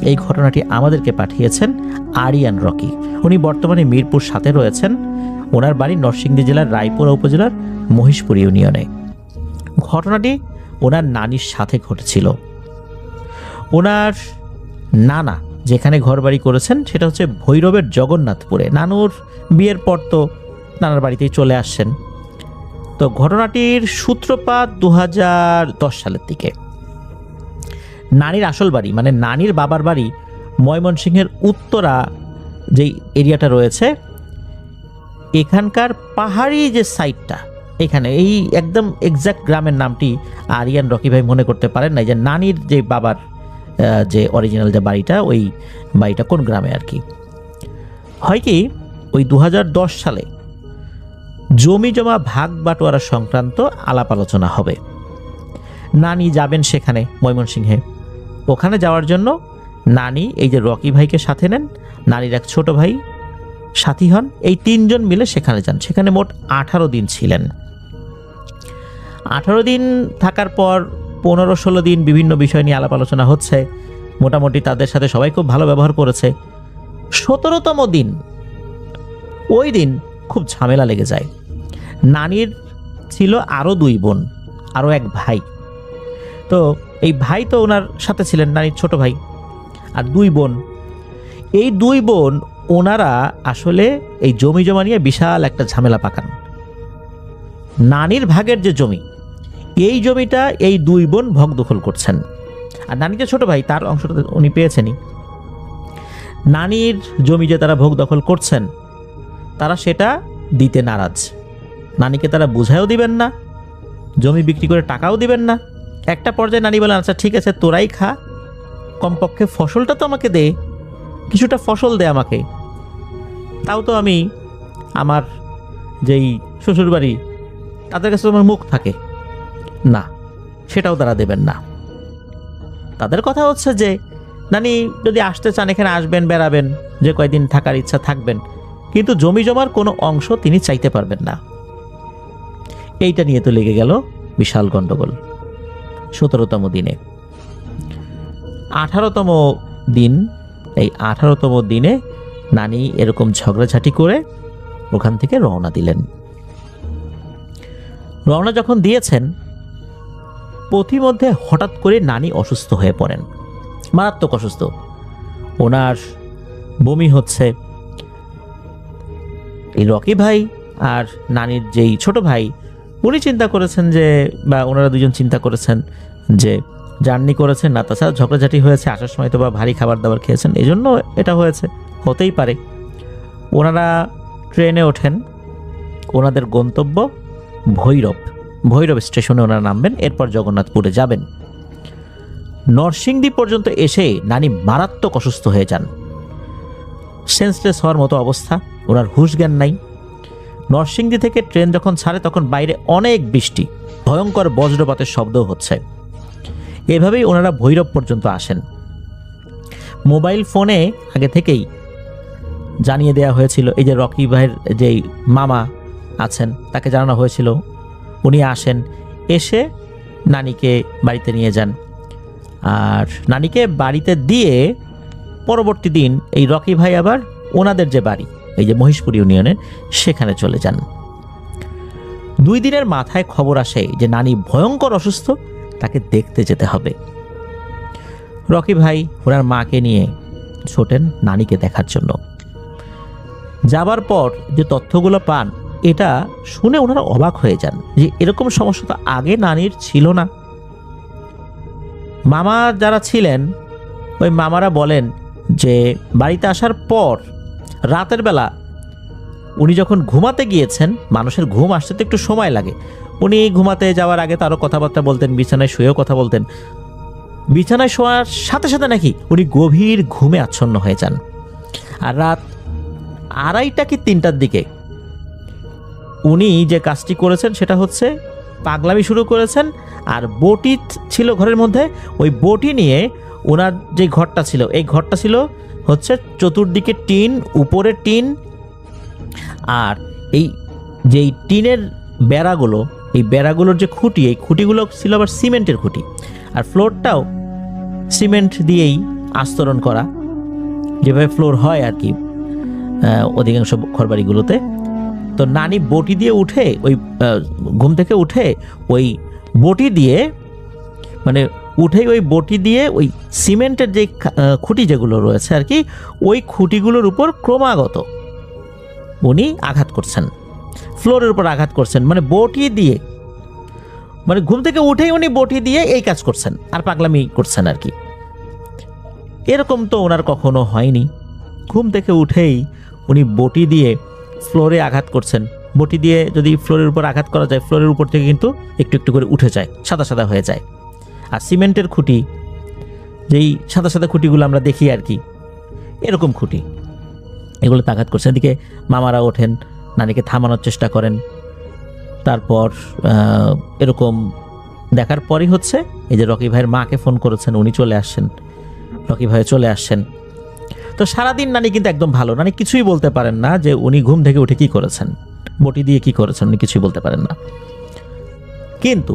এই ঘটনাটি আমাদেরকে পাঠিয়েছেন আরিয়ান রকি। উনি বর্তমানে মিরপুর 7-এ রয়েছেন। ওনার বাড়ি নরসিংদী জেলার রায়পুরা উপজেলার মহিষপুর ইউনিয়নে। ঘটনাটি ওনার নানির সাথে ঘটেছিল। ওনার নানা যেখানে ঘরবাড়ি করেছেন সেটা হচ্ছে ভৈরবের জগন্নাথপুরে। নানুর বিয়ের পর তো নানার বাড়িতেই চলে আসছেন। তো ঘটনাটির সূত্রপাত 2010 সালের দিকে। নানির আসল বাড়ি মানে নানির বাবার বাড়ি ময়মনসিংহের উত্তরা যেই এরিয়াটা রয়েছে, এখানকার পাহাড়ি যে সাইডটা, এখানে এই একদম এক্সাক্ট গ্রামের নামটি আরিয়ান রকি ভাই মনে করতে পারেন না, যে নানির যে বাবার যে অরিজিনাল যে বাড়িটা, ওই বাড়িটা কোন গ্রামে আর কি। হয় কি ওই 2010 সালে জমি জমা ভাগ বাটোয়ারা সংক্রান্ত আলাপ আলোচনা হবে। নানি যাবেন সেখানে ময়মনসিংহে। ওখানে যাওয়ার জন্য নানি এই যে রকি ভাইকে সাথে নেন, নানির এক ছোট ভাই সাথী হন, এই 3 জন মিলে সেখানে যান। সেখানে মোট 18 দিন ছিলেন। 18 দিন থাকার পর 15-16 দিন বিভিন্ন বিষয় নিয়ে আলাপ আলোচনা হচ্ছে। মোটামুটি তাদের সাথে সবাই খুব ভালো ব্যবহার করেছে। 17তম দিন, ওই দিন খুব ঝামেলা লেগে যায়। নানির ছিল আরও 2 বোন, আরও এক ভাই। তো এই ভাই তো ওনার সাথে ছিলেন, নানির ছোট ভাই, আর 2 বোন। এই 2 বোন ওনারা আসলে এই জমি জমা নিয়ে বিশাল একটা ঝামেলা পাকান। নানির ভাগের যে জমি, এই জমিটা এই 2 বোন ভোগ দখল করছেন। আর নানি যে ছোট ভাই, তার অংশটা উনি পেয়েছেনই। নানির জমি যে তারা ভোগ দখল করছেন, তারা সেটা দিতে নারাজ। নানিকে তারা বুঝায়ও দিবেন না, জমি বিক্রি করে টাকাও দিবেন না। একটা পর্যায়ে নানি বলেন, আচ্ছা ঠিক আছে তোরাই খা, কমপক্ষে ফসলটা তো আমাকে দে, কিছুটা ফসল দে আমাকে, তাও তো আমি আমার যেই শ্বশুরবাড়ি তাদের কাছে তোমার মুখ থাকে না, সেটাও তারা দেবেন না। তাদের কথা হচ্ছে যে নানি যদি আসতে চান এখানে আসবেন, বেড়াবেন, যে কয়দিন থাকার ইচ্ছা থাকবেন, কিন্তু জমি জমার কোনো অংশ তিনি চাইতে পারবেন না। এইটা নিয়ে তো লেগে গেল বিশাল গন্ডগোল। 17তম দিনে 18তম দিন, এই 18তম দিনে নানি এরকম ঝগড়াঝাটি করে ওখান থেকে রওনা দিলেন। রওনা যখন দিয়েছেন, পথিমধ্যে হঠাৎ করে নানি অসুস্থ হয়ে পড়েন, মারাত্মক অসুস্থ। ওনার বমি হচ্ছে। এই রকি ভাই আর নানির যেই ছোট ভাই, উনি চিন্তা করেছেন যে, বা ওনারা 2জন চিন্তা করেছেন যে জার্নি করেছেন না, তাছাড়া ঝগড়াঝাটি হয়েছে, আসার সময় তো বা ভারী খাবার দাবার খেয়েছেন, এই জন্য এটা হয়েছে, হতেই পারে। ওনারা ট্রেনে ওঠেন। ওনাদের গন্তব্য ভৈরব স্টেশনে ওনারা নামবেন, এরপর জগন্নাথপুরে যাবেন। নরসিংদী পর্যন্ত এসে নানি মারাত্মক অসুস্থ হয়ে যান, সেন্সলেস হওয়ার মতো অবস্থা, ওনার হুঁশ জ্ঞান নাই। নরসিংদী থেকে ট্রেন যখন ছাড়ে তখন বাইরে অনেক বৃষ্টি, ভয়ঙ্কর বজ্রপাতের শব্দও হচ্ছে। এভাবেই ওনারা ভৈরব পর্যন্ত আসেন। মোবাইল ফোনে আগে থেকেই জানিয়ে দেওয়া হয়েছিল, এই যে রকি ভাইয়ের যেই মামা আছেন তাকে জানানো হয়েছিল উনি আসেন, এসে নানিকে বাড়িতে নিয়ে যান। আর নানিকে বাড়িতে দিয়ে পরবর্তী দিন এই রকি ভাই আবার ওনাদের যে বাড়ি, এই যে মহিষপুর ইউনিয়নের, সেখানে চলে যান। 2 দিনের মাথায় খবর আসে যে নানি ভয়ঙ্কর অসুস্থ, তাকে দেখতে যেতে হবে। রকি ভাই ওনার মাকে নিয়ে ছোটেন নানিকে দেখার জন্য। যাবার পর যে তথ্যগুলো পান, এটা শুনে ওনারা অবাক হয়ে যান যে এরকম সমস্যা তো আগে নানির ছিল না। মামা যারা ছিলেন, ওই মামারা বলেন যে বাড়িতে আসার পর রাতের বেলা উনি যখন ঘুমাতে গিয়েছেন, মানুষের ঘুম আসতে তো একটু সময় লাগে, উনি ঘুমাতে যাওয়ার আগে তারও কথাবার্তা বলতেন, বিছানায় শুয়েও কথা বলতেন। বিছানায় শোয়ার সাথে সাথে নাকি উনি গভীর ঘুমে আচ্ছন্ন হয়ে যান। আর রাত 2:30 কি 3টার দিকে উনি যে কাজটি করেছেন সেটা হচ্ছে পাগলামি শুরু করেছেন। আর বটি ছিল ঘরের মধ্যে, ওই বটি নিয়ে ওনার যে ঘরটা ছিল, এই ঘরটা ছিল হচ্ছে চতুর্দিকে টিন, উপরে টিন, আর এই যেই টিনের বেড়াগুলো, এই বেড়াগুলোর যে খুঁটি, এই খুঁটিগুলো ছিল আবার সিমেন্টের খুঁটি, আর ফ্লোরটাও সিমেন্ট দিয়েই আস্তরণ করা, যেভাবে ফ্লোর হয় আর কি অধিকাংশ ঘরবাড়িগুলোতে। তো নানি বটি দিয়ে উঠে ওই ঘুম থেকে উঠে ওই বটি দিয়ে মানে উঠেই ওই বটি দিয়ে ওই সিমেন্টের যে খুঁটি যেগুলো রয়েছে আর কি, ওই খুঁটিগুলোর উপর ক্রমাগত উনি আঘাত করছেন, ফ্লোরের উপর আঘাত করছেন, মানে বটি দিয়ে, মানে ঘুম থেকে উঠেই উনি বটি দিয়ে এই কাজ করছেন আর পাগলামি করছেন আর কি। এরকম তো ওনার কখনো হয়নি। ঘুম থেকে উঠেই উনি বটি দিয়ে ফ্লোরে আঘাত করছেন। বটি দিয়ে যদি ফ্লোরের উপর আঘাত করা যায়, ফ্লোরের উপর থেকে কিন্তু একটু একটু করে উঠে যায়, সাদা সাদা হয়ে যায়। আর সিমেন্টের খুঁটি, যেই সাদা সাদা খুঁটিগুলো আমরা দেখি আর কি, এরকম খুঁটি, এগুলোতে আঘাত করছেন। এদিকে মামারা ওঠেন, নানিকে থামানোর চেষ্টা করেন। তারপর এরকম দেখার পরই হচ্ছে এই যে রকি ভাইয়ের মাকে ফোন করেছেন, উনি চলে আসছেন, রকি ভাই চলে আসছেন। তো সারাদিন নানি কিন্তু একদম ভালো, নানি কিছুই বলতে পারেন না যে উনি ঘুম থেকে উঠে কি করেছেন, বটি দিয়ে কি করেছেন, উনি কিছুই বলতে পারেন না। কিন্তু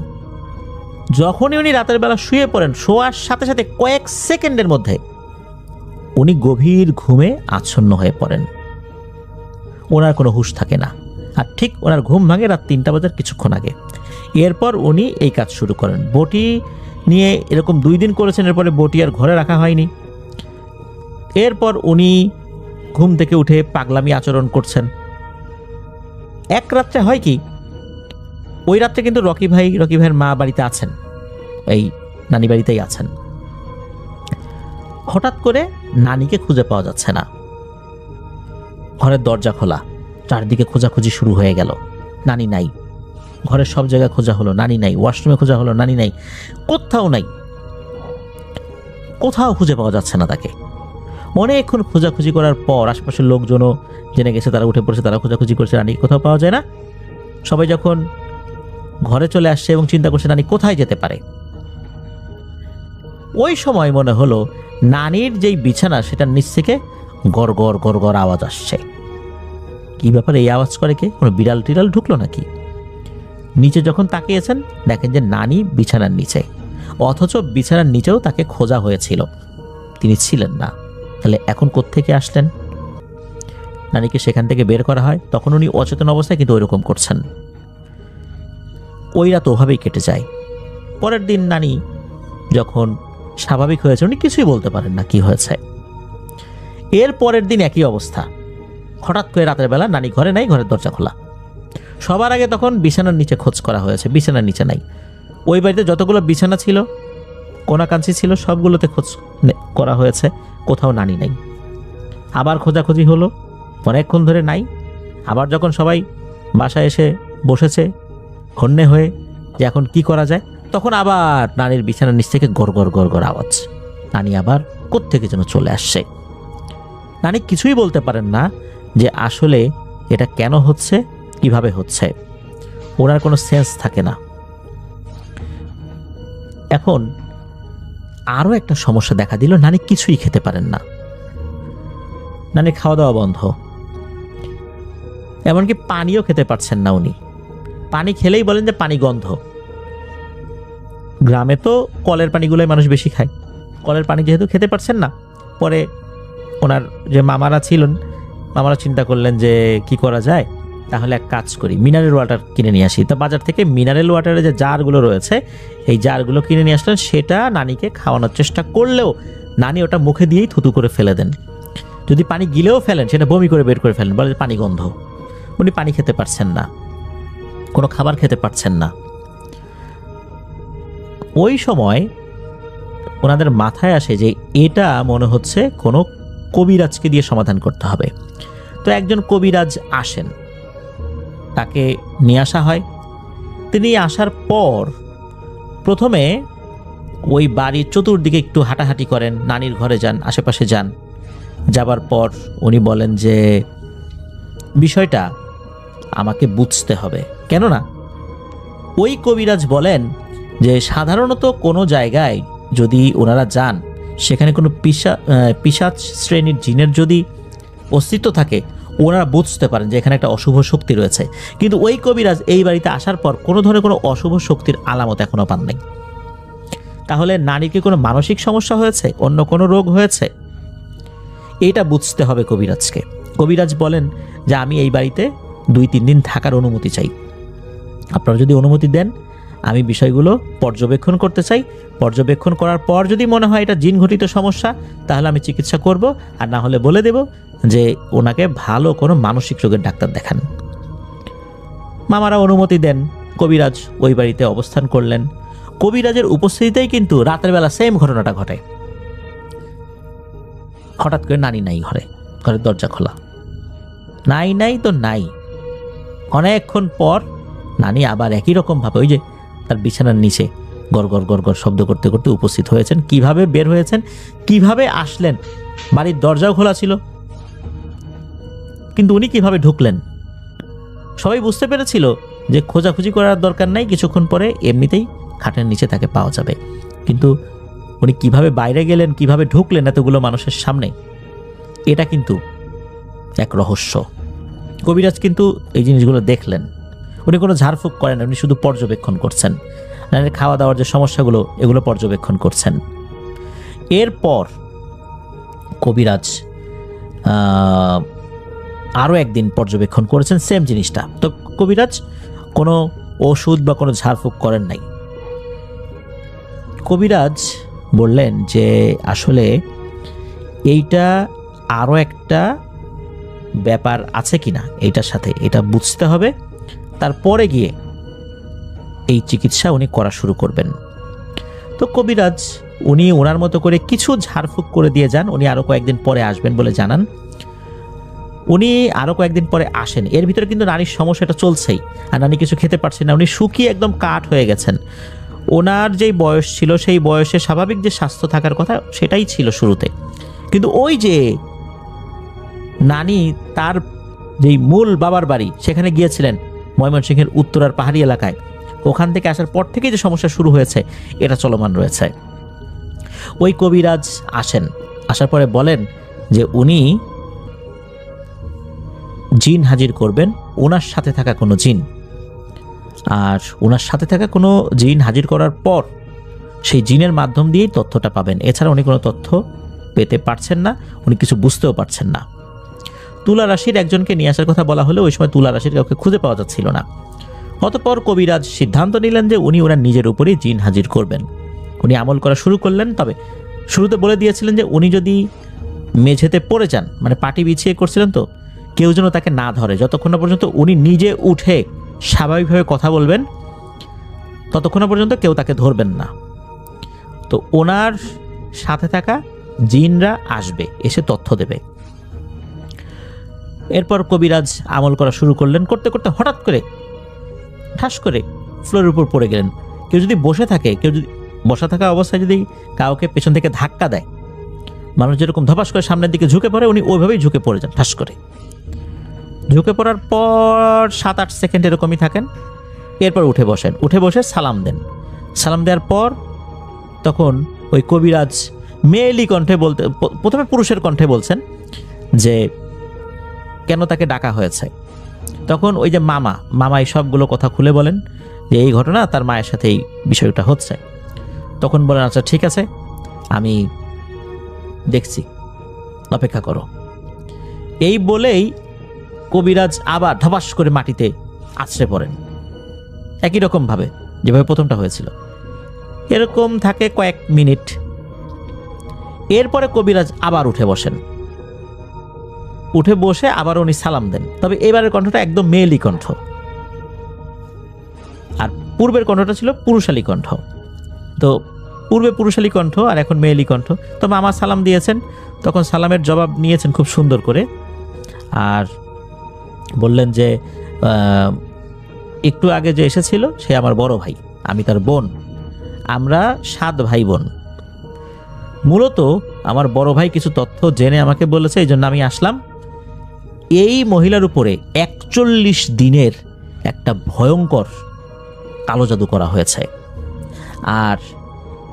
যখনই উনি রাতের বেলা শুয়ে পড়েন, শোয়ার সাথে সাথে কয়েক সেকেন্ডের মধ্যে উনি গভীর ঘুমে আচ্ছন্ন হয়ে পড়েন, ওনার কোনো হুঁশ থাকে না। আর ঠিক ওনার ঘুম ভাঙে রাত 3টা বাজার কিছুক্ষণ আগে। এরপর উনি এই কাজ শুরু করেন। বটি নিয়ে এরকম 2 দিন করেছেন, এরপরে বটি আর ঘরে রাখা হয়নি। এরপর উনি ঘুম থেকে উঠে পাগলামি আচরণ করছেন। এক রাত্রে হয় কি, ওই রাত্রে কিন্তু রকি ভাইয়ের মা বাড়িতে আছেন, এই নানি বাড়িতেই আছেন। হঠাৎ করে নানিকে খুঁজে পাওয়া যাচ্ছে না। ঘরের দরজা খোলা, চারদিকে খোঁজাখুঁজি শুরু হয়ে গেল, নানি নাই। ঘরের সব জায়গায় খোঁজা হলো, নানি নাই। ওয়াশরুমে খোঁজা হলো, নানি নাই। কোথাও নাই, কোথাও খুঁজে পাওয়া যাচ্ছে না তাকে। অনেকক্ষণ খোঁজাখুঁজি করার পর আশপাশের লোকজনও জেনে গেছে, তারা উঠে পড়েছে, তারা খোঁজাখুঁজি করছে, নানি কোথাও পাওয়া যায় না। সবাই যখন ঘরে চলে আসছে এবং চিন্তা করছে নানি কোথায় যেতে পারে, ওই সময় মনে হলো নানির যেই বিছানা সেটার নিচ থেকে গড় গড় গড় গড় আওয়াজ আসছে। কি ব্যাপার, এই আওয়াজ করে কে? কোনো বিড়াল টিড়াল ঢুকলো নাকি? নিচে যখন তাকিয়েছেন দেখেন যে নানি বিছানার নিচে, অথচ বিছানার নিচেও তাকে খোঁজা হয়েছিল, তিনি ছিলেন না। তাহলে এখন কোত্থেকে আসলেন? নানিকে সেখান থেকে বের করা হয়, তখন উনি অচেতন অবস্থায় কিন্তু ওইরকম করছেন। ওই রাত ওভাবেই কেটে যায়। পরের দিন নানি যখন স্বাভাবিক হয়েছে, উনি কিছুই বলতে পারেন না কি হয়েছে। এর পরের দিন একই অবস্থা। হঠাৎ করে রাতের বেলা নানি ঘরে নাই, ঘরের দরজা খোলা। সবার আগে তখন বিছানার নিচে খোঁজ করা হয়েছে, বিছানার নিচে নাই। ওই বাড়িতে যতগুলো বিছানা ছিল, কোনাকাঞ্চি ছিল, সবগুলোতে খোঁজ করা হয়েছে, কোথাও নানি নাই। আবার খোঁজাখুঁজি হলো, অনেকক্ষণ ধরে নাই। আবার যখন সবাই বাসায় এসে বসেছে হন্যে হয়ে যে এখন কি করা যায়, তখন আবার নানির বিছানার নিচ থেকে গড় গড় গড় গড় আওয়াজ। নানি আবার কোত্থেকে যেন চলে আসছে। নানি কিছুই বলতে পারেন না যে আসলে এটা কেন হচ্ছে, কিভাবে হচ্ছে, ওনার কোনো সেন্স থাকে না। এখন আরও একটা সমস্যা দেখা দিল, নানি কিছুই খেতে পারেন না, নানির খাওয়া দাওয়া বন্ধ, এমনকি পানিও খেতে পারছেন না উনি। পানি খেলেই বলেন যে পানি গন্ধ। গ্রামে তো কলের পানিগুলোই মানুষ বেশি খায়, কলের পানি যেহেতু খেতে পারছেন না, পরে ওনার যে মামারা ছিলেন, মামারা চিন্তা করলেন যে কি করা যায়, তাহলে এক কাজ করি, মিনারেল ওয়াটার কিনে নিয়ে আসি। তো বাজার থেকে মিনারেল ওয়াটারের যে জারগুলো রয়েছে, এই জারগুলো কিনে নিয়ে আসলেন। সেটা নানিকে খাওয়ানোর চেষ্টা করলেও নানি ওটা মুখে দিয়েই থুতু করে ফেলে দেন। যদি পানি গিলেও ফেলেন, সেটা বমি করে বের করে ফেলেন, বলে পানি গন্ধ। উনি পানি খেতে পারছেন না, কোনো খাবার খেতে পারছেন না। ওই সময় ওনাদের মাথায় আসে যে এটা মনে হচ্ছে কোনো কবিরাজকে দিয়ে সমাধান করতে হবে। তো একজন কবিরাজ আসেন, তাকে নিয়ে আসা হয়। তিনি আসার পর প্রথমে ওই বাড়ির চতুর্দিকে একটু হাঁটাহাঁটি করেন, নানির ঘরে যান, আশেপাশে যান। যাবার পর উনি বলেন যে বিষয়টা আমাকে বুঝতে হবে, কেননা ওই কবিরাজ বলেন যে সাধারণত কোনো জায়গায় যদি ওনারা যান, সেখানে কোনো পিশাচ শ্রেণীর জিনের যদি অস্তিত্ব থাকে, ওনারা বুঝতে পারেন যে এখানে একটা অশুভ শক্তি রয়েছে। কিন্তু ওই কবিরাজ এই বাড়িতে আসার পর কোনো ধরনের কোনো অশুভ শক্তির আলামত এখনো পান নাই। তাহলে নারীর কি কোনো মানসিক সমস্যা হয়েছে, অন্য কোনো রোগ হয়েছে? এটা বুঝতে হবে কবিরাজকে। কবিরাজ বলেন যে আমি এই বাড়িতে 2-3 দিন থাকার অনুমতি চাই। আপনারা যদি অনুমতি দেন আমি বিষয়গুলো পর্যবেক্ষণ করতে চাই। পর্যবেক্ষণ করার পর যদি মনে হয় এটা জিন ঘটিত সমস্যা তাহলে আমি চিকিৎসা করব, আর না হলে বলে দেব যে ওনাকে ভালো কোনো মানসিক রোগের ডাক্তার দেখান। মামারা অনুমতি দেন, কবিরাজ ওই বাড়িতে অবস্থান করলেন। কবিরাজের উপস্থিতিতেই কিন্তু রাতের বেলা সেম ঘটনাটা ঘটে। হঠাৎ করে নানি নাই ঘরে, ঘরের দরজা খোলা, নাই তো নাই। অনেকক্ষণ পর নানি আবার একই রকম ভাবে ওই যে তার বিছানার নিচে গড় গড় গড় গড় শব্দ করতে করতে উপস্থিত হয়েছেন। কিভাবে বের হয়েছেন, কিভাবে আসলেন, বাড়ির দরজাও খোলা ছিল, কিন্তু উনি কিভাবে ঢুকলেন? সবাই বুঝতে পেরেছিল যে খোঁজাখুঁজি করার দরকার নাই, কিছুক্ষণ পরে এমনিতেই খাটের নিচে তাকে পাওয়া যাবে। কিন্তু উনি কিভাবে বাইরে গেলেন, কিভাবে ঢুকলেন এতগুলো মানুষের সামনে, এটা কিন্তু এক রহস্য। কবিরাজ কিন্তু এই জিনিসগুলো দেখলেন। উনি কোনো ঝাড়ফুঁক করেন, উনি শুধু পর্যবেক্ষণ করছেন। নারীর খাওয়া দাওয়ার যে সমস্যাগুলো এগুলো পর্যবেক্ষণ করছেন। এরপর কবিরাজ আরও একদিন পর্যবেক্ষণ করেছেন সেম জিনিসটা। তো কবিরাজ কোনো ওষুধ বা কোনো ঝাড়ফুঁক করেন নাই। কবিরাজ বললেন যে আসলে এইটা আরও একটা ব্যাপার আছে কিনা এইটার সাথে, এটা বুঝতে হবে, তারপরে গিয়ে এই চিকিৎসা উনি করা শুরু করবেন। তো কবিরাজ উনি ওনার মতো করে কিছু ঝাড়ফুঁক করে দিয়ে যান। উনি আরও কয়েকদিন পরে আসবেন বলে জানান। উনি আরও কয়েকদিন পরে আসেন। এর ভিতরে কিন্তু নারীর সমস্যাটা চলছেই, আর নারী কিছু খেতে পারছেন না। উনি শুকিয়ে একদম কাঠ হয়ে গেছেন। ওনার যেই বয়স ছিল সেই বয়সে স্বাভাবিক যে স্বাস্থ্য থাকার কথা সেটাই ছিল শুরুতে, কিন্তু ওই যে নানি তার যেই মূল বাবার বাড়ি সেখানে গিয়েছিলেন ময়মনসিংহের উত্তরার পাহাড়ি এলাকায়, ওখান থেকে আসার পর থেকেই যে সমস্যা শুরু হয়েছে এটা চলমান রয়েছে। ওই কবিরাজ আসেন, আসার পরে বলেন যে উনি জিন হাজির করবেন, ওনার সাথে থাকা কোনো জিন, আর ওনার সাথে থাকা কোনো জিন হাজির করার পর সেই জিনের মাধ্যম দিয়েই তথ্যটা পাবেন। এছাড়া উনি কোনো তথ্য পেতে পারছেন না, উনি কিছু বুঝতেও পারছেন না। তুলা রাশির একজনকে নিয়ে আসার কথা বলা হলে ওই সময় তুলা রাশির কাউকে খুঁজে পাওয়া যাচ্ছিল না। অতঃপর কবিরাজ সিদ্ধান্ত নিলেন যে উনি ওনার নিজের উপরেই জিন হাজির করবেন। উনি আমল করা শুরু করলেন। তবে শুরুতে বলে দিয়েছিলেন যে উনি যদি মেঝেতে পড়ে যান, মানে পাটি বিছিয়ে করছিলেন, তো কেউ যেন তাকে না ধরে। যতক্ষণ না পর্যন্ত উনি নিজে উঠে স্বাভাবিকভাবে কথা বলবেন ততক্ষণ পর্যন্ত কেউ তাকে ধরবেন না। তো ওনার সাথে থাকা জিনরা আসবে, এসে তথ্য দেবে। এরপর কবিরাজ আমল করা শুরু করলেন। করতে করতে হঠাৎ করে ঠাস করে ফ্লোরের উপর পড়ে গেলেন। কেউ যদি বসে থাকে, কেউ যদি বসা থাকা অবস্থায় যদি কাউকে পেছন থেকে ধাক্কা দেয়, মানুষ যেরকম ধপাস করে সামনের দিকে ঝুঁকে পড়ে, উনি ওইভাবেই ঝুঁকে পড়ে যান। ঠাস করে ঝুঁকে পড়ার পর 7-8 সেকেন্ড এরকমই থাকেন। এরপর উঠে বসেন, উঠে বসে সালাম দেন। সালাম দেওয়ার পর তখন ওই কবিরাজ মেয়েলি কণ্ঠে বলতে, প্রথমে পুরুষের কণ্ঠে বলছেন যে কেন তাকে ডাকা হয়েছে। তখন ওই যে মামা এই সবগুলো কথা খুলে বলেন যে এই ঘটনা তার মায়ের সাথে এই বিষয়টা হচ্ছে। তখন বলেন আচ্ছা ঠিক আছে, আমি দেখছি, অপেক্ষা করো। এই বলেই কবিরাজ আবার ধপাস করে মাটিতে আছড়ে পড়েন, একই রকম ভাবে যেভাবে প্রথমটা হয়েছিল। এরকম থাকে কয়েক মিনিট। এরপরে কবিরাজ আবার উঠে বসেন, উঠে বসে আবার উনি সালাম দেন। তবে এবারের কণ্ঠটা একদম মেয়েলি কণ্ঠ, আর পূর্বের কণ্ঠটা ছিল পুরুষালী কণ্ঠ। তো পূর্বে পুরুষালী কণ্ঠ আর এখন মেয়েলি কণ্ঠ। তো মামা সালাম দিয়েছেন, তখন সালামের জবাব নিয়েছেন খুব সুন্দর করে, আর বললেন যে একটু আগে যে এসেছিল সে আমার বড় ভাই, আমি তার বোন, আমরা 7 ভাই বোন। মূলত আমার বড় ভাই কিছু তথ্য জেনে আমাকে বলেছে, এই জন্য আমি আসলাম। এই মহিলার উপরে 41 দিনের একটা ভয়ঙ্কর কালো জাদু করা হয়েছে, আর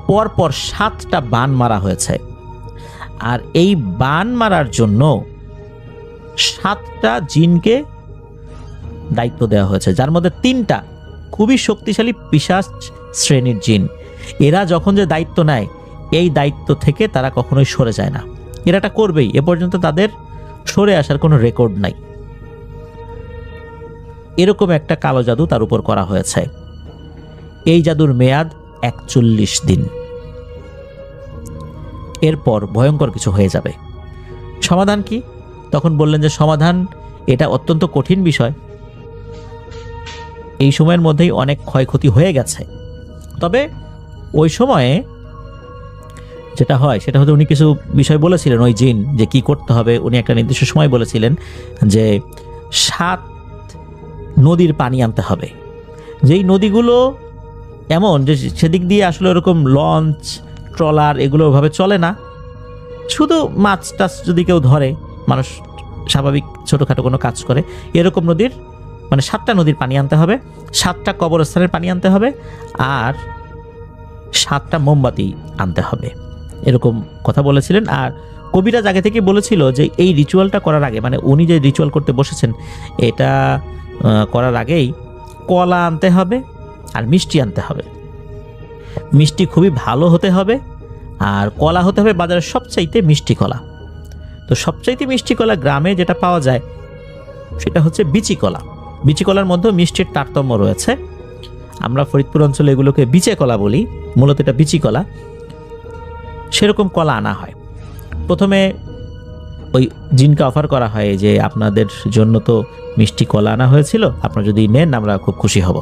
পরপর 7টা বান মারা হয়েছে। আর এই বান মারার জন্য 7টা জিনকে দায়িত্ব দেওয়া হয়েছে, যার মধ্যে 3টা খুবই শক্তিশালী পিশাচ শ্রেণীর জিন। এরা যখন যে দায়িত্ব নেয় এই দায়িত্ব থেকে তারা কখনোই সরে যায় না, এরা এটা করবেই, এ পর্যন্ত তাদের সরে আসার কোনো রেকর্ড নাই। এরকম একটা কালো জাদু তার উপর করা হয়েছে। এই জাদুর মেয়াদ 41 দিন। এরপর ভয়ঙ্কর কিছু হয়ে যাবে। সমাধান কি? তখন বললেন যে সমাধান এটা অত্যন্ত কঠিন বিষয়, এই সময়ের মধ্যেই অনেক ক্ষয়ক্ষতি হয়ে গেছে। তবে ওই সময়ে যেটা হয় সেটা হচ্ছে উনি কিছু বিষয় বলেছিলেন, ওই জিন যে কি করতে হবে উনি একটা নির্দিষ্ট সময় বলেছিলেন যে 7 নদীর পানি আনতে হবে, যেই নদীগুলো এমন যে সেদিক দিয়ে আসলে ওরকম লঞ্চ ট্রলার এগুলো ওভাবে চলে না, শুধু মাছ টাছ যদি কেউ ধরে, মানুষ স্বাভাবিক ছোটোখাটো কোনো কাজ করে, এরকম নদীর মানে 7টা নদীর পানি আনতে হবে, 7টা কবরস্থানের পানি আনতে হবে, আর 7টা মোমবাতি আনতে হবে, এরকম কথা বলেছিলেন। আর কবিরাজ আগে থেকে বলেছিল যে এই রিচুয়ালটা করার আগে, মানে উনি যে রিচুয়াল করতে বসেছেন এটা করার আগেই কলা আনতে হবে আর মিষ্টি আনতে হবে। মিষ্টি খুবই ভালো হতে হবে, আর কলা হতে হবে বাজারের সবচাইতে মিষ্টি কলা। তো সবচাইতে মিষ্টি কলা গ্রামে যেটা পাওয়া যায় সেটা হচ্ছে বিচি কলা। বিচি কলার মধ্যেও মিষ্টির তারতম্য রয়েছে। আমরা ফরিদপুর অঞ্চলে এগুলোকে বিচে কলা বলি, মূলত এটা বিচি কলা। সেরকম কলা আনা হয়। প্রথমে ওই জিনকে অফার করা হয় যে আপনাদের জন্য তো মিষ্টি কলা আনা হয়েছিল, আপনারা যদি নেন আমরা খুব খুশি হব।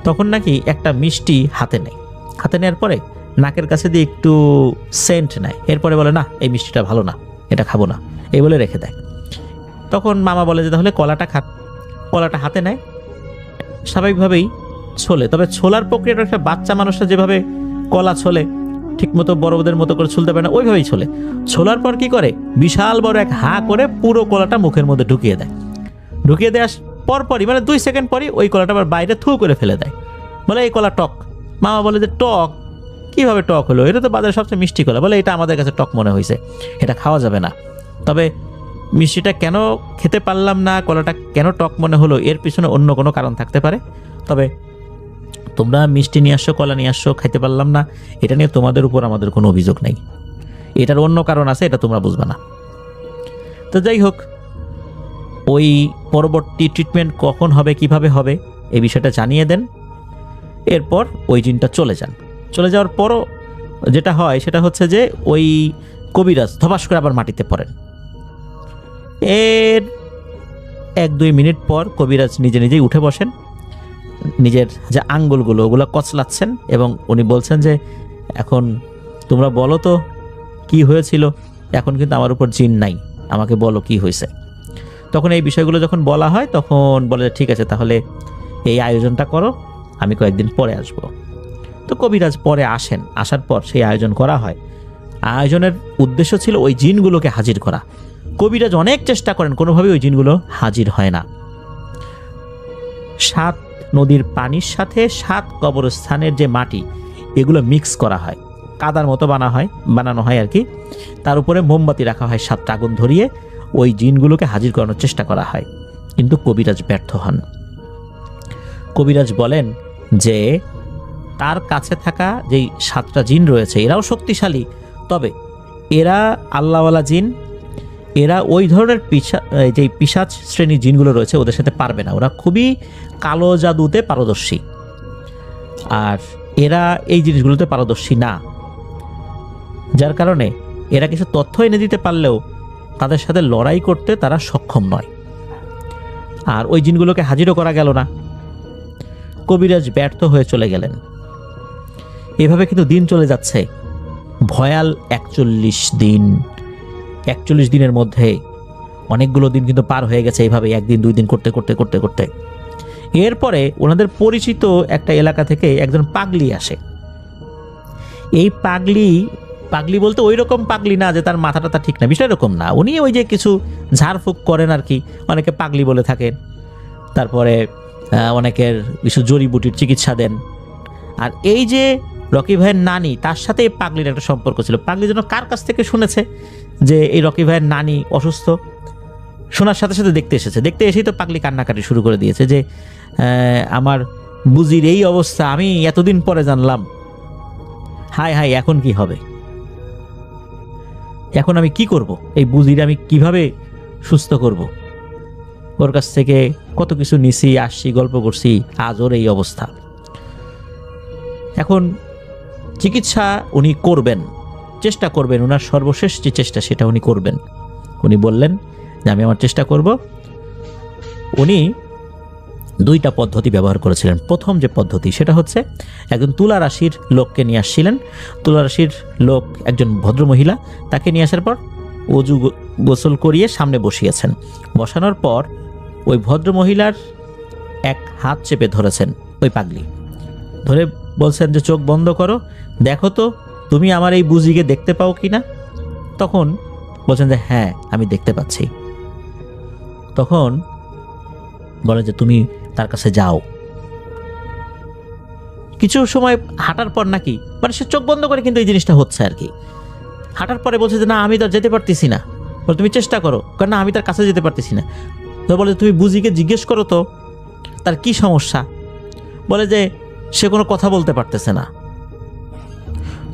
তখন নাকি একটা মিষ্টি হাতে নেয়, হাতে নেওয়ার পরে নাকের কাছে দিয়ে একটু সেন্ট নেয়, এরপরে বলে না এই মিষ্টিটা ভালো না, এটা খাবো না, এই বলে রেখে দেয়। তখন মামা বলে যে তাহলে কলাটা খান। কলাটা হাতে নেয়, স্বাভাবিকভাবেই ছোলে, তবে ছোলার প্রক্রিয়াটা একটা বাচ্চা মানুষরা যেভাবে কলা ছোলে ঠিকমতো বড়দের মতো করে ছুলতে পারে না, ওইভাবেই ছোলে। ছোলার পর কি করে, বিশাল বড় এক হা করে পুরো কলাটা মুখের মধ্যে ঢুকিয়ে দেয়। ঢুকিয়ে দেওয়ার পরপরই মানে 2 সেকেন্ড পরই ওই কলাটা আবার বাইরে থু করে ফেলে দেয়, বলে এই কলা টক। মামা বলে যে টক কিভাবে টক হলো, এটা তো বাজারের সবচেয়ে মিষ্টি কলা। বলে এটা আমাদের কাছে টক মনে হয়েছে, এটা খাওয়া যাবে না। তবে মিষ্টিটা কেন খেতে পারলাম না, কলাটা কেন টক মনে হলো, এর পিছনে অন্য কোনো কারণ থাকতে পারে। তবে তোমরা মিষ্টি নিয়ে আসছো, কলা নিয়ে আসছো, খাইতে পারলাম না, এটা নিয়ে তোমাদের উপর আমাদের কোনো অভিযোগ নেই, এটার অন্য কারণ আছে, এটা তোমরা বুঝবে না। তো যাই হোক, ওই পরবর্তী ট্রিটমেন্ট কখন হবে কিভাবে হবে এই বিষয়টা জানিয়ে দেন। এরপর ওই জিনটা চলে যান। চলে যাওয়ার পরও যেটা হয় সেটা হচ্ছে যে ওই কবিরাজ ধপাস করে আবার মাটিতে পড়েন। এর 1-2 মিনিট পর কবিরাজ নিজে নিজেই উঠে বসেন, নিজের যে আঙ্গুলগুলো ওগুলো কচলাচ্ছেন এবং উনি বলছেন যে এখন তোমরা বলো তো কি হয়েছিল, এখন কিন্তু আমার উপর জিন নাই, আমাকে বলো কি হয়েছে। তখন এই বিষয়গুলো যখন বলা হয় তখন বলে ঠিক আছে তাহলে এই আয়োজনটা করো, আমি কয়েকদিন পরে আসব। তো কবিরাজ পরে আসেন, আসার পর সেই আয়োজন করা হয়। আয়োজনের উদ্দেশ্য ছিল ওই জিনগুলোকে হাজির করা। কবিরাজ অনেক চেষ্টা করেন, কোনোভাবেই ওই জিনগুলো হাজির হয় না। 7 নদীর পানির সাথে 7 কবরস্থানের যে মাটি এগুলো মিক্স করা হয়, কাদার মতো বানানো হয় আর কি। তার উপরে মোমবাতি রাখা হয়, 7টা আগুন ধরিয়ে ওই জিনগুলোকে হাজির করানোর চেষ্টা করা হয়, কিন্তু কবিরাজ ব্যর্থ হন। কবিরাজ বলেন যে তার কাছে থাকা যেই 7টা জিন রয়েছে এরাও শক্তিশালী, তবে এরা আল্লাহওয়ালা জিন, এরা ওই ধরনের যেই পিশাচ শ্রেণীর জিনগুলো রয়েছে ওদের সাথে পারবে না, ওরা খুবই কালো জাদুতে পারদর্শী, আর এরা এই জিনিসগুলোতে পারদর্শী না। যার কারণে এরা কিছু তথ্য এনে দিতে পারলেও তাদের সাথে লড়াই করতে তারা সক্ষম নয়, আর ওই জিনগুলোকে হাজিরও করা গেল না। কবিরাজ ব্যর্থ হয়ে চলে গেলেন। এভাবে কিন্তু দিন চলে যাচ্ছে, ভয়াল 41 দিন। 41 দিনের মধ্যে অনেকগুলো দিন কিন্তু পার হয়ে গেছে, এইভাবে 1 দিন 2 দিন করতে করতে করতে করতে। এরপরে ওনাদের পরিচিত একটা এলাকা থেকে একজন পাগলি আসে। এই পাগলি বলতে ওই রকম পাগলি না যে তার মাথাটা ঠিক না, বিষয় এরকম না, উনি ওই যে কিছু ঝাড়ফুঁক করেন আর কি, অনেকে পাগলি বলে থাকেন। তারপরে অনেকের কিছু জড়িবুটির চিকিৎসা দেন। আর এই যে রকি ভাইয়ের নানি, তার সাথে এই পাগলির একটা সম্পর্ক ছিল। পাগলি যেন কার কাছ থেকে শুনেছে যে এই রকি ভাইয়ের নানি অসুস্থ, শোনার সাথে সাথে দেখতে এসেছে। দেখতে এসেই তো পাগলি কান্নাকাটি শুরু করে দিয়েছে যে আমার বুজির এই অবস্থা, আমি এতদিন পরে জানলাম। হায় হায়, এখন কি হবে, এখন আমি কি করব, এই বুজির আমি কিভাবে সুস্থ করব। ওর কাছ থেকে কত কিছু নিছি, আসছি, গল্প করছি, আজ ওর এই অবস্থা। এখন চিকিৎসা উনি করবেন, চেষ্টা করবেন, ওনার সর্বশেষ যে চেষ্টা সেটা উনি করবেন। উনি বললেন যে আমি আমার চেষ্টা করব। উনি দুইটা পদ্ধতি ব্যবহার করেছিলেন। প্রথম যে পদ্ধতি সেটা হচ্ছে একজন তুলা রাশির লোককে নিয়ে আসছিলেন। তুলা রাশির লোক একজন ভদ্রমহিলা, তাকে নিয়ে আসার পর অজু গোসল করিয়ে সামনে বসিয়েছেন। বসানোর পর ওই ভদ্রমহিলার এক হাত চেপে ধরেছেন ওই পাগলি, ধরে বলছেন যে চোখ বন্ধ করো, দেখো তো তুমি আমার এই বুজিকে দেখতে পাও কি না। তখন বলছেন যে হ্যাঁ আমি দেখতে পাচ্ছি। তখন বলে যে তুমি তার কাছে যাও। কিছু সময় হাঁটার পর নাকি, মানে সে চোখ বন্ধ করে কিন্তু এই জিনিসটা হচ্ছে আর কি। হাঁটার পরে বলছে যে না আমি তো যেতে পারতেছি না। বলে তুমি চেষ্টা করো, কারণ না আমি তার কাছে যেতে পারতেছি না। তো বলে তুমি বুজিকে জিজ্ঞেস করো তো তার কি সমস্যা। বলে যে সে কোনো কথা বলতে পারতেছে না।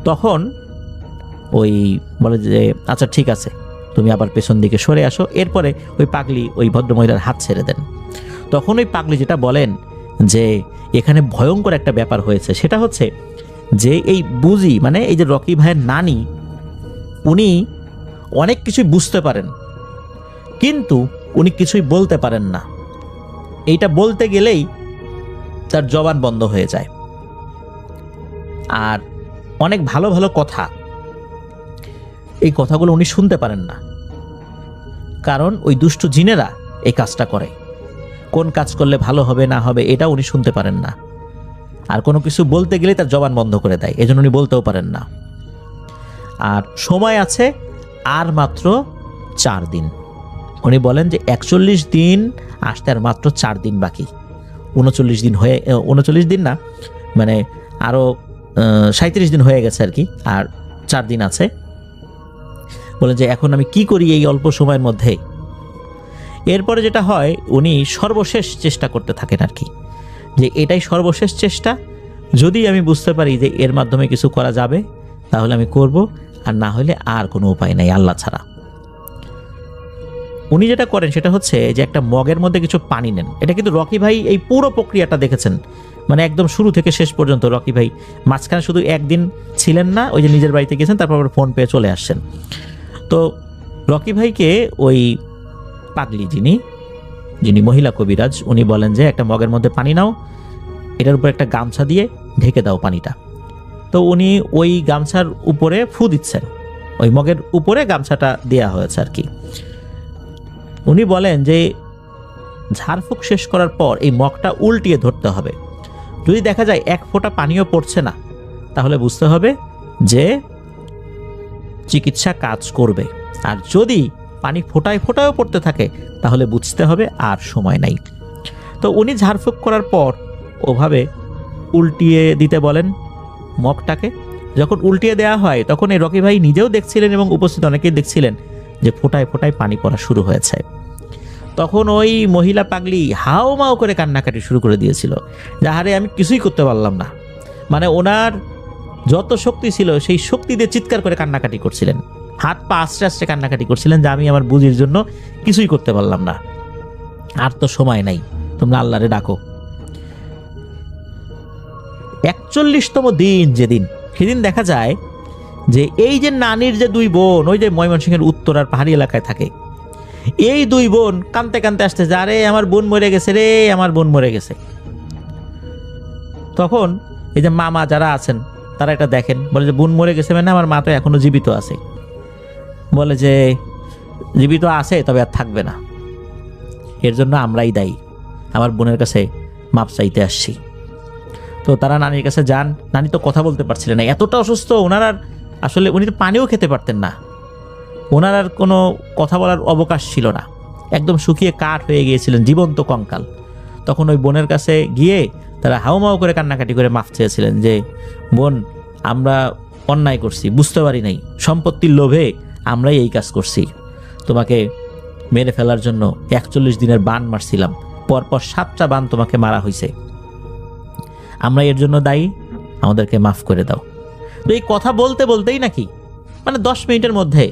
তখন ওই বলে যে আচ্ছা ঠিক আছে, তুমি আবার পেছন দিকে সরে আসো। এরপরে ওই পাগলি ওই ভদ্রমহিলার হাত ছেড়ে দেন। তখন ওই পাগলি যেটা বলেন যে এখানে ভয়ঙ্কর একটা ব্যাপার হয়েছে, সেটা হচ্ছে যে এই বুজি মানে এই যে রকি ভাইয়ের নানি, উনি অনেক কিছুই বুঝতে পারেন কিন্তু উনি কিছুই বলতে পারেন না। এইটা বলতে গেলেই তার জবান বন্ধ হয়ে যায়। আর অনেক ভালো ভালো কথা, এই কথাগুলো উনি শুনতে পারেন না, কারণ ওই দুষ্ট জিনেরা এই কাজটা করে। কোন কাজ করলে ভালো হবে না হবে এটা উনি শুনতে পারেন না। আর কোনো কিছু বলতে গেলে তার জবান বন্ধ করে দেয়, এজন্য উনি বলতেও পারেন না। আর সময় আছে আর মাত্র 4 দিন। উনি বলেন যে 41 দিন আসতে আর মাত্র 4 দিন বাকি। 39 দিন হয়ে 39 দিন না, মানে আরও 37 দিন হয়ে গেছে আর কি, আর 4 দিন আছে। বলেন যে এখন আমি কি করি এই অল্প সময়ের মধ্যে। এরপরে যেটা হয় উনি সর্বশেষ চেষ্টা করতে থাকেন আর কি, যে এটাই সর্বশেষ চেষ্টা, যদি আমি বুঝতে পারি যে এর মাধ্যমে কিছু করা যাবে তাহলে আমি করব, আর না হলে আর কোনো উপায় নাই আল্লাহ ছাড়া। উনি যেটা করেন সেটা হচ্ছে যে একটা মগের মধ্যে কিছু পানি নেন। এটা কিন্তু রকি ভাই এই পুরো প্রক্রিয়াটা দেখেছেন, মানে একদম শুরু থেকে শেষ পর্যন্ত। রকি ভাই মাঝখানে শুধু একদিন ছিলেন না, ওই যে নিজের বাড়িতে গেছেন, তারপর ফোন পেয়ে চলে আসছেন। তো রকি ভাইকে ওই পাগলি যিনি মহিলা কবিরাজ, উনি বলেন যে একটা মগের মধ্যে পানি নাও, এটার উপর একটা গামছা দিয়ে ঢেকে দাও পানিটা। তো উনি ওই গামছার উপরে ফু দিচ্ছেন, ওই মগের উপরে গামছাটা দেয়া হয়েছে আর কি। উনি বলেন যে ঝাড়ফুঁক শেষ করার পর এই মগটা উল্টিয়ে ধরতে হবে। যদি দেখা যায় এক ফোঁটা পানিও পড়ছে না, তাহলে বুঝতে হবে যে চিকিৎসা কাজ করবে। আর যদি পানি ফোঁটায় ফোঁটায়ও পড়তে থাকে তাহলে বুঝতে হবে আর সময় নাই। তো উনি ঝাড়ফুঁক করার পর ওভাবে উল্টিয়ে দিতে বলেন মগটাকে। যখন উল্টিয়ে দেওয়া হয় তখন এই রকি ভাই নিজেও দেখছিলেন এবং উপস্থিত অনেকেই দেখছিলেন যে ফোঁটায় ফোঁটায় পানি পড়া শুরু হয়েছে। তখন ওই মহিলা পাগলি হাওমাও করে কান্নাকাটি শুরু করে দিয়েছিল, যাহারে আমি কিছুই করতে পারলাম না। মানে ওনার যত শক্তি ছিল সেই শক্তি দিয়ে চিৎকার করে কান্নাকাটি করছিলেন, হাত পা আস্তে আস্তে কান্নাকাটি করছিলেন যে আমি আমার বুঝির জন্য কিছুই করতে পারলাম না, আর তো সময় নাই, তোমরা আল্লাহরে ডাকো। 41তম দিন যেদিন, সেদিন দেখা যায় যে এই যে নানির যে 2 বোন, ওই যে ময়মনসিংহের উত্তরার পাহাড়ি এলাকায় থাকে, এই 2 বোন কানতে কানতে আসতেছে, আরে আমার বোন মরে গেছে রে, আমার বোন মরে গেছে। তখন এই যে মামা যারা আছেন তারা এটা দেখেন, বলে যে বোন মরে গেছে মানে আমার মা তো এখনো জীবিত আছে। বলে যে জীবিত আছে তবে আর থাকবে না, এর জন্য আমরাই দায়ী, আমার বোনের কাছে মাপ চাইতে আসছি। তো তারা নানির কাছে যান। নানি তো কথা বলতে পারছিলেন না, এতটা অসুস্থ। ওনার আর আসলে উনি তো পানিও খেতে পারতেন না, ওনার আর কোনো কথা বলার অবকাশ ছিল না, একদম শুকিয়ে কাঠ হয়ে গিয়েছিলেন, জীবন্ত কঙ্কাল। তখন ওই বোনের কাছে গিয়ে তারা হাউমাউ করে কান্নাকাটি করে মাফ চেয়েছিলেন যে বোন, আমরা অন্যায় করছি, বুঝতে পারি নাই, সম্পত্তির লোভে আমরাই এই কাজ করছি, তোমাকে মেরে ফেলার জন্য 41 দিনের বান মারছিলাম, পরপর 7টা বান তোমাকে মারা হয়েছে, আমরা এর জন্য দায়ী, আমাদেরকে মাফ করে দাও। তো এই কথা বলতে বলতেই নাকি মানে 10 মিনিটের মধ্যে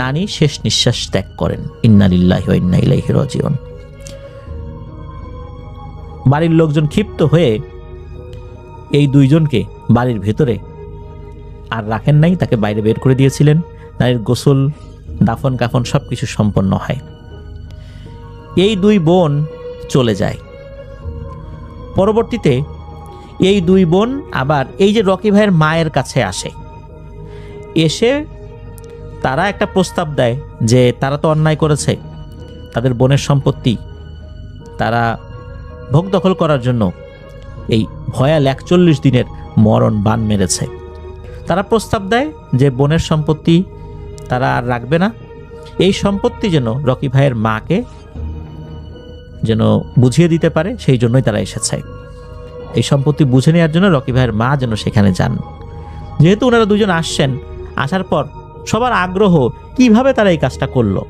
নানি শেষ নিঃশ্বাস ত্যাগ করেন। ইন্না লিল্লাহি ওয়া ইন্না ইলাইহি রাজিউন। বাড়ির লোকজন ক্ষিপ্ত হয়ে এই দুইজনকে বাড়ির ভেতরে আর রাখেন নাই, তাকে বাইরে বের করে দিয়েছিলেন। নারীর গোসল, দাফন কাফন সবকিছু সম্পন্ন হয়। এই দুই বোন চলে যায়। পরবর্তীতে এই দুই বোন আবার এই যে রকি ভাইয়ের মায়ের কাছে আসে। এসে তারা একটা প্রস্তাব দেয় যে তারা তো অন্যায় করেছে, তাদের বোনের সম্পত্তি তারা ভোগ দখল করার জন্য এই ভয়াল 41 দিনের মরণ বান মেরেছে। তারা প্রস্তাব দেয় যে বোনের সম্পত্তি তারা আর রাখবে না, এই সম্পত্তি যেন রকি ভাইয়ের মাকে যেন বুঝিয়ে দিতে পারে, সেই জন্যই তারা এসেছে। এই সম্পত্তি বুঝে নেওয়ার জন্য রকি ভাইয়ের মা যেন সেখানে যান। যেহেতু ওনারা দুজন আসছেন, আসার পর সবার আগ্রহ কিভাবে তারা এই কাজটা করলো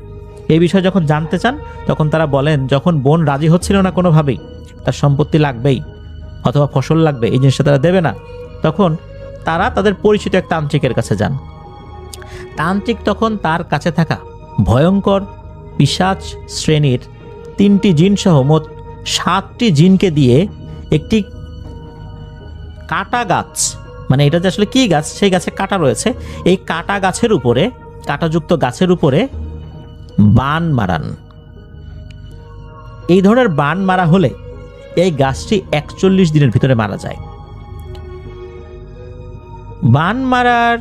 এই বিষয়ে যখন জানতে চান, তখন তারা বলেন যখন বোন রাজি হচ্ছিল না কোনোভাবেই, তার সম্পত্তি লাগবেই অথবা ফসল লাগবে, এই জিনিসটা তারা দেবে না, তখন তারা তাদের পরিচিত এক তান্ত্রিকের কাছে যান। তান্ত্রিক তখন তার কাছে থাকা ভয়ঙ্কর পিশাচ শ্রেণীর 3টি জিন সহ মোট 7টি জিনকে দিয়ে একটি কাটা গাছ, মানে এটা যে আসলে কি গাছ, সেই গাছে কাটা রয়েছে, এই কাটা গাছের উপরে, কাটাযুক্ত গাছের উপরে বান মারান। এই ধরনের বান মারা হলে এই গাছটি 41 দিনের ভিতরে মারা যায়। বান মারার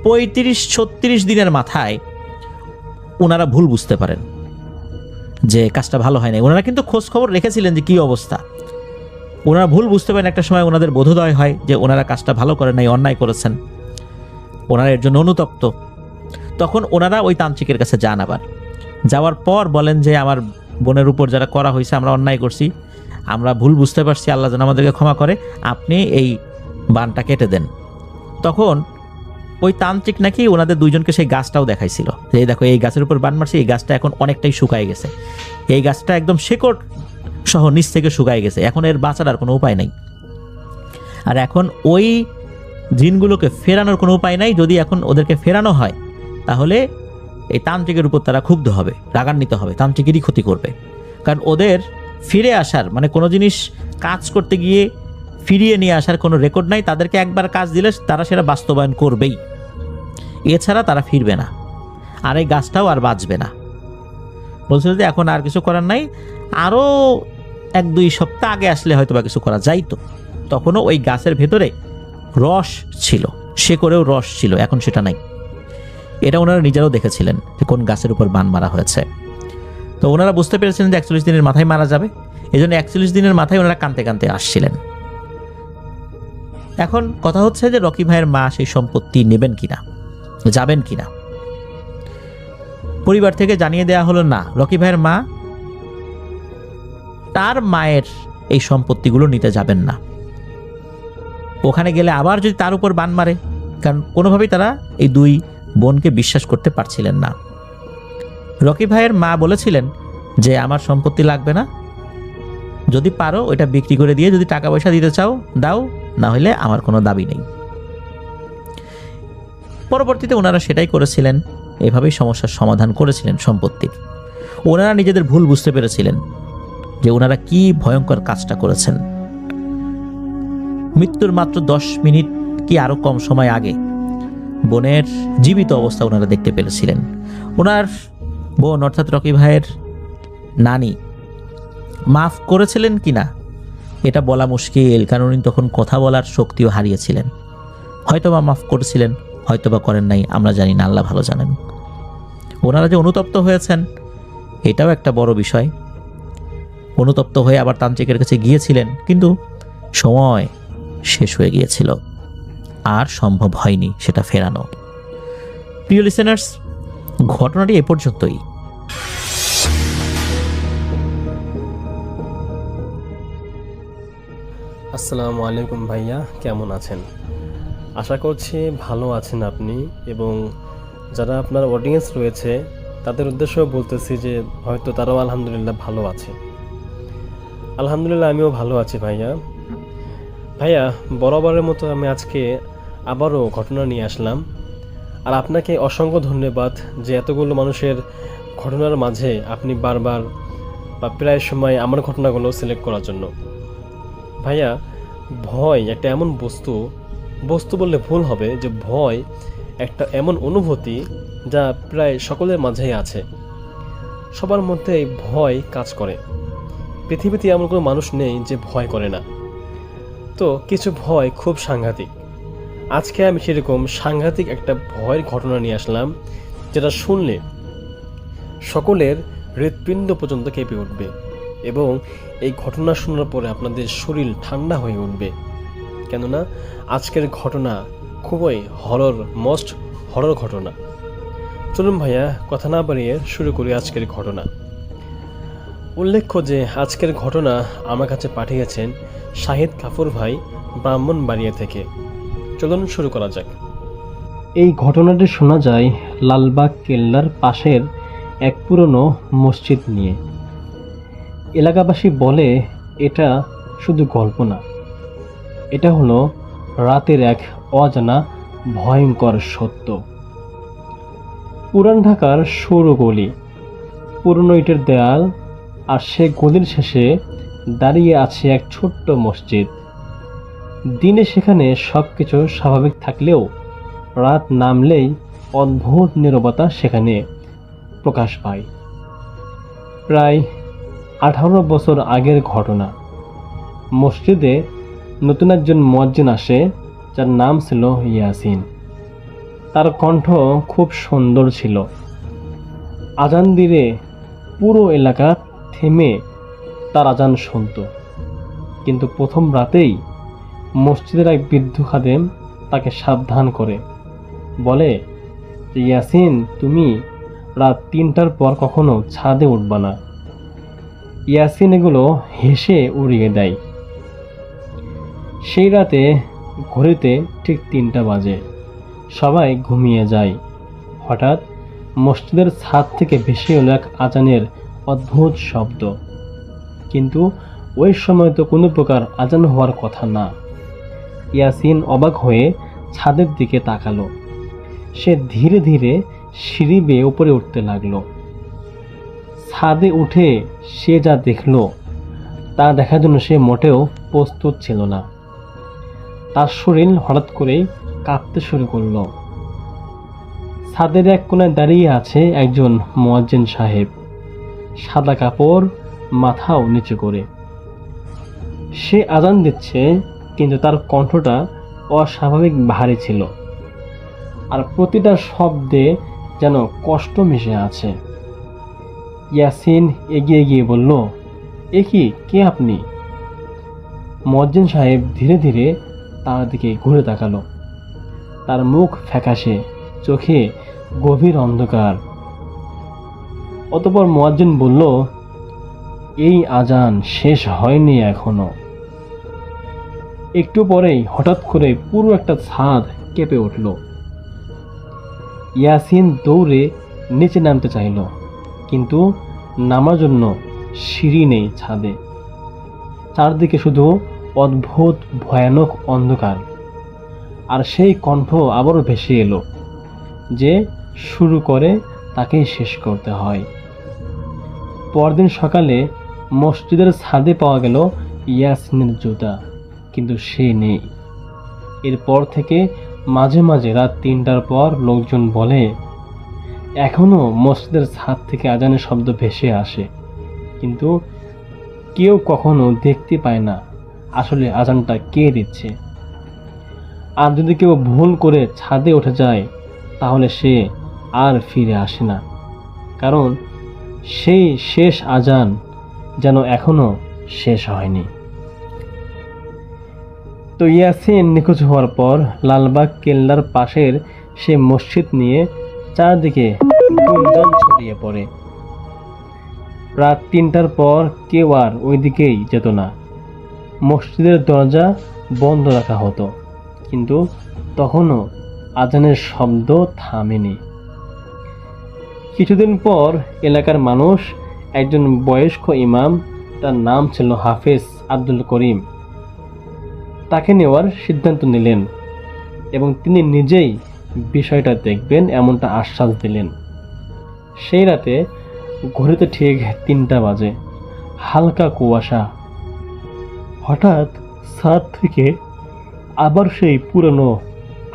35-36 দিনের মাথায় ওনারা ভুল বুঝতে পারেন যে কাজটা ভালো হয় না। ওনারা কিন্তু খোঁজ খবর রেখেছিলেন যে কি অবস্থা। ওনারা ভুল বুঝতে পারেন, একটা সময় ওনাদের বোধোদয় হয় যে ওনারা কাজটা ভালো করেন নাই, অন্যায় করেছেন, ওনারা এর জন্য অনুতপ্ত। তখন ওনারা ওই তান্ত্রিকের কাছে যান। আবার যাওয়ার পর বলেন যে আমার বোনের উপর যারা করা হয়েছে, আমরা অন্যায় করছি, আমরা ভুল বুঝতে পারছি, আল্লাহ যেন আমাদেরকে ক্ষমা করে, আপনি এই বানটা কেটে দেন। তখন ওই তান্ত্রিক নাকি ওনাদের দুইজনকে সেই গাছটাও দেখাইছিল যে এই দেখো এই গাছের উপর বান মারছি, এই গাছটা এখন অনেকটাই শুকায় গেছে, এই গাছটা একদম শেকড় সহ নিচ থেকে শুকায় গেছে, এখন এর বাঁচার আর কোনো উপায় নাই। আর এখন ওই জিনগুলোকে ফেরানোর কোনো উপায় নাই, যদি এখন ওদেরকে ফেরানো হয় তাহলে এই তান্ত্রিকের উপর তারা ক্ষুব্ধ হবে, রাগান্বিত হবে, তান্ত্রিকেরই ক্ষতি করবে। কারণ ওদের ফিরে আসার মানে কোনো জিনিস কাজ করতে গিয়ে ফিরিয়ে নিয়ে আসার কোনো রেকর্ড নাই, তাদেরকে একবার কাজ দিলে তারা সেটা বাস্তবায়ন করবেই, এছাড়া তারা ফিরবে না, আর এই গাছটাও আর বাঁচবে না। বলছিল যে এখন আর কিছু করার নাই, আরও 1-2 সপ্তাহ আগে আসলে হয়তো বা কিছু করা যাইতো। তখনও ওই গাছের ভেতরে রস ছিল, শেকড়েও রস ছিল, এখন সেটা নাই। এটা ওনারা নিজেরাও দেখেছিলেন যে কোন গাছের উপর বান মারা হয়েছে। তো ওনারা বুঝতে পেরেছিলেন যে 41 দিনের মাথায় মারা যাবে, এই জন্য 41 দিনের মাথায় ওনারা কাঁদতে কাঁদতে আসছিলেন। এখন কথা হচ্ছে যে রকি ভাইয়ের মা সেই সম্পত্তি নেবেন কিনা, যাবেন কিনা। পরিবার থেকে জানিয়ে দেওয়া হলো না, রকি ভাইয়ের মা তার মায়ের এই সম্পত্তিগুলো নিতে যাবেন না। ওখানে গেলে আবার যদি তার উপর বান মারে, কারণ কোনোভাবেই তারা এই দুই বোনকে বিশ্বাস করতে পারছিলেন না। রকি ভাইয়ের মা বলেছিলেন যে আমার সম্পত্তি লাগবে না, যদি পারো ওইটা বিক্রি করে দিয়ে যদি টাকা পয়সা দিতে চাও দাও, না হলে আমার কোনো দাবি নেই। পরবর্তীতে ওনারা সেটাই করেছিলেন, এভাবেই সমস্যার সমাধান করেছিলেন সম্পত্তির। ওনারা নিজেদের ভুল বুঝতে পেরেছিলেন যে ওনারা কি ভয়ঙ্কর কাজটা করেছেন। মৃত্যুর মাত্র 10 মিনিট কি আরো কম সময় আগে বোনের জীবিত অবস্থা ওনারা দেখতে পেরেছিলেন। ওনার বোন অর্থাৎ রকি ভাইয়ের নানি মাফ করেছিলেন কিনা এটা বলা মুশকিল, কারণ উনি তখন কথা বলার শক্তিও হারিয়েছিলেন। হয়তোবা মাফ করেছিলেন, হয়তোবা করেন নাই, আমরা জানি না, আল্লাহ ভালো জানেন। ওনারা যে অনুতপ্ত হয়েছেন এটাও একটা বড় বিষয়। অনুতপ্ত হয়ে আবার তান্ত্রিকের কাছে গিয়েছিলেন, কিন্তু সময় শেষ হয়ে গিয়েছিল, আর সম্ভব হয়নি সেটা ফেরানো। প্রিয় লিসেনার্স, ঘটনাটি এ পর্যন্তই। আসসালামু আলাইকুম ভাইয়া, কেমন আছেন? আশা করছি ভালো আছেন আপনি, এবং যারা আপনার অডিয়েন্স রয়েছে তাদের উদ্দেশ্যেও বলতেছি যে হয়তো তারাও আলহামদুলিল্লাহ ভালো আছে। আলহামদুলিল্লাহ আমিও ভালো আছি ভাইয়া। বরাবরের মতো আমি আজকে আবারও ঘটনা নিয়ে আসলাম। আর আপনাকে অসংখ্য ধন্যবাদ যে এতগুলো মানুষের ঘটনার মাঝে আপনি বারবার বা প্রায় সময় আমার ঘটনাগুলো সিলেক্ট করার জন্য। ভাইয়া, ভয় একটা এমন বস্তু, বস্তু বললে ভুল হবে, যে ভয় একটা এমন অনুভূতি যা প্রায় সকলের মাঝেই আছে। সবার মধ্যেই ভয় কাজ করে। পৃথিবীতে এমন কোনো মানুষ নেই যে ভয় করে না। তো কিছু ভয় খুব সাংঘাতিক। আজকে আমি সেরকম সাংঘাতিক একটা ভয়ের ঘটনা নিয়ে আসলাম, যেটা শুনলে সকলের হৃৎপিণ্ড পর্যন্ত কেঁপে উঠবে এবং এই ঘটনা শোনার পরে আপনাদের শরীর ঠান্ডা হয়ে উঠবে। কেননা আজকের ঘটনা খুবই মোস্ট হরর ঘটনা। চলুন ভাইয়া, কথা না বাড়িয়ে শুরু করি আজকের ঘটনা। উল্লেখ্য যে আজকের ঘটনা আমার কাছে পাঠিয়েছেন শাহিদ কাপুর ভাই, ব্রাহ্মণবাড়িয়া থেকে। চলুন শুরু করা যাক। এই ঘটনাটি শোনা যায় লালবাগ কেল্লার পাশের এক পুরনো মসজিদ নিয়ে। এলাকাবাসী বলে এটা শুধু গল্প না, এটা হলো রাতের এক অজানা ভয়ঙ্কর সত্য। পুরান ঢাকার সরু গলি, পুরনো ইটের দেয়াল, আর সে গলির শেষে দাঁড়িয়ে আছে এক ছোট্ট মসজিদ। দিনে সেখানে সবকিছু স্বাভাবিক থাকলেও রাত নামলেই অদ্ভুত নীরবতা সেখানে প্রকাশ পায়। প্রায় 18 বছর আগের ঘটনা। মসজিদে নতুন একজন মুয়াজ্জিন আসে, যার নাম ছিল ইয়াসিন। তার কণ্ঠ খুব সুন্দর ছিল। আজান দিলে পুরো এলাকা থেমে তার আজান শুনত। কিন্তু প্রথম রাতেই মসজিদের এক বৃদ্ধ খাদেম তাকে সাবধান করে বলে যে, ইয়াসিন, তুমি রাত 3টার পর কখনো ছাদে উঠবা না। ইয়াসিন এগুলো হেসে উড়িয়ে দেয়। সেই রাতে ঘড়িতে ঠিক 3টা বাজে, সবাই ঘুমিয়ে যায়। হঠাৎ মসজিদের ছাদ থেকে ভেসে এলো এক আজানের অদ্ভুত শব্দ। কিন্তু ওই সময় তো কোনো প্রকার আজান হওয়ার কথা না। ইয়াসিন অবাক হয়ে ছাদের দিকে তাকালো। সে ধীরে ধীরে সিঁড়ি বেয়ে উপরে উঠতে লাগলো। ছাদে উঠে সে যা দেখলো তা দেখার জন্য সে মোটেও প্রস্তুত ছিল না। তার শরীর হঠাৎ করেই কাঁপতে শুরু করলো। ছাদের এক কোণায় দাঁড়িয়ে আছে একজন মুয়াজ্জিন সাহেব, সাদা কাপড়, মাথাও নিচু করে। সে আজান দিচ্ছে, কিন্তু তার কণ্ঠটা অস্বাভাবিক ভারী ছিল, আর প্রতিটা শব্দে যেন কষ্ট মিশে আছে। ইয়াসিন এগিয়ে গিয়ে বলল, এ কি, কে আপনি? মুয়াজ্জিন সাহেব ধীরে ধীরে তার দিকে ঘুরে তাকালো। তার মুখ ফ্যাকাশে, চোখে গভীর অন্ধকার। অতঃপর মুয়াজ্জিন বলল, এই আজান শেষ হয়নি এখনো। একটু পরেই হঠাৎ করে পুরো একটা ছাদ কেঁপে উঠল। ইয়াসিন দৌড়ে নিচে নামতে চাইল, কিন্তু নামার জন্য সিঁড়ি নেই ছাদে। চারদিকে শুধু অদ্ভুত ভয়ানক অন্ধকার। আর সেই কণ্ঠ আবারও ভেসে এলো, যে শুরু করে তাকেই শেষ করতে হয়। পরদিন সকালে মসজিদের ছাদে পাওয়া গেল ইয়াসিনের জুতা, কিন্তু সে নেই। এরপর থেকে মাঝে মাঝে রাত 3টার পর লোকজন বলে এখনো মসজিদের ছাদ থেকে আজানের শব্দ ভেসে আসে, কিন্তু কেউ কখনো দেখতে পায় না আসলে আজানটা কে দিচ্ছে। আর যদি কেউ ভুল করে ছাদে উঠে যায়, তাহলে সে আর ফিরে আসে না, কারণ সেই শেষ আজান যেন এখনো শেষ হয়নি। তো ইয়াসিন নিখোঁজ হওয়ার পর লালবাগ কেল্লার পাশের সে মসজিদ নিয়ে চারদিকে গুঞ্জন ছড়িয়ে পড়ে। রাত 3টার পর কেউ আর ওইদিকেই যেত না। মসজিদের দরজা বন্ধ রাখা হতো, কিন্তু তখনও আজানের শব্দ থামেনি। কিছুদিন পর এলাকার মানুষ একজন বয়স্ক ইমাম, তার নাম ছিল হাফেজ আব্দুল করিম, তাকে নেওয়ার সিদ্ধান্ত নিলেন। এবং তিনি নিজেই বিষয়টা দেখবেন এমনটা আশ্বাস দিলেন। সেই রাতে ঘড়িতে ঠিক 3টা বাজে, হালকা কুয়াশা। হঠাৎ ছাদ থেকে আবার সেই পুরনো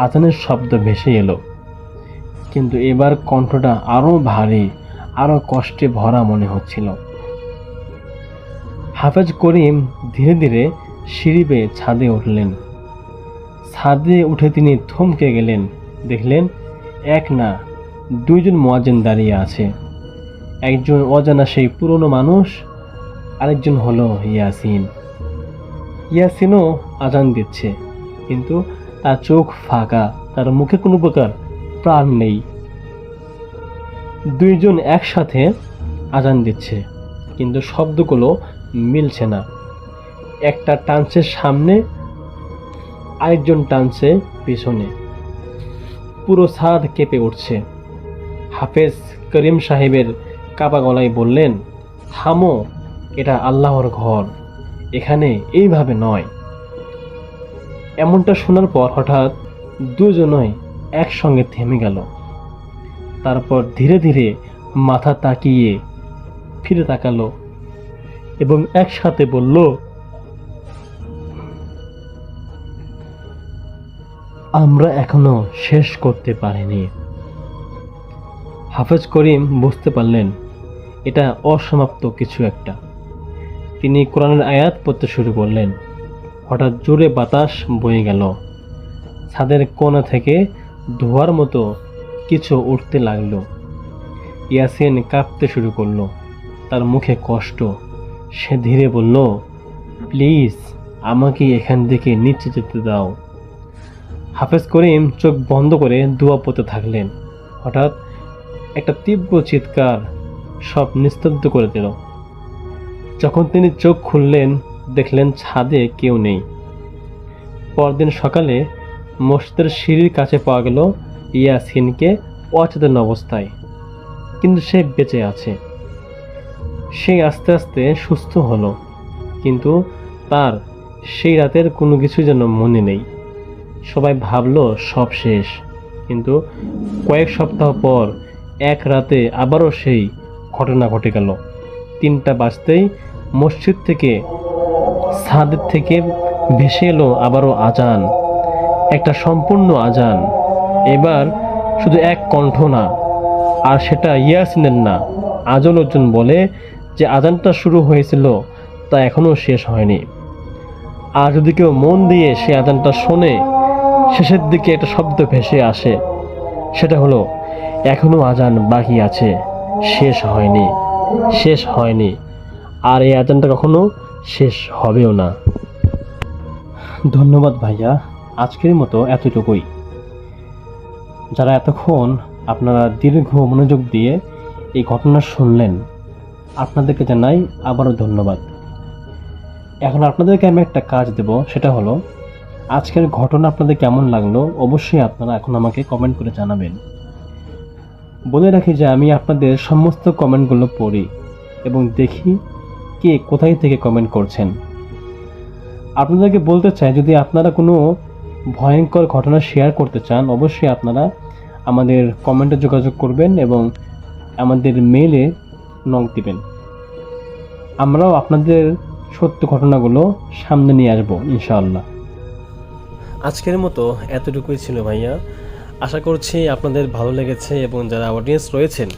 আজানের শব্দ ভেসে এলো, কিন্তু এবার কণ্ঠটা আরো ভারী, আরো কষ্টে ভরা মনে হচ্ছিল। হাফেজ করিম ধীরে ধীরে সিঁড়ি বেয়ে ছাদে উঠলেন। ছাদে উঠে তিনি থমকে গেলেন। দেখলেন এক না 2জন মুয়াজ্জিন দাঁড়িয়ে আছে। একজন অজানা সেই পুরনো মানুষ, আরেকজন হলো ইয়াসিন। ইয়াসিনও আজান দিচ্ছে, কিন্তু তার চোখ ফাঁকা, তার মুখে কোনো প্রকার প্রাণ নেই। 2জন একসাথে আজান দিচ্ছে, কিন্তু শব্দগুলো মিলছে না। একটা টানছে সামনে, আরেকজন টানছে পিছনে। পুরো ছাদ কেঁপে উঠছে। হাফেজ করিম সাহেবের কাপা গলায় বললেন, থামো, এটা আল্লাহর ঘর, এখানে এইভাবে নয়। এমনটা শোনার পর হঠাৎ 2জনই একসঙ্গে থেমে গেল। তারপর ধীরে ধীরে মাথা তাকিয়ে ফিরে তাকালো এবং একসাথে বলল, আমরা এখনো শেষ করতে পারিনি। হাফেজ করিম বুঝতে পারলেন এটা অসমাপ্ত কিছু একটা। তিনি কোরআনের আয়াত পড়তে শুরু করলেন। হঠাৎ জোরে বাতাস বয়ে গেল। ছাদের কোণা থেকে ধোঁয়ার মতো কিছু উঠতে লাগলো। ইয়াসিন কাঁপতে শুরু করলো, তার মুখে কষ্ট। সে ধীরে বলল, প্লিজ আমাকে এখান থেকে নিচে যেতে দাও। হাফেজ করিম চোখ বন্ধ করে দোয়া পড়তে থাকলেন। হঠাৎ একটা তীব্র চিৎকার সব নিস্তব্ধ করে দিল। যখন তিনি চোখ খুললেন, দেখলেন ছাদে কেউ নেই। পরদিন সকালে মসজিদের সিঁড়ির কাছে পাওয়া গেল ইয়াসিনকে অচেতন অবস্থায়, কিন্তু সে বেঁচে আছে। সে আস্তে আস্তে সুস্থ হলো, কিন্তু তার সেই রাতের কোনো কিছু যেন মনে নেই। সবাই ভাবলো সব শেষ, কিন্তু কয়েক সপ্তাহ পর এক রাতে আবারও সেই ঘটনা ঘটে গেল। 3টা বাজতেই মসজিদ থেকে, ছাদের থেকে ভেসে এলো আবারও আজান, একটা সম্পূর্ণ আজান। এবার শুধু এক কণ্ঠ না, আর সেটা ইয়াসিনের না। আজও লোকজন বলে যে আজানটা শুরু হয়েছিল তা এখনো শেষ হয়নি। আর যদি কেউ মন দিয়ে সে আজানটা শোনে, শেষের দিকে একটা শব্দ ভেসে আসে, সেটা হলো এখনো আজান বাকি আছে, শেষ হয়নি, শেষ হয়নি। আর এই আজানটা কখনো শেষ হবেও না। ধন্যবাদ ভাইয়া, আজকের মতো এতটুকুই। যারা এতক্ষণ আপনারা দীর্ঘ মনোযোগ দিয়ে এই ঘটনা শুনলেন, আপনাদেরকে জানাই আবারও ধন্যবাদ। এখন আপনাদেরকে আমি একটা কাজ দেব, সেটা হলো আজকের ঘটনা আপনাদের কেমন লাগলো অবশ্যই আপনারা এখন আমাকে কমেন্ট করে জানাবেন। বলে রাখি যে আমি আপনাদের সমস্ত কমেন্টগুলো পড়ি এবং দেখি কে কোথায় থেকে কমেন্ট করছেন। আপনাদেরকে বলতে চাই, যদি আপনারা কোনো ভয়ঙ্কর ঘটনা শেয়ার করতে চান, অবশ্যই আপনারা আমাদের কমেন্টে যোগাযোগ করবেন এবং আমাদের মেইলে নক দিবেন। আমরাও আপনাদের সত্য ঘটনাগুলো সামনে নিয়ে আসবো ইনশাআল্লাহ। আজকের মতো এতটুকুই ছিল ভাইয়া। আশা করছি আপনাদের ভালো লেগেছে এবং যারা অডিয়েন্স রয়েছেন,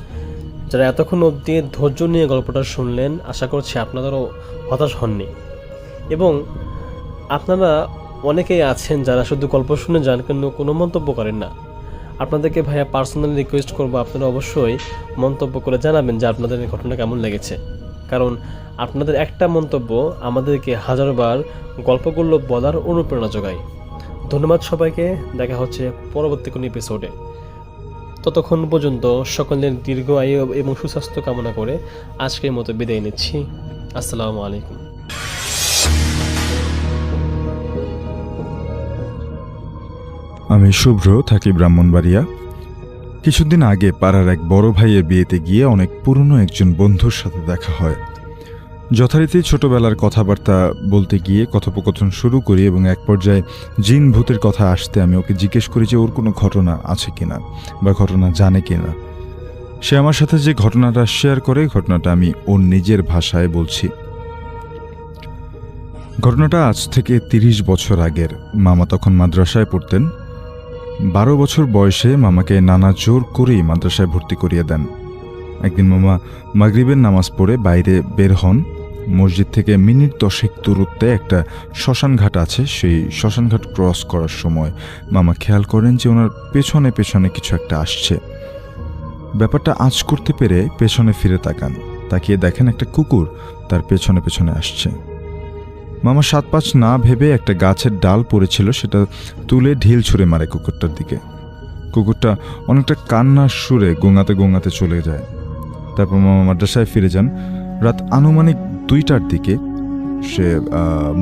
যারা এতক্ষণ অবধি ধৈর্য নিয়ে গল্পটা শুনলেন, আশা করছি আপনাদেরও হতাশ হননি। এবং আপনারা অনেকেই আছেন যারা শুধু গল্প শুনে যান কিন্তু কোনো মন্তব্য করেন না। আপনাদেরকে ভাইয়া পার্সোনালি রিকোয়েস্ট করবো, আপনারা অবশ্যই মন্তব্য করে জানাবেন যে আপনাদের এই ঘটনা কেমন লেগেছে। কারণ আপনাদের একটা মন্তব্য আমাদেরকে হাজারবার গল্পগুলো বলার অনুপ্রেরণা যোগায়। ধন্যবাদ সবাইকে, দেখা হচ্ছে পরবর্তী কোনো এপিসোডে। ততক্ষণ পর্যন্ত সকলের দীর্ঘ আয়ু এবং সুস্বাস্থ্য কামনা করে আজকের মতো বিদায় নিচ্ছি। আসসালামু আলাইকুম। আমি শুভ্র, থাকি ব্রাহ্মণবাড়িয়া। কিছুদিন আগে পাড়ার এক বড় ভাইয়ের বিয়েতে গিয়ে অনেক পুরনো একজন বন্ধুর সাথে দেখা হয়। যথারীতি ছোটবেলার কথাবার্তা বলতে গিয়ে কথোপকথন শুরু করি এবং এক পর্যায়ে জিন ভূতের কথা আসতে আমি ওকে জিজ্ঞেস করি যে ওর কোনো ঘটনা আছে কিনা বা ঘটনা জানে কিনা। সে আমার সাথে যে ঘটনাটা শেয়ার করে, ঘটনাটা আমি ওর নিজের ভাষায় বলছি। ঘটনাটা আজ থেকে 30 বছর আগের। মামা তখন মাদ্রাসায় পড়তেন। 12 বছর বয়সে মামাকে নানা জোর করেই মাদ্রাসায় ভর্তি করিয়ে দেন। একদিন মামা মাগরিবের নামাজ পড়ে বাইরে বের হন। মসজিদ থেকে মিনিট 10 দূরত্বে একটা শ্মশানঘাট আছে। সেই শ্মশানঘাট ক্রস করার সময় মামা খেয়াল করেন যে ওনার পেছনে পেছনে কিছু একটা আসছে। ব্যাপারটা আঁচ করতে পেরে পেছনে ফিরে তাকান। তাকিয়ে দেখেন একটা কুকুর তার পেছনে পেছনে আসছে। মামা 7-5 না ভেবে একটা গাছের ডাল পড়েছিল, সেটা তুলে ঢিল ছুঁড়ে মারে কুকুরটার দিকে। কুকুরটা অনেকটা কান্নার সুরে গোঙাতে গোঙাতে চলে যায়। তারপর মামা মাদ্রাসায় ফিরে যান। রাত আনুমানিক 2টার দিকে সে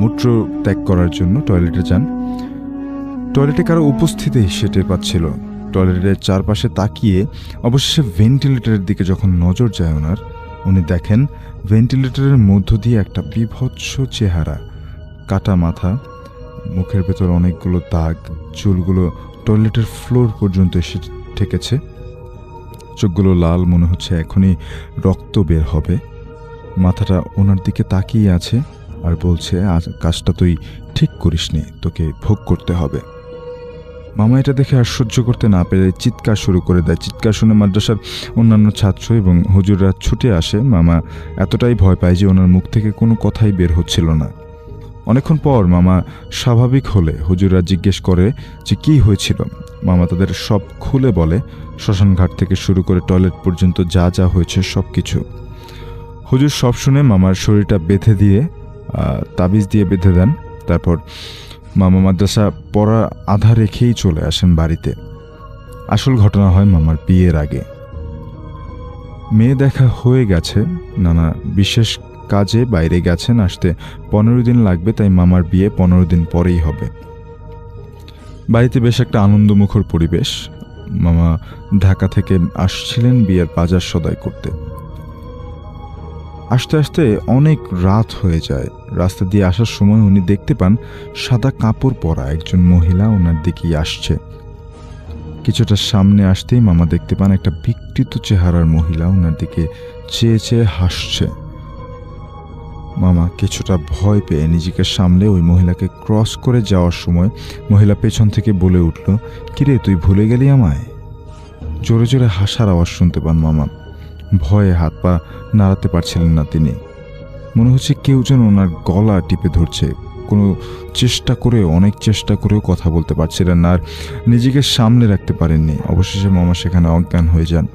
মূত্র ত্যাগ করার জন্য টয়লেটে যান। টয়লেটে কারো উপস্থিতি সে টের পাচ্ছিল। টয়লেটের চারপাশে তাকিয়ে অবশেষে ভেন্টিলেটরের দিকে যখন নজর যায় উনি দেখেন ভেন্টিলেটরের মধ্য দিয়ে একটা বিভৎস চেহারা, কাটা মাথা, মুখের ভেতর অনেকগুলো দাগ, চুলগুলো টয়লেটের ফ্লোর পর্যন্ত এসে ঠেকেছে। চোখগুলো লাল, মনে হচ্ছে এখনই রক্ত বের হবে। মাথাটা ওনার দিকে তাকিয়ে আছে আর বলছে, আজ কাজটা তুই ঠিক করিসনি, তোকে ভোগ করতে হবে। মামা এটা দেখে আর সহ্য করতে না পেরে চিৎকার শুরু করে দেয়। চিৎকার শুনে মাদ্রাসার অন্যান্য ছাত্র এবং হুজুররা ছুটে আসে। মামা এতটাই ভয় পায় যে ওনার মুখ থেকে কোনো কথাই বের হচ্ছিল না। অনেকক্ষণ পর মামা স্বাভাবিক হলে হুজুররা জিজ্ঞেস করে যে কী হয়েছিল। মামা তাদের সব খুলে বলে, শ্মশানঘাট থেকে শুরু করে টয়লেট পর্যন্ত যা যা হয়েছে সব কিছু। হুজুর সব শুনে মামার শরীরটা বেঁধে দিয়ে তাবিজ দিয়ে বেঁধে দেন। তারপর মামা মাদ্রাসা পড়া আধা রেখেই চলে আসেন বাড়িতে। আসল ঘটনা হয় মামার বিয়ের আগে। মেয়ে দেখা হয়ে গেছে, নানা বিশেষ কাজে বাইরে গেছেন, আসতে 15 দিন লাগবে, তাই মামার বিয়ে 15 দিন পরেই হবে। বাড়িতে বেশ একটা আনন্দমুখর পরিবেশ। মামা ঢাকা থেকে আসছিলেন বিয়ের বাজার সদাই করতে। আস্তে আস্তে অনেক রাত হয়ে যায়। রাস্তা দিয়ে আসার সময় উনি দেখতে পান সাদা কাপড় পরা একজন মহিলা ওনার দিকেই আসছে। কিছুটা সামনে আসতেই মামা দেখতে পান একটা বিকৃত চেহারার মহিলা ওনার দিকে চেয়ে চেয়ে হাসছে। মামা কিছুটা ভয় পেয়ে নিজেকে সামলে ওই মহিলাকে ক্রস করে যাওয়ার সময় মহিলা পেছন থেকে বলে উঠল, কিরে তুই ভুলে গেলি আমায়? জোরে জোরে হাসার আওয়াজ শুনতে পান মামা। ভয়ে হাত পা নাড়াতে পারছিলেন না তিনি। মনে হচ্ছে কেউ যেন ওনার গলা টিপে ধরছে। অনেক চেষ্টা করেও কথা বলতে পারছিলেন না, আর নিজেকে সামলে রাখতে পারেননি। অবশেষে মামা সেখানে অজ্ঞান হয়ে যান।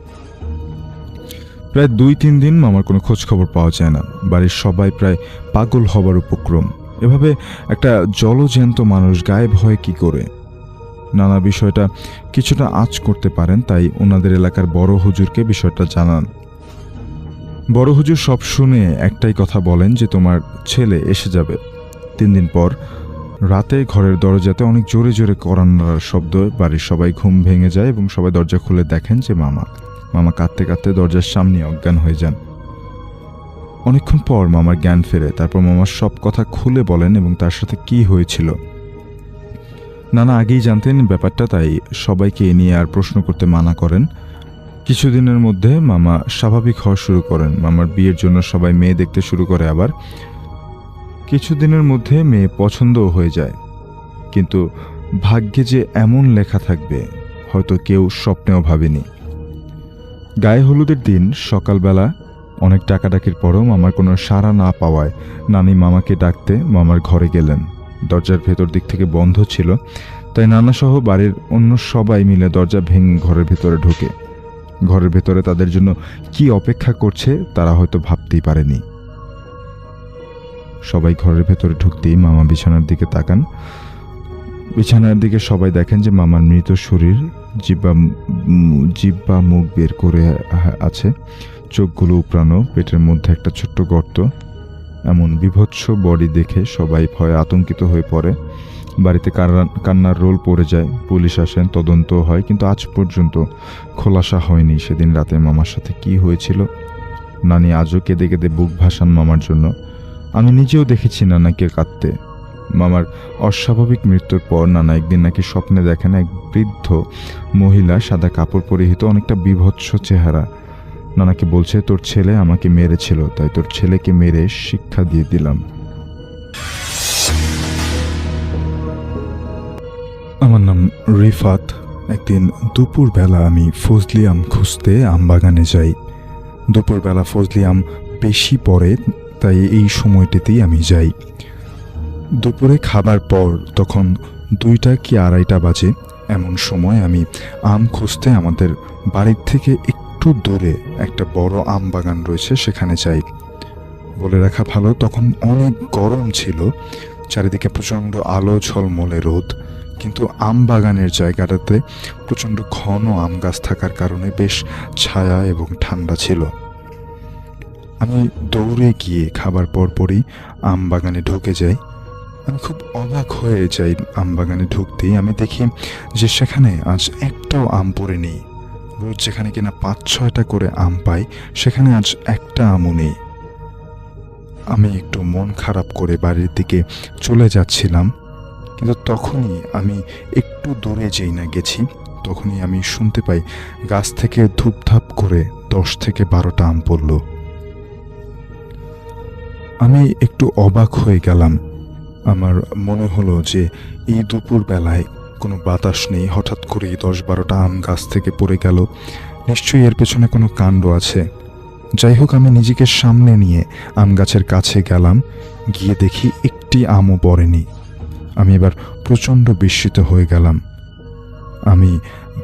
প্রায় 2-3 দিন মামার কোনো খোঁজ খবর পাওয়া যায় না। বাড়ির সবাই প্রায় পাগল হবার উপক্রম। এভাবে একটা জলজ্যান্ত মানুষ গায়েব হয় কি করে? নানা বিষয়টা কিছুটা আঁচ করতে পারেন, তাই ওনাদের এলাকার বড় হুজুরকে বিষয়টা জানান। বড় হুজুর সব শুনে একটাই কথা বলেন যে তোমার ছেলে এসে যাবে। 3 দিন পর রাতে ঘরের দরজাতে অনেক জোরে জোরে করান্নার শব্দ। বাড়ির সবাই ঘুম ভেঙে যায় এবং সবাই দরজা খুলে দেখেন যে মামা কাঁদতে কাঁদতে দরজার সামনে অজ্ঞান হয়ে যান। অনেকক্ষণ পর মামার জ্ঞান ফেরে। তারপর মামার সব কথা খুলে বলেন এবং তার সাথে কি হয়েছিল। নানা আগেই জানতেন ব্যাপারটা, তাই সবাইকে এ নিয়ে আর প্রশ্ন করতে মানা করেন। কিছুদিনের মধ্যে মামা স্বাভাবিক হওয়া শুরু করেন। মামার বিয়ের জন্য সবাই মেয়ে দেখতে শুরু করে। আবার কিছুদিনের মধ্যে মেয়ে পছন্দও হয়ে যায়। কিন্তু ভাগ্যে যে এমন লেখা থাকবে হয়তো কেউ স্বপ্নেও ভাবেনি। গায়ে হলুদের দিন সকালবেলা অনেক ডাকাডাকির পরও মামার কোনো সাড়া না পাওয়ায় নানি মামাকে ডাকতে মামার ঘরে গেলেন। দরজার ভেতর দিক থেকে বন্ধ ছিল, তাই নানাসহ বাড়ির অন্য সবাই মিলে দরজা ভেঙে ঘরের ভেতরে ঢোকে। ঘরের ভেতরে তাদের জন্য কি অপেক্ষা করছে তারা হয়তো ভাবতেই পারেনি। সবাই ঘরের ভেতরে ঢুকতেই মামা বিছানার দিকে তাকান। বিছানার দিকে সবাই দেখেন যে মামার মৃত শরীর, জিব্বা মুখ বের করে আছে, চোখগুলো উপড়ানো, পেটের মধ্যে একটা ছোট্ট গর্ত। এমন বিভৎস বডি দেখে সবাই ভয়ে আতঙ্কিত হয়ে পড়ে। বাড়িতে কান্নার রোল পড়ে যায়। পুলিশ আসেন, তদন্ত হয়, কিন্তু আজ পর্যন্ত খোলাসা হয়নি সেদিন রাতে মামার সাথে কি হয়েছিল। নানি আজও কেঁদে কেঁদে বুক ভাসান মামার জন্য। আমি নিজেও দেখেছি নানাকে কাঁদতে। মামার অস্বাভাবিক মৃত্যুর পর নানা একদিন নাকি স্বপ্নে দেখেন এক বৃদ্ধ মহিলা, সাদা কাপড় পরিহিত, অনেকটা বিভৎস চেহারা। নানাকে বলছে, তোর ছেলে আমাকে মেরেছিল, তাই তোর ছেলেকে মেরে শিক্ষা দিয়ে দিলাম। আমার নাম রিফাত। একদিন দুপুরবেলা আমি ফজলি আম খুঁজতে আমবাগানে যাই। দুপুরবেলা ফজলি আম বেশি পড়ে, তাই এই সময়টিতেই আমি যাই। দুপুরে খাবার পর তখন 2টা কি 2:30 বাজে। এমন সময় আমি আম খুঁজতে আমাদের বাড়ির থেকে একটু দূরে একটা বড় আম বাগান রয়েছে, সেখানে যাই। বলে রাখা ভালো, তখন অনেক গরম ছিল, চারিদিকে প্রচণ্ড আলো ঝলমলে রোদ, কিন্তু আম বাগানের জায়গাটাতে প্রচণ্ড ঘন আম গাছ থাকার কারণে বেশ ছায়া এবং ঠান্ডা ছিল। আমি দৌড়ে গিয়ে খাবার পরপরই আম বাগানে ঢুকে যাই। আমি খুব অবাক হয়ে যাই। আম বাগানে ঢুকতেই আমি দেখি যে সেখানে আজ একটাও আম পড়ে নেই। রোজ যেখানে কিনা 5-6টা করে আম পাই, সেখানে আজ একটা আমও নেই। আমি একটু মন খারাপ করে বাড়ির দিকে চলে যাচ্ছিলাম, কিন্তু তখনই আমি একটু দূরে যেই না গেছি, তখনই আমি শুনতে পাই গাছ থেকে ধূপধাপ করে 10 থেকে 12টা আম পড়ল। আমি একটু অবাক হয়ে গেলাম। আমার মনে হলো যে এই দুপুর বেলায় কোনো বাতাস নেই, হঠাৎ করেই 10-12টা আম গাছ থেকে পড়ে গেল। নিশ্চয়ই এর পেছনে কোনো কাণ্ড আছে। যাই হোক, আমি নিজেকে সামনে নিয়ে আম গাছের কাছে গেলাম। গিয়ে দেখি একটি আমও পড়েনি। আমি এবার প্রচণ্ড বিস্মিত হয়ে গেলাম। আমি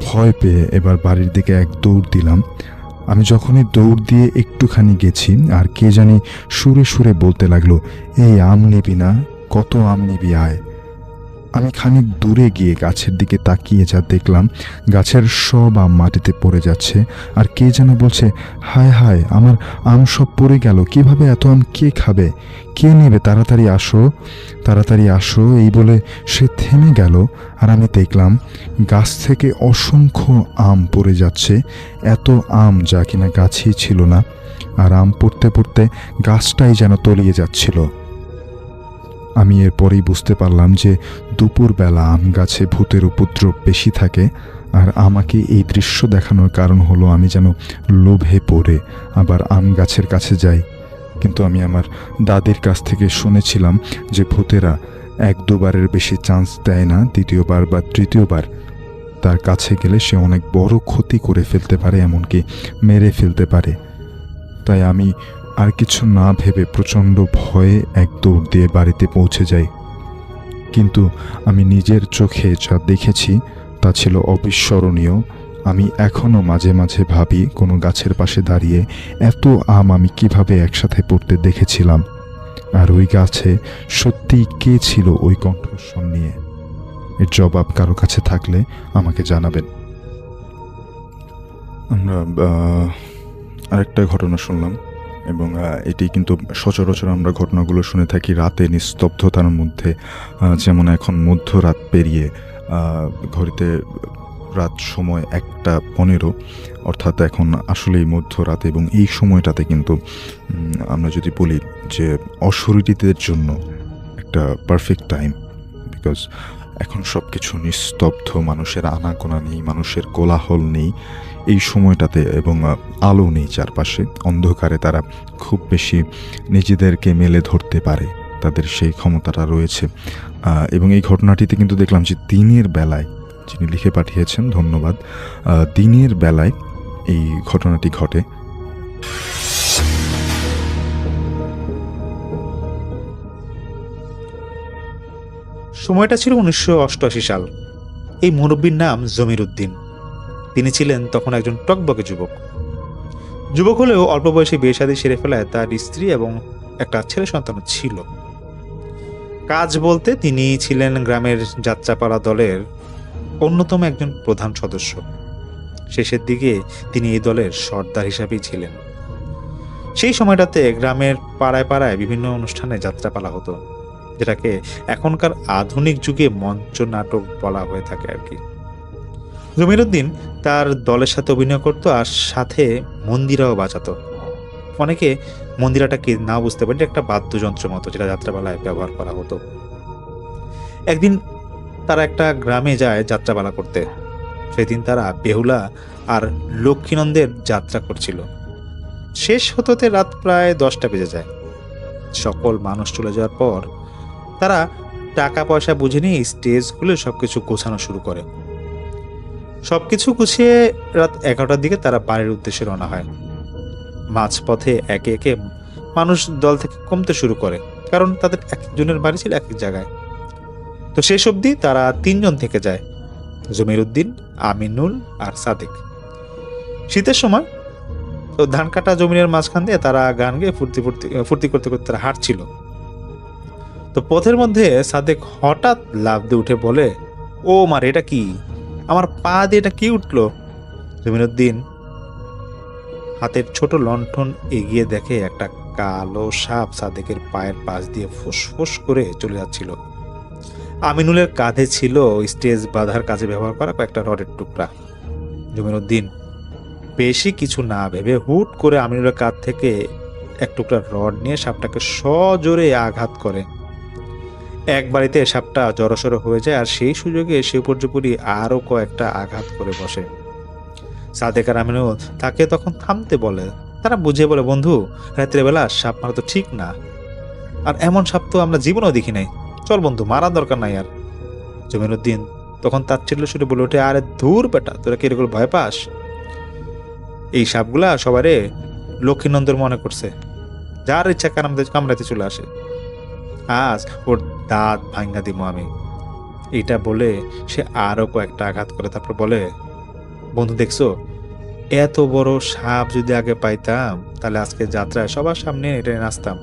ভয় পেয়ে এবার বাড়ির দিকে এক দৌড় দিলাম। আমি যখনই দৌড় দিয়ে একটুখানি গেছি, আর কে জানি সুরে সুরে বলতে লাগলো, এই আম নিবি না, কত আম নিবি আয়। আমি খানিক দূরে গিয়ে গাছের দিকে তাকিয়ে যা দেখলাম, গাছের সব আম মাটিতে পড়ে যাচ্ছে, আর কে যেন বলছে, হায় হায়, আমার আম সব পড়ে গেল, কিভাবে এত আম কে খাবে, কে নেবে, তাড়াতাড়ি আসো, তাড়াতাড়ি আসো। এই বলে সে থেমে গেল। আর আমি দেখলাম গাছ থেকে অসংখ্য আম পড়ে যাচ্ছে, এত আম যা কিনা গাছেই ছিল না। আর আম পড়তে পড়তে গাছটাই যেন তলিয়ে যাচ্ছিল। আমি এরপরেই বুঝতে পারলাম যে দুপুরবেলা আম গাছে ভূতের উপদ্রব বেশি থাকে। আর আমাকে এই দৃশ্য দেখানোর কারণ হলো আমি যেন লোভে পড়ে আবার আম গাছের কাছে যাই। কিন্তু আমি আমার দাদির কাছ থেকে শুনেছিলাম যে ভূতেরা 1-2বারের বেশি চান্স দেয় না, দ্বিতীয়বার বা তৃতীয়বার তার কাছে গেলে সে অনেক বড় ক্ষতি করে ফেলতে পারে, এমনকি মেরে ফেলতে পারে। তাই আমি আর কিছু না ভেবে প্রচণ্ড ভয়ে এক দৌড় দিয়ে বাড়িতে পৌঁছে যাই। কিন্তু আমি নিজের চোখে যা দেখেছি তা ছিল অবিস্মরণীয়। আমি এখনও মাঝে মাঝে ভাবি কোনো গাছের পাশে দাঁড়িয়ে এত আম আমি কিভাবে একসাথে পড়তে দেখেছিলাম, আর ওই গাছে সত্যিই কে ছিল ওই কণ্ঠস্বর নিয়ে। এর জবাব কারো কাছে থাকলে আমাকে জানাবেন। আমরা আরেকটা ঘটনা শুনলাম, এবং এটি কিন্তু সচরাচর আমরা ঘটনাগুলো শুনে থাকি রাতে নিস্তব্ধতার মধ্যে। যেমন এখন মধ্যরাত পেরিয়ে ঘড়িতে রাত সময় 1:15, অর্থাৎ এখন আসলেই মধ্যরাত। এবং এই সময়টাতে কিন্তু আমরা যদি বলি যে অশরীরীদের জন্য একটা পারফেক্ট টাইম, বিকজ এখন সব কিছু নিস্তব্ধ, মানুষের আনাগোনা নেই, মানুষের কোলাহল নেই এই সময়টাতে, এবং আলো নেই চারপাশে। অন্ধকারে তারা খুব বেশি নিজেদেরকে মেলে ধরতে পারে, তাদের সেই ক্ষমতাটা রয়েছে। এবং এই ঘটনাটিতে কিন্তু দেখলাম যে দিনের বেলায়, যিনি লিখে পাঠিয়েছেন ধন্যবাদ, দিনের বেলায় এই ঘটনাটি ঘটে। সময়টা ছিল 1988 সাল। এই মুরব্বীর নাম জমির উদ্দিন। তিনি ছিলেন তখন একজন টকবকে যুবক হলেও অল্প বয়সে বিয়ে শাদী সেরে ফেলায় তার স্ত্রী এবং একটা ছেলে সন্তান ছিল। কাজ বলতে তিনি ছিলেন গ্রামের যাত্রাপালা দলের অন্যতম একজন প্রধান সদস্য। শেষের দিকে তিনি এই দলের সর্দার হিসাবেই ছিলেন। সেই সময়টাতে গ্রামের পাড়ায় পাড়ায় বিভিন্ন অনুষ্ঠানে যাত্রাপালা হতো, যেটাকে এখনকার আধুনিক যুগে মঞ্চ নাটক বলা হয়ে থাকে আর কি। জমির উদ্দিন তার দলের সাথে অভিনয় করতো, আর সাথে মন্দিরাও বাজাতো। অনেকে মন্দিরাটাকে না বুঝতে পারে একটা বাদ্যযন্ত্রের মতো, যেটা যাত্রাপালায় ব্যবহার করা হতো। একদিন তারা একটা গ্রামে যায় যাত্রাপালা করতে। সেদিন তারা বেহুলা আর লক্ষ্মীনন্দের যাত্রা করছিল। শেষ হতে রাত প্রায় 10টা বেজে যায়। সকল মানুষ চলে যাওয়ার পর তারা টাকা পয়সা বুঝে নিয়ে স্টেজগুলো সবকিছু গোছানো শুরু করে। সবকিছু গুছিয়ে রাত 11টার দিকে তারা বাড়ির উদ্দেশ্যে রওনা হয়। মাঝপথে একে একে মানুষ দল থেকে কমতে শুরু করে, কারণ তাদের এক একজনের বাড়ি ছিল এক এক জায়গায়। তো শেষ অবধি তারা 3জন থেকে যায়, জমিরুদ্দিন, আমিনুল আর সাদেক। শীতের সময় তো ধান কাটা জমিনের মাঝখান দিয়ে তারা গান গেয়ে ফুর্তি করতে করতে তারা হাঁটছিল। তো পথের মধ্যে সাদেক হঠাৎ লাফ দিয়ে উঠে বলে, ও মার, এটা কি? আমার পা দিয়ে এটা কি উঠলো? জমিরুদ্দিন হাতের ছোট লণ্ঠন এগিয়ে দেখে একটা কালো সাপ সাদেকের পায়ের পাশ দিয়ে ফুসফুস করে চলে যাচ্ছিল। আমিনুলের কাঁধে ছিল স্টেজ বাঁধার কাজে ব্যবহার করা কয়েকটা রডের টুকরা। জমিরুদ্দিন বেশি কিছু না ভেবে হুট করে আমিনুলের কাঁধ থেকে এক টুকরা রড নিয়ে সাপটাকে সজোরে আঘাত করে। এক বাড়িতে সাপটা জড়সড় হয়ে যায়, আর সেই সুযোগে সে উপর্যুপরি আরো কয়েকটা আঘাত করে বসে। সাদেক আর আমিনুল তাকে তখন থামতে বলে। তারা বুঝিয়ে বলে, বন্ধু, রাত্রেবেলা সাপ মারা তো ঠিক না, আর এমন সাপ তো আমরা জীবনেও দেখি নাই। চল বন্ধু, মারার দরকার নাই আর। জমিরুদ্দিন তখন তাচ্ছিল্য সুরে বলে ওঠে, আরে ধুর বেটা, তোরা কি এরকম ভয় পাস? এই সাপগুলা সবারে লক্ষ্মীনন্দর মনে করছে, যার ইচ্ছা কামড়াতে চলে আসে। আজ ওর দাঁত ভাঙ্গা দিব আমি। এটা বলে সে আরো কয়েকটা আঘাত করে তারপর বলে, বন্ধু দেখছো, এত বড় সাপ যদি আগে পাইতাম তাহলে আজকে যাত্রায় সবার সামনে এটা নাচতাম।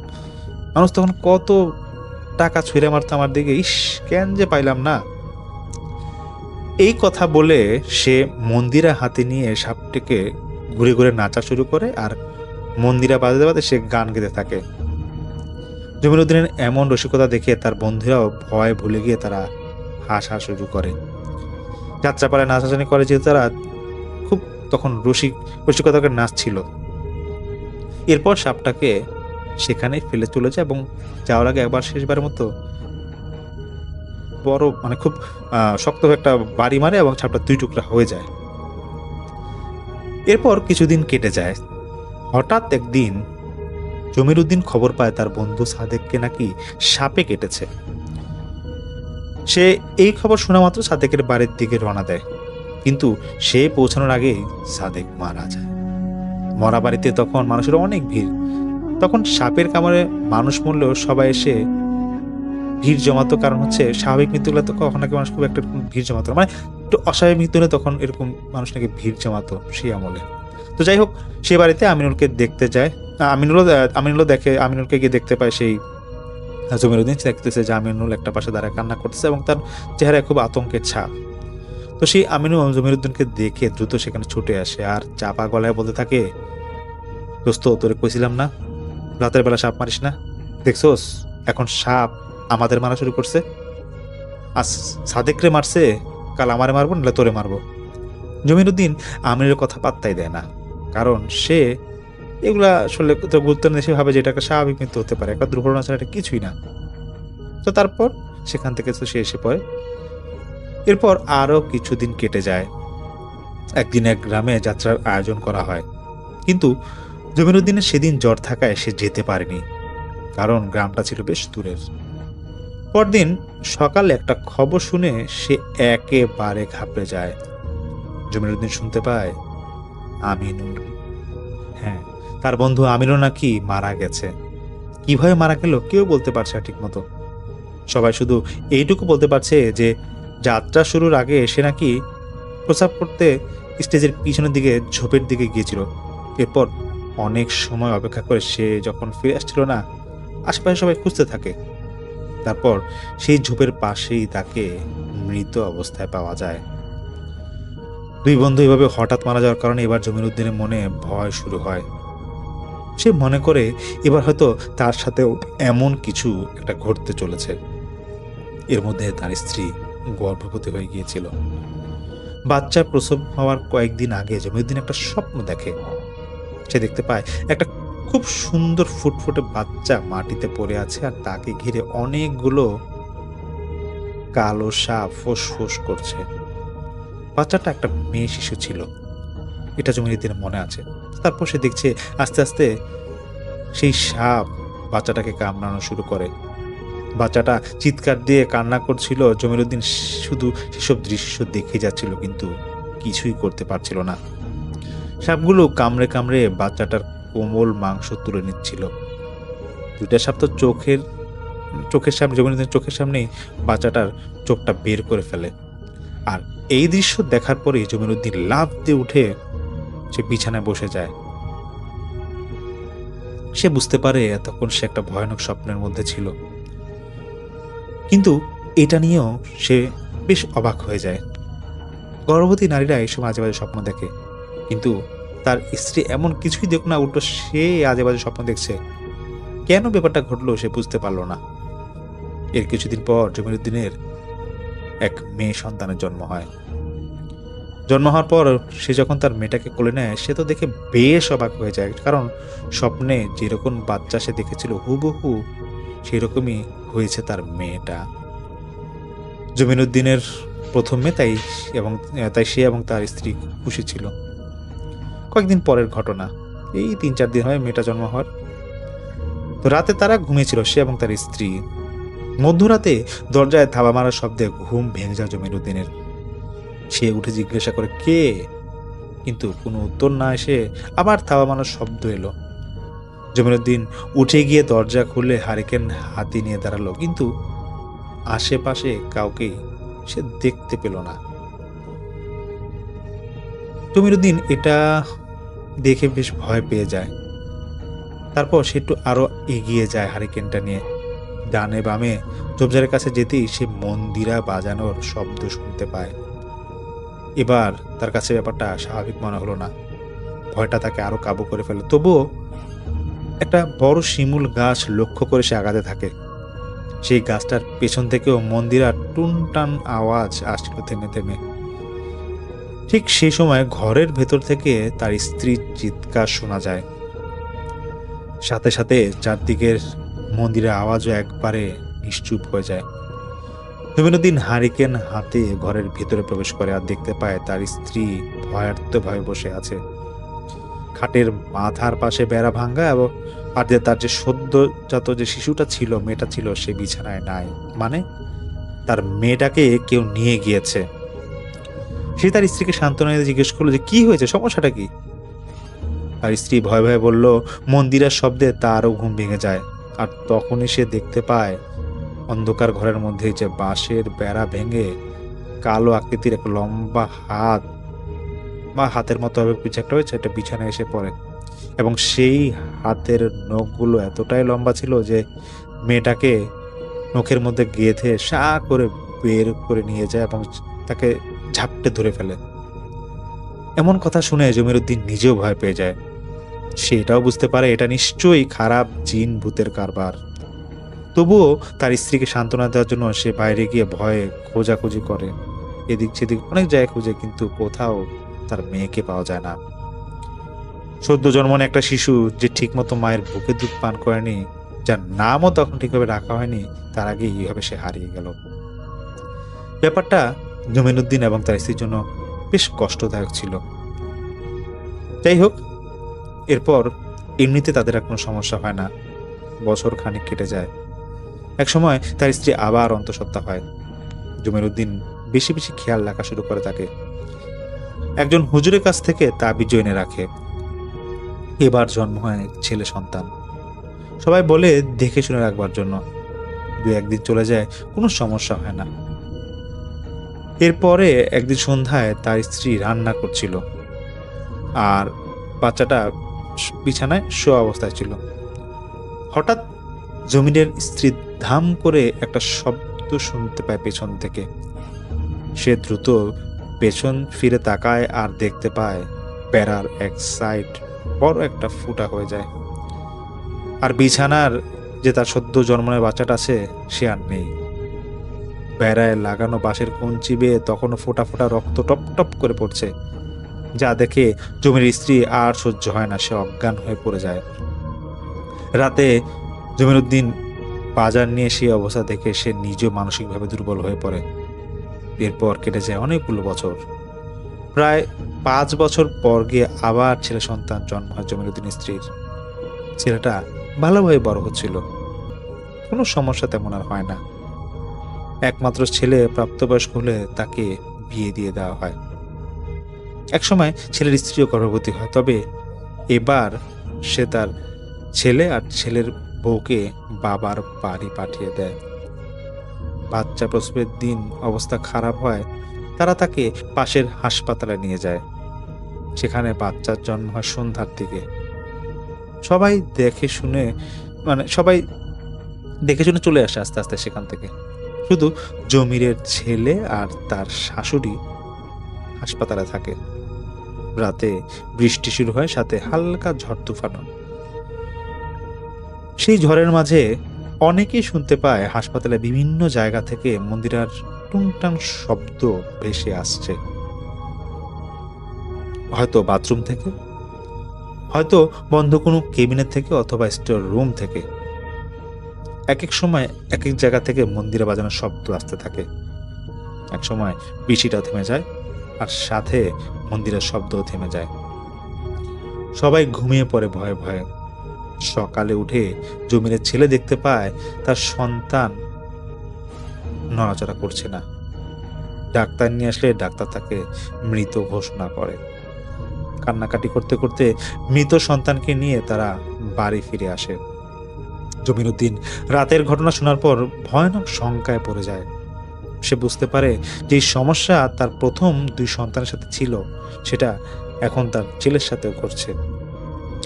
মানুষ তখন কত টাকা ছুঁড়ে মারতো আমার দিকে, ইস কেন যে পাইলাম না। এই কথা বলে সে মন্দিরা হাতে নিয়ে সাপটিকে ঘুরে ঘুরে নাচা শুরু করে, আর মন্দিরা বাজাতে বাজাতে সে গান গেতে থাকে। জমিরুদ্দিনের এমন রসিকতা দেখে তার বন্ধুরাও ভয় ভুলে গিয়ে তারা হাসা শুরু করে। যাত্রাপালায় নাচাচানি করে, যেহেতু তারা খুব তখন রসিকতা করে নাচছিল। এরপর সাপটাকে সেখানে ফেলে চলে যায় এবং যাওয়ার আগে একবার শেষবারের মতো বড় খুব শক্ত একটা বাড়ি মারে এবং সাপটা 2 টুকরা হয়ে যায়। এরপর কিছুদিন কেটে যায়। হঠাৎ একদিন জমিরুদ্দিন খবর পায় তার বন্ধু সাদেককে নাকি সাপে কেটেছে। সে এই খবর শোনা মাত্র সাদেকের বাড়ির দিকে রওনা দেয়, কিন্তু সে পৌঁছানোর আগেই সাদেক মারা যায়। মরা বাড়িতে তখন মানুষের অনেক ভিড়। তখন সাপের কামড়ে মানুষ মরলেও সবাই এসে ভিড় জমাতো, কারণ হচ্ছে স্বাভাবিক মৃত্যু হলে তো কখন নাকি মানুষ খুব একটা ভিড় জমাতো, একটু অস্বাভাবিক মৃত্যু হলে তখন এরকম মানুষ নাকি ভিড় জমাতো সেই আমলে। তো যাই হোক, সে বাড়িতে আমিনুলকে দেখতে যায়। আমিনুলকে গিয়ে দেখতে পায় সেই জমিরুদ্দিন দেখতেছে যে আমিনুল একটা পাশে দাঁড়ায় কান্না করতেছে এবং তার চেহারায় খুব আতঙ্কের ছাপ। তো সেই আমিনুল জমিরুদ্দিনকে দেখে দ্রুত সেখানে ছুটে আসে আর চাপা গলায় বলতে থাকে, দোস্ত, তোরে কইছিলাম না রাতের বেলা সাপ মারিস না? দেখছোস এখন সাপ আমাদের মারা শুরু করছে। আজ সাদেকরে মারছে, কাল আমারে মারবো, নাহলে তোরে মারবো। জমিরুদ্দিন আমিনুলের কথা পাত্তাই দেয় না, কারণ সে এগুলা আসলে গুরুত্ব নিয়ে সে ভাবে যে এটা একটা স্বাভাবিক মৃত্যু হতে পারে, একটা দুর্ঘটনা ছাড়া এটা কিছুই না। তো তারপর সেখান থেকে তো সে এসে পড়ে। এরপর আরো কিছুদিন কেটে যায়। একদিন এক গ্রামে যাত্রার আয়োজন করা হয়, কিন্তু জমিরুদ্দিনের সেদিন জ্বর থাকায় সে যেতে পারেনি, কারণ গ্রামটা ছিল বেশ দূরের। পরদিন সকালে একটা খবর শুনে সে একেবারে ঘাবড়ে যায়। জমিরুদ্দিন শুনতে পায় আমিনুল, হ্যাঁ, তার বন্ধু আমিনুল নাকি মারা গেছে। কিভাবে মারা গেল কেউ বলতে পারছে না ঠিক মতো। সবাই শুধু এইটুকু বলতে পারছে যে যাত্রা শুরুর আগে সে নাকি প্রস্রাব করতে স্টেজের পিছনের দিকে ঝোপের দিকে গিয়েছিল। এরপর অনেক সময় অপেক্ষা করে সে যখন ফিরে আসছিল না, আশেপাশে সবাই খুঁজতে থাকে। তারপর সেই ঝোপের পাশেই তাকে মৃত অবস্থায় পাওয়া যায়। 2 বন্ধু এভাবে হঠাৎ মারা যাওয়ার কারণে এবার জমিরুদ্দিনের মনে ভয় শুরু হয়। সে মনে করে এবার হয়তো তার সাথেও এমন কিছু একটা ঘটতে চলেছে। এর মধ্যে তার স্ত্রী গর্ভবতী হয়ে গিয়েছিল। বাচ্চা প্রসব হওয়ার কয়েকদিন আগে জমিরুদ্দিন একটা স্বপ্ন দেখে। সে দেখতে পায় একটা খুব সুন্দর ফুটফুটে বাচ্চা মাটিতে পড়ে আছে, আর তাকে ঘিরে অনেকগুলো কালো সাপ ফোঁস করছে। বাচ্চাটা একটা মেয়ে শিশু ছিল, এটা জমিরুদ্দিনের মনে আছে। তারপর সে দেখছে আস্তে আস্তে সেই সাপ বাচ্চাটাকে কামড়ানো শুরু করে। বাচ্চাটা চিৎকার দিয়ে কান্না করছিল। জমিরুদ্দিন শুধু সেসব দৃশ্য দেখে যাচ্ছিল, কিন্তু কিছুই করতে পারছিল না। সাপগুলো কামড়ে কামড়ে বাচ্চাটার কোমল মাংস তুলে নিচ্ছিল। দুইটা সাপ তো চোখের সামনে, জমিরুদ্দিনের চোখের সামনেই বাচ্চাটার চোখটা বের করে ফেলে। আর এই দৃশ্য দেখার পরে জমিরুদ্দিন লাফ দিয়ে উঠে সে বিছানায় বসে যায়। সে বুঝতে পারে এতক্ষণ সে একটা ভয়ানক স্বপ্নের মধ্যে ছিল, কিন্তু এটা নিয়েও সে বেশ অবাক হয়ে যায়। গর্ভবতী নারীরা এই সময় আজেবাজে স্বপ্ন দেখে, কিন্তু তার স্ত্রী এমন কিছুই দেখো না, উল্টো সে আজেবাজে স্বপ্ন দেখছে। কেন ব্যাপারটা ঘটলো সে বুঝতে পারলো না। এর কিছুদিন পর জমিরুদ্দিনের এক মেয়ে সন্তানের জন্ম হয়। জন্ম হওয়ার পর সে যখন তার মেয়েটাকে কোলে নেয়, সে তো দেখে বেশ অবাক হয়ে যায়, কারণ স্বপ্নে যেরকম বাচ্চা সে দেখেছিল হুবহু সেরকমই হয়েছে তার মেয়েটা। জমিরুদ্দিনের প্রথম মেয়ে, তাই সে এবং তার স্ত্রী খুশি ছিল। কয়েকদিন পরের ঘটনা, এই 3-4 দিন হয় মেয়েটা জন্ম হওয়ার। তো রাতে তারা ঘুমিয়েছিল, সে এবং তার স্ত্রী। মধ্যরাতে দরজায় থাবা মারার শব্দে ঘুম ভেঙে যায় জমিরুদ্দিনের। সে উঠে জিজ্ঞাসা করে কে, কিন্তু কোনো উত্তর না এসে আবার থাবা মারার শব্দ এলো। জমিরুদ্দিন উঠে গিয়ে দরজা খুলে হারিকেন হাতি নিয়ে দাঁড়ালো, কিন্তু আশেপাশে কাউকেই সে দেখতে পেল না। জমিরুদ্দিন এটা দেখে বেশ ভয় পেয়ে যায়। তারপর সে একটু আরো এগিয়ে যায় হারিকেনটা নিয়ে। ডানে বামে ঝোপঝাড়ের কাছে যেতেই সে মন্দিরা বাজানোর শব্দ শুনতে পায়। এবার তার কাছে ব্যাপারটা স্বাভাবিক মনে হলো না, ভয়টা তাকে আরো কাবু করে ফেলে। তবুও একটা বড় শিমুল গাছ লক্ষ্য করে সে আগাতে থাকে। সেই গাছটার পেছন থেকেও মন্দিরা টুনটান আওয়াজ আসছিল থেমে থেমে। ঠিক সেই সময় ঘরের ভেতর থেকে তার স্ত্রীর চিৎকার শোনা যায়। সাথে সাথে চারদিকের মন্দিরের আওয়াজও একবারে নিশ্চুপ হয়ে যায়। জমিরুদ্দিন হারিকেন হাতে ঘরের ভিতরে প্রবেশ করে আর দেখতে পায় তার স্ত্রী ভয়ার্তভাবে বসে আছে। খাটের মাথার পাশে বেড়া ভাঙ্গা, এবং আর যে তার যে সদ্যজাত যে শিশুটা ছিল, মেয়েটা ছিল, সে বিছানায় নাই। মানে তার মেয়েটাকে কেউ নিয়ে গিয়েছে। সে তার স্ত্রীকে সান্ত্বনা দিয়ে জিজ্ঞেস করলো যে কি হয়েছে, সমস্যাটা কি? তার স্ত্রী ভয়ে ভয়ে বলল, মন্দিরের শব্দে তারও ঘুম ভেঙে যায়। আর তখনই সে দেখতে পায় অন্ধকার ঘরের মধ্যে যে বাঁশের বেড়া ভেঙে কালো আকৃতির এক লম্বা হাত বা হাতের মতো হবে কিছু একটা হয়েছে, এটা বিছানায় এসে পড়ে। এবং সেই হাতের নখগুলো এতটাই লম্বা ছিল যে মেয়েটাকে নখের মধ্যে গেঁথে সা করে বের করে নিয়ে যায় এবং তাকে ঝাপটে ধরে ফেলে। এমন কথা শুনে জমিরুদ্দিন নিজেও ভয় পেয়ে যায়। সে এটাও বুঝতে পারে এটা নিশ্চয়ই খারাপ জিন ভূতের কারবার। তবুও তার স্ত্রীকে সান্ত্বনা দেওয়ার জন্য সে বাইরে গিয়ে ভয়ে খোঁজাখুঁজি করে, এদিক সেদিক অনেক জায়গায় খুঁজে, কিন্তু কোথাও তার মেয়েকে পাওয়া যায় না। সদ্য জন্মনে একটা শিশু যে ঠিকমতো মায়ের বুকে দুধ পান করেনি, যার নামও তখন ঠিকভাবে রাখা হয়নি, তার আগে এইভাবে সে হারিয়ে গেল। ব্যাপারটা জমিরুদ্দিন এবং তার স্ত্রীর জন্য বেশ কষ্টদায়ক ছিল। যাই হোক, এরপর এমনিতে তাদের আর কোনো সমস্যা হয় না। বছর খানিক কেটে যায়। এক সময় তার স্ত্রী আবার অন্তঃসত্ত্বা হয়। জমিরুদ্দিন বেশি বেশি খেয়াল রাখা শুরু করে তাকে। একজন হুজুরের কাছ থেকে তাবিজ এনে রাখে। এবার জন্ম হয় ছেলে সন্তান। সবাই বলে দেখে শুনে রাখবার জন্য। 2-1 দিন চলে যায়, কোনো সমস্যা হয় না। এরপরে একদিন সন্ধ্যায় তার স্ত্রী রান্না করছিল, আর বাচ্চাটা বিছানায় শোয়া অবস্থায় ছিল। হঠাৎ জমিনের স্ত্রী ধাম করে একটা শব্দ শুনতে পায় পেছন থেকে। সে দ্রুত পেছন ফিরে তাকায় আর দেখতে পায় বেড়ার এক সাইড বড় একটা ফুটা হয়ে যায়, আর বিছানার যে তার সদ্য জন্মের বাচ্চাটা আছে সে আর নেই। বেড়ায় লাগানো বাঁশের কঞ্চি বেয়ে তখনও ফোটা ফোটা রক্ত টপ টপ করে পড়ছে, যা দেখে জমির স্ত্রী আর সহ্য হয় না, সে অজ্ঞান হয়ে পড়ে যায়। রাতে জমিরুদ্দিন বাজার নিয়ে সেই অবস্থা দেখে সে নিজেও মানসিকভাবে দুর্বল হয়ে পড়ে। এরপর কেটে যায় অনেকগুলো বছর। প্রায় 5 বছর পর গিয়ে আবার ছেলে সন্তান জন্ম হয় জমিরুদ্দিনের স্ত্রীর। ছেলেটা ভালোভাবে বড় হচ্ছিল, কোনো সমস্যা তেমন আর হয় না। একমাত্র ছেলে প্রাপ্তবয়স্ক হলে তাকে বিয়ে দিয়ে দেওয়া হয়। একসময় ছেলের স্ত্রীও গর্ভবতী হয়, তবে এবার সে তার ছেলে আর ছেলের বউকে বাবার বাড়ি পাঠিয়ে দেয়। বাচ্চা প্রসবের দিন অবস্থা খারাপ হয়, তারা তাকে পাশের হাসপাতালে নিয়ে যায়। সেখানে বাচ্চার জন্ম হয় সন্ধ্যার দিকে। সবাই দেখে শুনে চলে আসে আস্তে আস্তে সেখান থেকে। শুধু জমিরের ছেলে আর তার শাশুড়ি হাসপাতালে থাকে। রাতে বৃষ্টি শুরু হয়, সাথে হালকা ঝড় তুফানো। সেই ঝড়ের মাঝে অনেকেই শুনতে পায় হাসপাতালে বিভিন্ন জায়গা থেকে মন্দিরার টুংটাং শব্দ ভেসে আসছে। হয়তো বাথরুম থেকে, হয়তো বন্ধ কোনো কেবিনেট থেকে, অথবা স্টোর রুম থেকে। এক এক সময় এক এক জায়গা থেকে মন্দিরে বাজানোর শব্দ আসতে থাকে। এক সময় বৃষ্টিটাও থেমে যায়, আর সাথে মন্দিরের শব্দও থেমে যায়। সবাই ঘুমিয়ে পড়ে ভয়ে ভয়ে। সকালে উঠে জমিরের ছেলে দেখতে পায় তার সন্তান নড়াচড়া করছে না। ডাক্তার নিয়ে আসলে ডাক্তার তাকে মৃত ঘোষণা করে। কান্নাকাটি করতে করতে মৃত সন্তানকে নিয়ে তারা বাড়ি ফিরে আসে। জমিরুদ্দিন রাতের ঘটনা শোনার পর ভয়ানক শঙ্কায় পড়ে যায়। সে বুঝতে পারে যে সমস্যা তার প্রথম 2 সন্তানের সাথে ছিল, সেটা এখন তার ছেলের সাথেও ঘটছে।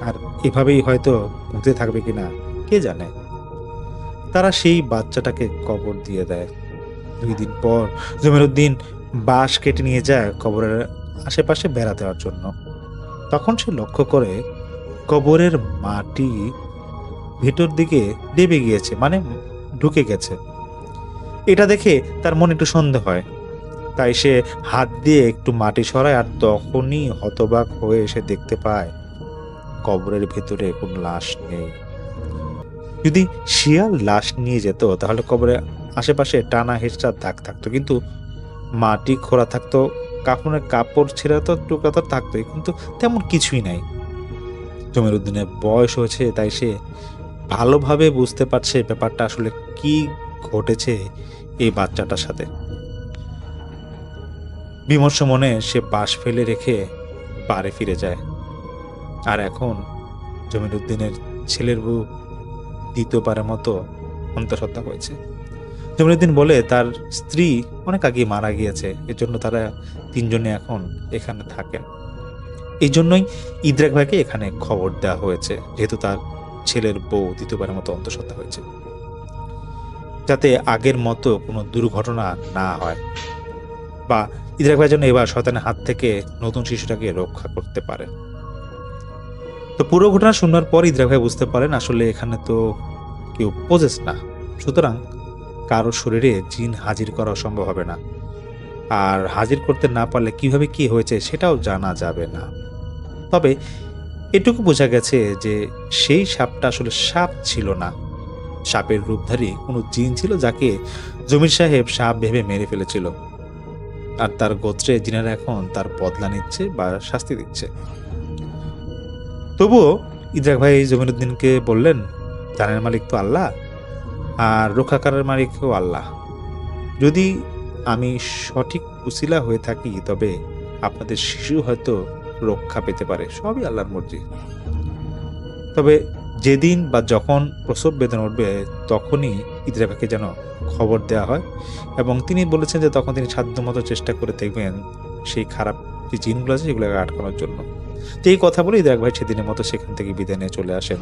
আর এভাবেই হয়তো ঘুরতে থাকবে কিনা কে জানে। তারা সেই বাচ্চাটাকে কবর দিয়ে দেয়। 2 দিন পর জমিরুদ্দিন বাঁশ কেটে নিয়ে যায় কবরের আশেপাশে বেড়া দেওয়ার জন্য। তখন সে লক্ষ্য করে কবরের মাটি ভেতর দিকে দেবে গিয়েছে, মানে ঢুকে গেছে। এটা দেখে তার মনে একটু সন্দেহ হয়, তাই সে হাত দিয়ে একটু মাটি সরায়। আর তখনই হতবাক হয়ে সে দেখতে পায় কবরের ভেতরে কোনো লাশ নেই। যদি শিয়াল লাশ নিয়ে যেত তাহলে কবরের আশেপাশে টানা হেঁচড়ার দাগ থাকতো, কিন্তু মাটি খোঁড়া থাকতো, কাফনের কাপড় ছেঁড়া তো টুকরা তো থাকতোই, কিন্তু তেমন কিছুই নাই। জমিরুদ্দিনের বয়স হয়েছে, তাই সে ভালোভাবে বুঝতে পারছে ব্যাপারটা আসলে কি ঘটেছে এই বাচ্চাটার সাথে। বিমর্ষ মনে সে বাঁশ ফেলে রেখে বাড়ি ফিরে যায়। আর এখন জমিরুদ্দিনের ছেলের বউ দ্বিতীয়বারের মতো অন্তঃসত্ত্বা হয়েছে। জমিরুদ্দিন বলে তার স্ত্রী অনেক আগে মারা গিয়েছে, এজন্য তারা 3 জনে এখন এখানে থাকেন। এই জন্যই ইদ্রাক ভাইকে এখানে খবর দেওয়া হয়েছে, যেহেতু তার ছেলের বউ দ্বিতীয়বারের মতো অন্তঃসত্ত্বা হয়েছে, যাতে আগের মতো কোনো দুর্ঘটনা না হয়, বা ইদ্রাক ভাই যেন এবার শয়তানের হাত থেকে নতুন শিশুটাকে রক্ষা করতে পারে। তো পুরো ঘটনা শোনার পর ইদ্রাক ভাই বুঝতে পারেন আসলে এখানে তো কেউ পজেস না, সুতরাং কারো শরীরে জিন হাজির করা সম্ভব হবে না। আর হাজির করতে না পারলে কিভাবে কি হয়েছে সেটাও জানা যাবে না। তবে এটুকু বোঝা গেছে যে সেই সাপটা আসলে সাপ ছিল না, সাপের রূপধারী কোনো জিন ছিল, যাকে জমির সাহেব সাপ ভেবে মেরে ফেলেছিল। আর তার গোত্রে জিনেরা এখন তার বদলা নিচ্ছে বা শাস্তি দিচ্ছে। তবুও ইদ্রাক ভাই জমিরুদ্দিনকে বললেন, জানের মালিক তো আল্লাহ, আর রক্ষাকারের মালিকও আল্লাহ। যদি আমি সঠিক উসিলা হয়ে থাকি তবে আপনাদের শিশু হয়তো রক্ষা পেতে পারে, সবই আল্লাহর মর্জি। তবে যেদিন বা যখন প্রসব বেদনা উঠবে তখনই ইদ্রাক ভাইকে যেন খবর দেওয়া হয়, এবং তিনি বলেছেন যে তখন তিনি সাধ্যমতো চেষ্টা করে দেখবেন সেই খারাপ যে জিনগুলো আছে সেগুলোকে আটকানোর জন্য। তো এই কথা বলে ইদ্রাক ভাই সেদিনের মতো সেখান থেকে বিদায় নিয়ে চলে আসেন।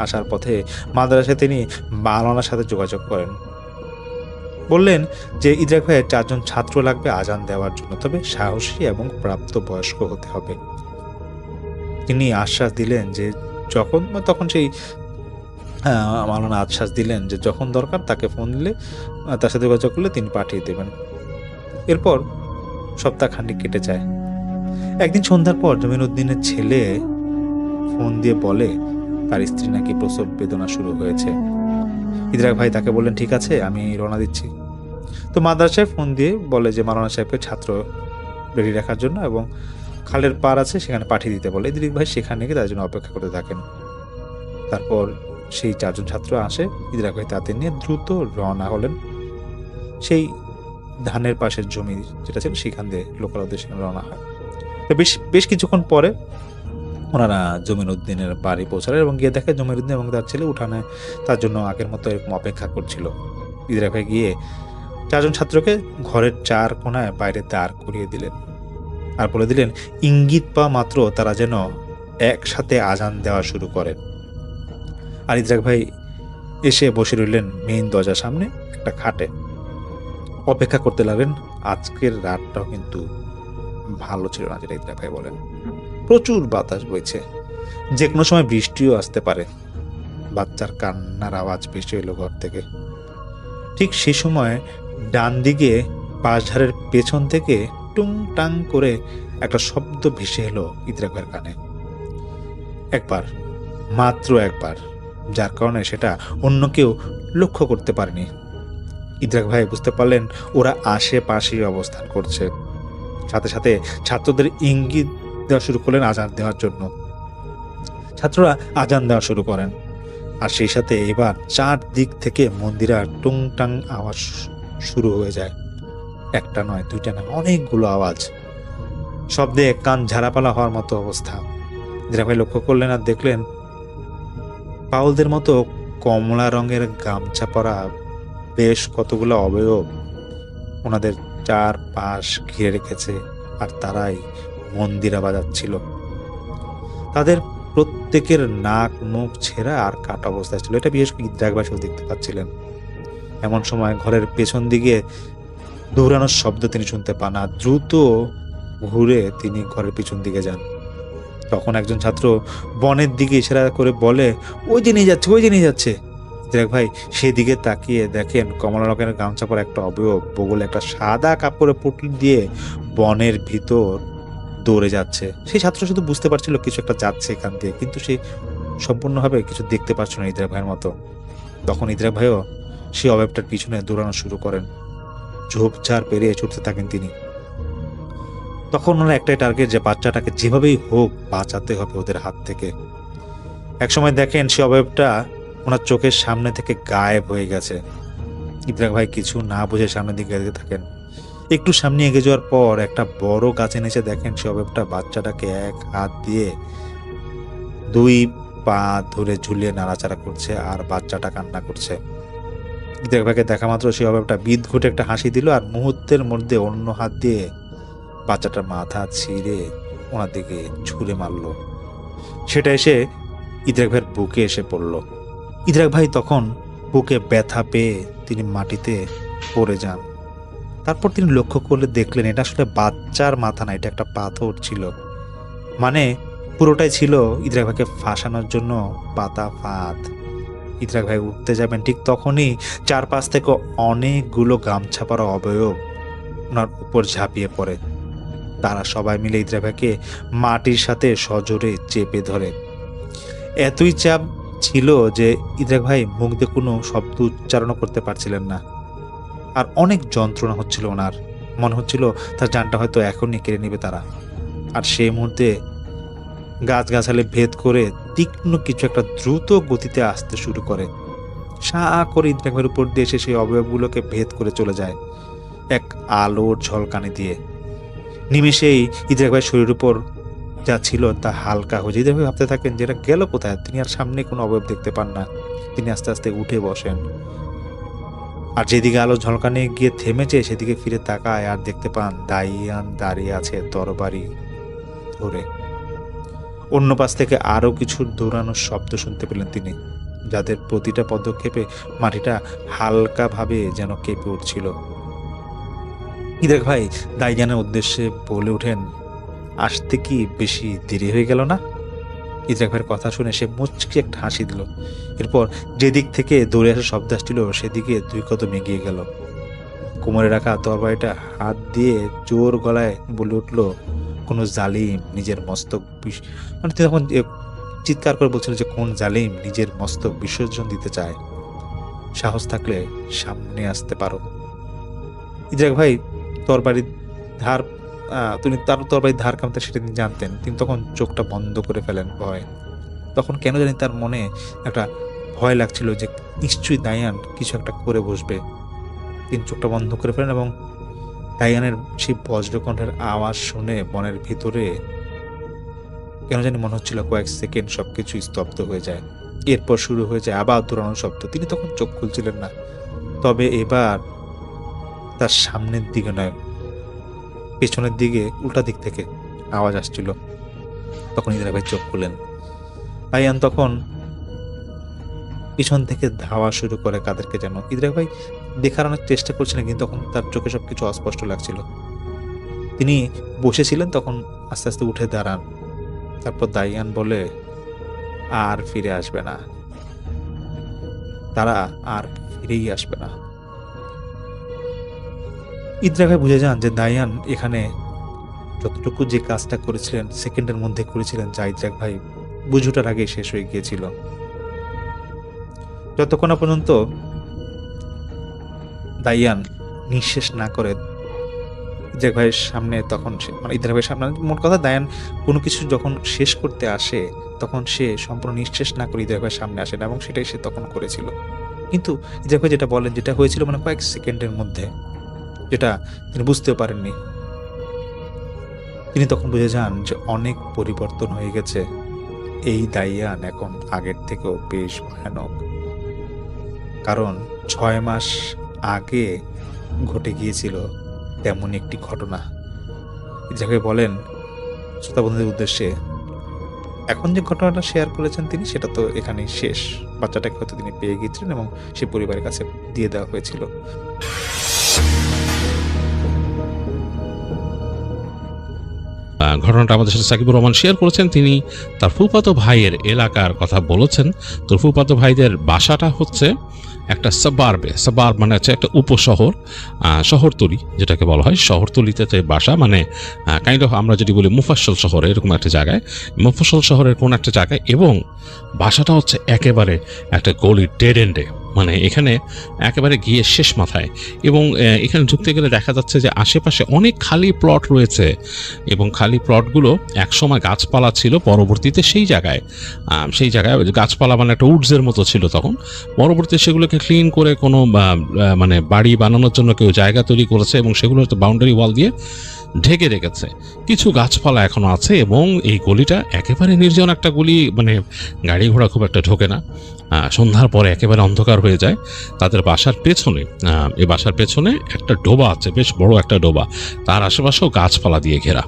আসার পথে মাদ্রাসায় তিনি মাওলানার সাথে যোগাযোগ করেন। বললেন যে ইদ্রাক ভাইয়ের 4 জন ছাত্র লাগবে আজান দেওয়ার জন্য, তবে সাহসী এবং প্রাপ্ত বয়স্ক হতে হবে। তিনি আশ্বাস দিলেন যে তখন সেই মাওলানা আশ্বাস দিলেন যে যখন দরকার তাকে ফোন দিলে, তার সাথে যোগাযোগ করলে তিনি পাঠিয়ে দেবেন। এরপর সপ্তাহখানেক কেটে যায়। একদিন সন্ধ্যার পর জমিরুদ্দিনের ছেলে ফোন দিয়ে বলে তার স্ত্রী নাকি প্রসব বেদনা শুরু হয়েছে। ইদ্রাক ভাই তাকে বললেন, ঠিক আছে, আমি রওনা দিচ্ছি। তো মাদ্রাসায় ফোন দিয়ে বলে যে মাওলানা সাহেবকে ছাত্র রেডি রাখার জন্য এবং খালের পার আছে সেখানে পাঠিয়ে দিতে বলে। ইদ্রিক ভাই সেখানে গিয়ে তার জন্য অপেক্ষা করতে থাকেন। তারপর সেই 4 জন ছাত্র আসে, ইদ্রাক ভাই তাদের নিয়ে দ্রুত রওনা হলেন সেই ধানের পাশের জমি যেটা ছিল সেখান দিয়ে লোকাল উদ্দেশ্যে রওনা হয়। তো বেশ কিছুক্ষণ পরে ওনারা জমির উদ্দিনের বাড়ি পৌঁছালেন এবং গিয়ে দেখে জমির উদ্দিন এবং তার ছেলে উঠানে তার জন্য আগের মতো এরকম অপেক্ষা করছিল। ইদ্রাক ভাই গিয়ে 4 জন ছাত্রকে ঘরের 4 কোণায় বাইরে দাঁড় করিয়ে দিলেন আর বলে দিলেন ইঙ্গিত পাওয়া মাত্র তারা যেন একসাথে আজান দেওয়া শুরু করেন। আর ইদ্রাক ভাই এসে বসে রইলেন মেইন দরজার সামনে একটা খাটে, অপেক্ষা করতে লাগলেন। আজকের রাতটাও কিন্তু ভালো ছিল না, যেটা ইদ্রাক ভাই বলেন। প্রচুর বাতাস বইছে, যে কোনো সময় বৃষ্টিও আসতে পারে। বাচ্চার কান্নার আওয়াজ বেশি হইল ঘর থেকে। ঠিক সেই সময় ডান দিকে বাঁশঝাড়ের পেছন থেকে টুং টাং করে একটা শব্দ ভেসে এলো ইদ্রাক ভাইয়ের কানে। একবার, মাত্র একবার, যার কারণে সেটা অন্য কেউ লক্ষ্য করতে পারেনি। ইদ্রাক ভাই বুঝতে পারলেন ওরা আশেপাশেই অবস্থান করছে। সাথে সাথে ছাত্রদের ইঙ্গিত দেওয়া শুরু করলেন আজান দেওয়ার জন্য। ছাত্ররা আজান দেওয়া শুরু করেন আর সেই সাথে এবার 4 দিক থেকে মন্দিরা টুংটাং আওয়াজ শুরু হয়ে যায়। একটা নয়, দুইটা নয়, অনেকগুলো আওয়াজ। শব্দে কান ঝাড়াপালা হওয়ার মতো অবস্থা। ইদ্রাক ভাই লক্ষ্য করলেন আর দেখলেন পাউলদের মতো কমলা রঙের গামছা পরা বেশ কতগুলো অবয়ব ওনাদের 4 পাশ ঘিরে রেখেছে আর তারাই মন্দিরা বাজাচ্ছিল। তাদের প্রত্যেকের নাক মুখ ছেঁড়া আর কাটা অবস্থায় ছিল। এটা বিশেষ করে ইদ্রাক ভাই দেখতে পাচ্ছিলেন। এমন সময় ঘরের পেছন দিকে দৌড়ানোর শব্দ তিনি শুনতে পান আর দ্রুত ঘুরে তিনি ঘরের পিছন দিকে যান। তখন একজন ছাত্র বনের দিকে ইশারা করে বলে, ওই যে নিয়ে যাচ্ছে, ওই যে নিয়ে যাচ্ছে। ইদ্রাক ভাই সেদিকে তাকিয়ে দেখেন কমলা রঙের গামছা পরা একটা অবয়ব বগলে একটা সাদা কাপড়ে পুটলি দিয়ে বনের ভিতর দৌড়ে যাচ্ছে। সেই ছাত্র শুধু বুঝতে পারছিল কিছু একটা যাচ্ছে এখান দিয়ে, কিন্তু সে সম্পূর্ণভাবে কিছু দেখতে পারছিল না ইদ্রাক ভাইয়ের মতো। তখন ইদ্রাক ভাইও সেই অবয়বটার পিছনে দৌড়ানো শুরু করেন। ঝোপঝাড় পেরিয়ে ছুটতে থাকেন তিনি। তখন ওনার একটাই টার্গেট যে বাচ্চাটাকে যেভাবেই হোক বাঁচাতে হবে ওদের হাত থেকে। একসময় দেখেন সে অবয়বটা ওনার চোখের সামনে থেকে গায়েব হয়ে গেছে। ইদ্রাক ভাই কিছু না বুঝে সামনের দিকে এগিয়ে থাকেন। একটু সামনে এগিয়ে যাওয়ার পর একটা বড় গাছের নিচে দেখেন সে অবয়বটা বাচ্চাটাকে এক হাত দিয়ে 2 পা ধরে ঝুলিয়ে নাড়াচাড়া করছে আর বাচ্চাটা কান্না করছে। ইদ্রাক ভাইকে দেখা মাত্র সে অবয়বটা বিদ ঘুটে একটা হাসি দিল আর মুহূর্তের মধ্যে অন্য হাত দিয়ে বাচ্চাটার মাথা ছিঁড়ে ওনার দিকে ছুঁড়ে মারলো। সেটা এসে ইদ্রাক ভাইয়ের বুকে এসে পড়ল। ইদ্রাক ভাই তখন বুকে ব্যথা পেয়ে তিনি মাটিতে পড়ে যান। তারপর তিনি লক্ষ্য করলে দেখলেন এটা আসলে বাচ্চার মাথা না, এটা একটা পাথর ছিল। মানে পুরোটাই ছিল ইদ্রাক ভাইকে ফাঁসানোর জন্য পাতা ফাঁদ। ইদ্রাক ভাই উঠতে যাবেন, ঠিক তখনই 4 থেকে অনেকগুলো গামছা পরা অবয়ব ওনার উপর ঝাঁপিয়ে পড়ে। তারা সবাই মিলে ইদ্রাক ভাইকে মাটির সাথে সজোরে চেপে ধরে। এতই চাপ ছিল যে ইদ্রাক ভাই মুখ দিয়ে কোনো শব্দ উচ্চারণও করতে পারছিলেন না আর অনেক যন্ত্রণা হচ্ছিল ওনার। মনে হচ্ছিল তার জানটা হয়তো এখনই কেড়ে নেবে তারা। আর সেই মুহূর্তে গাছগাছালি ভেদ করে তীক্ষ্ণ কিছু একটা দ্রুত গতিতে আসতে শুরু করে। সা করে ইদ্রাক ভাইয়ের উপর দিয়ে এসে সেই অবয়বগুলোকে ভেদ করে চলে যায় এক আলোর ঝলকানি দিয়ে। নিমেষেই ইদ্রাক ভাইয়ের শরীরের উপর যা ছিল তা হালকা হয়ে যায়। ভাবতে থাকেন যেটা গেল কোথায়। তিনি আর সামনে কোনো অবয়ব দেখতে পান না। তিনি আস্তে আস্তে উঠে বসেন আর যেদিকে আলো ঝলকানি গিয়ে থেমেছে সেদিকে ফিরে তাকায় আর দেখতে পান দাইয়ান দাঁড়িয়ে আছে তরবারি ধরে। অন্য পাশ থেকে আরো কিছু দৌড়ানোর শব্দ শুনতে পেলেন তিনি, যাদের প্রতিটা পদক্ষেপে মাটিটা হালকা ভাবে যেন কেঁপে উঠছিল। ইদ্রাক ভাই দাইয়ানের উদ্দেশ্যে বলে ওঠেন, আসতে কি বেশি দেরি হয়ে গেল না? ইদ্রাক ভাইয়ের কথা শুনে সে মুচকি একটা হাসি দিল। এরপর যেদিক থেকে দৌড়ে আসার শব্দ আসছিল সেদিকে 2 কদম এগিয়ে গেল। কোমরে রাখা তরবারিটা হাত দিয়ে জোর গলায় বলে উঠল, কোনো জালিম নিজের মস্তক মানে তখন চিৎকার করে বলছিল যে কোন জালিম নিজের মস্তক বিসর্জন দিতে চায়, সাহস থাকলে সামনে আসতে পারো। ইদ্রাক ভাই তরবারির ধার তিনি তার তরবারির ধার কামতে সেটা তিনি জানতেন। তিনি তখন চোখটা বন্ধ করে ফেলেন ভয়। তখন কেন জানি তার মনে একটা ভয় লাগছিল যে নিশ্চয়ই দায়ান কিছু একটা করে বসবে। তিনি চোখটা বন্ধ করে ফেলেন এবং দায়ানের সেই বজ্রকণ্ঠের আওয়াজ শুনে মনের ভিতরে কেন জানি মনে হচ্ছিল কয়েক সেকেন্ড সবকিছু স্তব্ধ হয়ে যায়। এরপর শুরু হয়ে যায় আবার দৌড়ানোর শব্দ। তিনি তখন চোখ খুলছিলেন না, তবে এবার তার সামনের দিকে নয়, পেছনের দিকে উল্টা দিক থেকে আওয়াজ আসছিল। তখন ইদ্রাক ভাই চোখ খুলেন। দায়ান তখন পিছন থেকে ধাওয়া শুরু করে কাদেরকে যেন। ইদ্রাক ভাই দেখার অনেক চেষ্টা করছিলেন, কিন্তু তখন তার চোখে সবকিছু অস্পষ্ট লাগছিল। তিনি বসেছিলেন, তখন আস্তে আস্তে উঠে দাঁড়ান। তারপর দায়ান বলে, আর ফিরে আসবে না, তারা আর ফিরেই আসবে না। ইদ্রাক ভাই বুঝে যান যে দায়ান এখানে যতটুকু যে কাজটা করেছিলেন সেকেন্ডের মধ্যে করেছিলেন, যা ইদ্রাক ভাই বুঝে ওঠার আগে শেষ হয়ে গিয়েছিল। যতক্ষণ না পর্যন্ত দায়ান নিঃশেষ না করে ইদ্রাক ভাইয়ের সামনে, তখন মানে ইদ্রাক ভাইয়ের সামনে মোট কথা দায়ান কোনো কিছু যখন শেষ করতে আসে তখন সে সম্পূর্ণ নিঃশেষ না করে ইদ্রাক ভাইয়ের সামনে আসে না, এবং সেটাই সে তখন করেছিল। কিন্তু ইদ্রাক ভাই যেটা বলেন, যেটা হয়েছিল মানে কয়েক সেকেন্ডের মধ্যে, যেটা তিনি বুঝতেও পারেননি। তিনি তখন বুঝে যান যে অনেক পরিবর্তন হয়ে গেছে। এই দায়ান এখন আগের থেকেও বেশ ভয়ানক, কারণ 6 মাস আগে ঘটে গিয়েছিল তেমন একটি ঘটনা। যাকে বলেন শ্রোতা বন্ধুদের উদ্দেশ্যে, এখন যে ঘটনাটা শেয়ার করেছেন তিনি, সেটা তো এখানেই শেষ। বাচ্চাটাকে হয়তো তিনি পেয়ে গিয়েছিলেন এবং সে পরিবারের কাছে দিয়ে দেওয়া হয়েছিল। ঘটনাটা আমাদের সাথে সাকিবুর রহমান শেয়ার করেছেন। তিনি তার ফুফাতো ভাইয়ের এলাকার কথা বলেছেন। তো ফুফাতো ভাইদের বাসাটা হচ্ছে একটা সাবার্ব মানে হচ্ছে একটা উপশহর, শহরতলি যেটাকে বলা হয়। শহরতলিতে যে বাসা, মানে কাইন্ড অফ আমরা যদি বলি মুফাসল শহরে, এরকম একটা জায়গায়, মুফাসল শহরের কোন একটা জায়গায়। এবং বাসাটা হচ্ছে একেবারে একটা গলির ডেড এন্ডে, মানে এখানে একেবারে গিয়ে শেষ মাথায়। এবং এখানে ঢুকতে গেলে দেখা যাচ্ছে যে আশেপাশে অনেক খালি প্লট রয়েছে, এবং খালি প্লটগুলো একসময় গাছপালা ছিল, পরবর্তীতে সেই জায়গায় গাছপালা মানে একটা উডসের মতো ছিল তখন। পরবর্তীতে সেগুলোকে ক্লিন করে কোনো মানে বাড়ি বানানোর জন্য কেউ জায়গা তৈরি করেছে, এবং সেগুলো হয়তো বাউন্ডারি ওয়াল দিয়ে ঢেকে রেখেছে। কিছু গাছপালা এখনো আছে, এবং এই গলিটা একেবারে নির্জন একটা গলি, মানে গাড়ি ঘোড়া খুব একটা ঢোকে না। সন্ধ্যার পরে একেবারে অন্ধকার হয়ে যায়। তাদের বাসার পেছনে, এই বাসার পেছনে একটা ডোবা আছে, বেশ বড় একটা ডোবা, তার আশেপাশেও গাছপালা দিয়ে ঘেরা,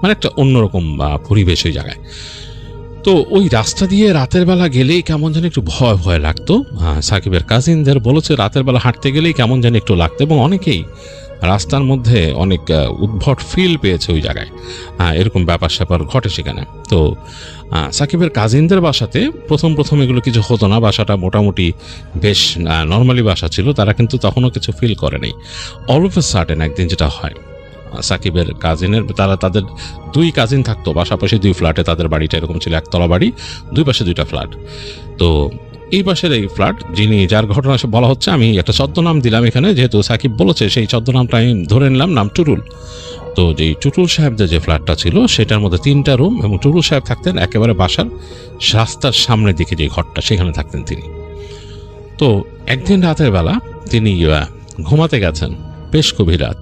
মানে একটা অন্যরকম পরিবেশ ওই জায়গায়। তো ওই রাস্তা দিয়ে রাতের বেলা গেলেই কেমন যেন একটু ভয় ভয় লাগতো। সাকিবের কাজিনদের বলেছে রাতের বেলা হাঁটতে গেলেই কেমন যেন একটু লাগতো, এবং অনেকেই রাস্তার মধ্যে অনেক উদ্ভট ফিল পেয়েছে ওই জায়গায়। এরকম ব্যাপার স্যাপার ঘটে সেখানে। তো সাকিবের কাজিনদের বাসাতে প্রথম এগুলো কিছু হতো না। বাসাটা মোটামুটি বেশ নর্মালি বাসা ছিল, তারা কিন্তু তখনও কিছু ফিল করেনি। অল অফ এ সাডেন একদিন যেটা হয়, সাকিবের কাজিনের তাদের 2 কাজিন থাকতো পাশাপাশি 2 ফ্ল্যাটে। তাদের বাড়িটা এরকম ছিল, একতলা বাড়ি, 2 পাশে 2টা ফ্ল্যাট। তো এই পাশের এই ফ্ল্যাট, যার ঘটনা বলা হচ্ছে, আমি একটা ছদ্মনাম দিলাম এখানে, যেহেতু সাকিব বলেছে সেই ছদ্মনামটা আমি ধরে নিলাম, নাম টুটুল। তো যেই টুটুল সাহেবদের যে ফ্ল্যাটটা ছিল সেটার মধ্যে 3টা রুম, এবং টুটুল সাহেব থাকতেন একেবারে বাসার রাস্তার সামনের দিকে যে ঘরটা, সেখানে থাকতেন তিনি। তো একদিন রাতের বেলা তিনি ঘুমাতে গেছেন, বেশ গভীর রাত।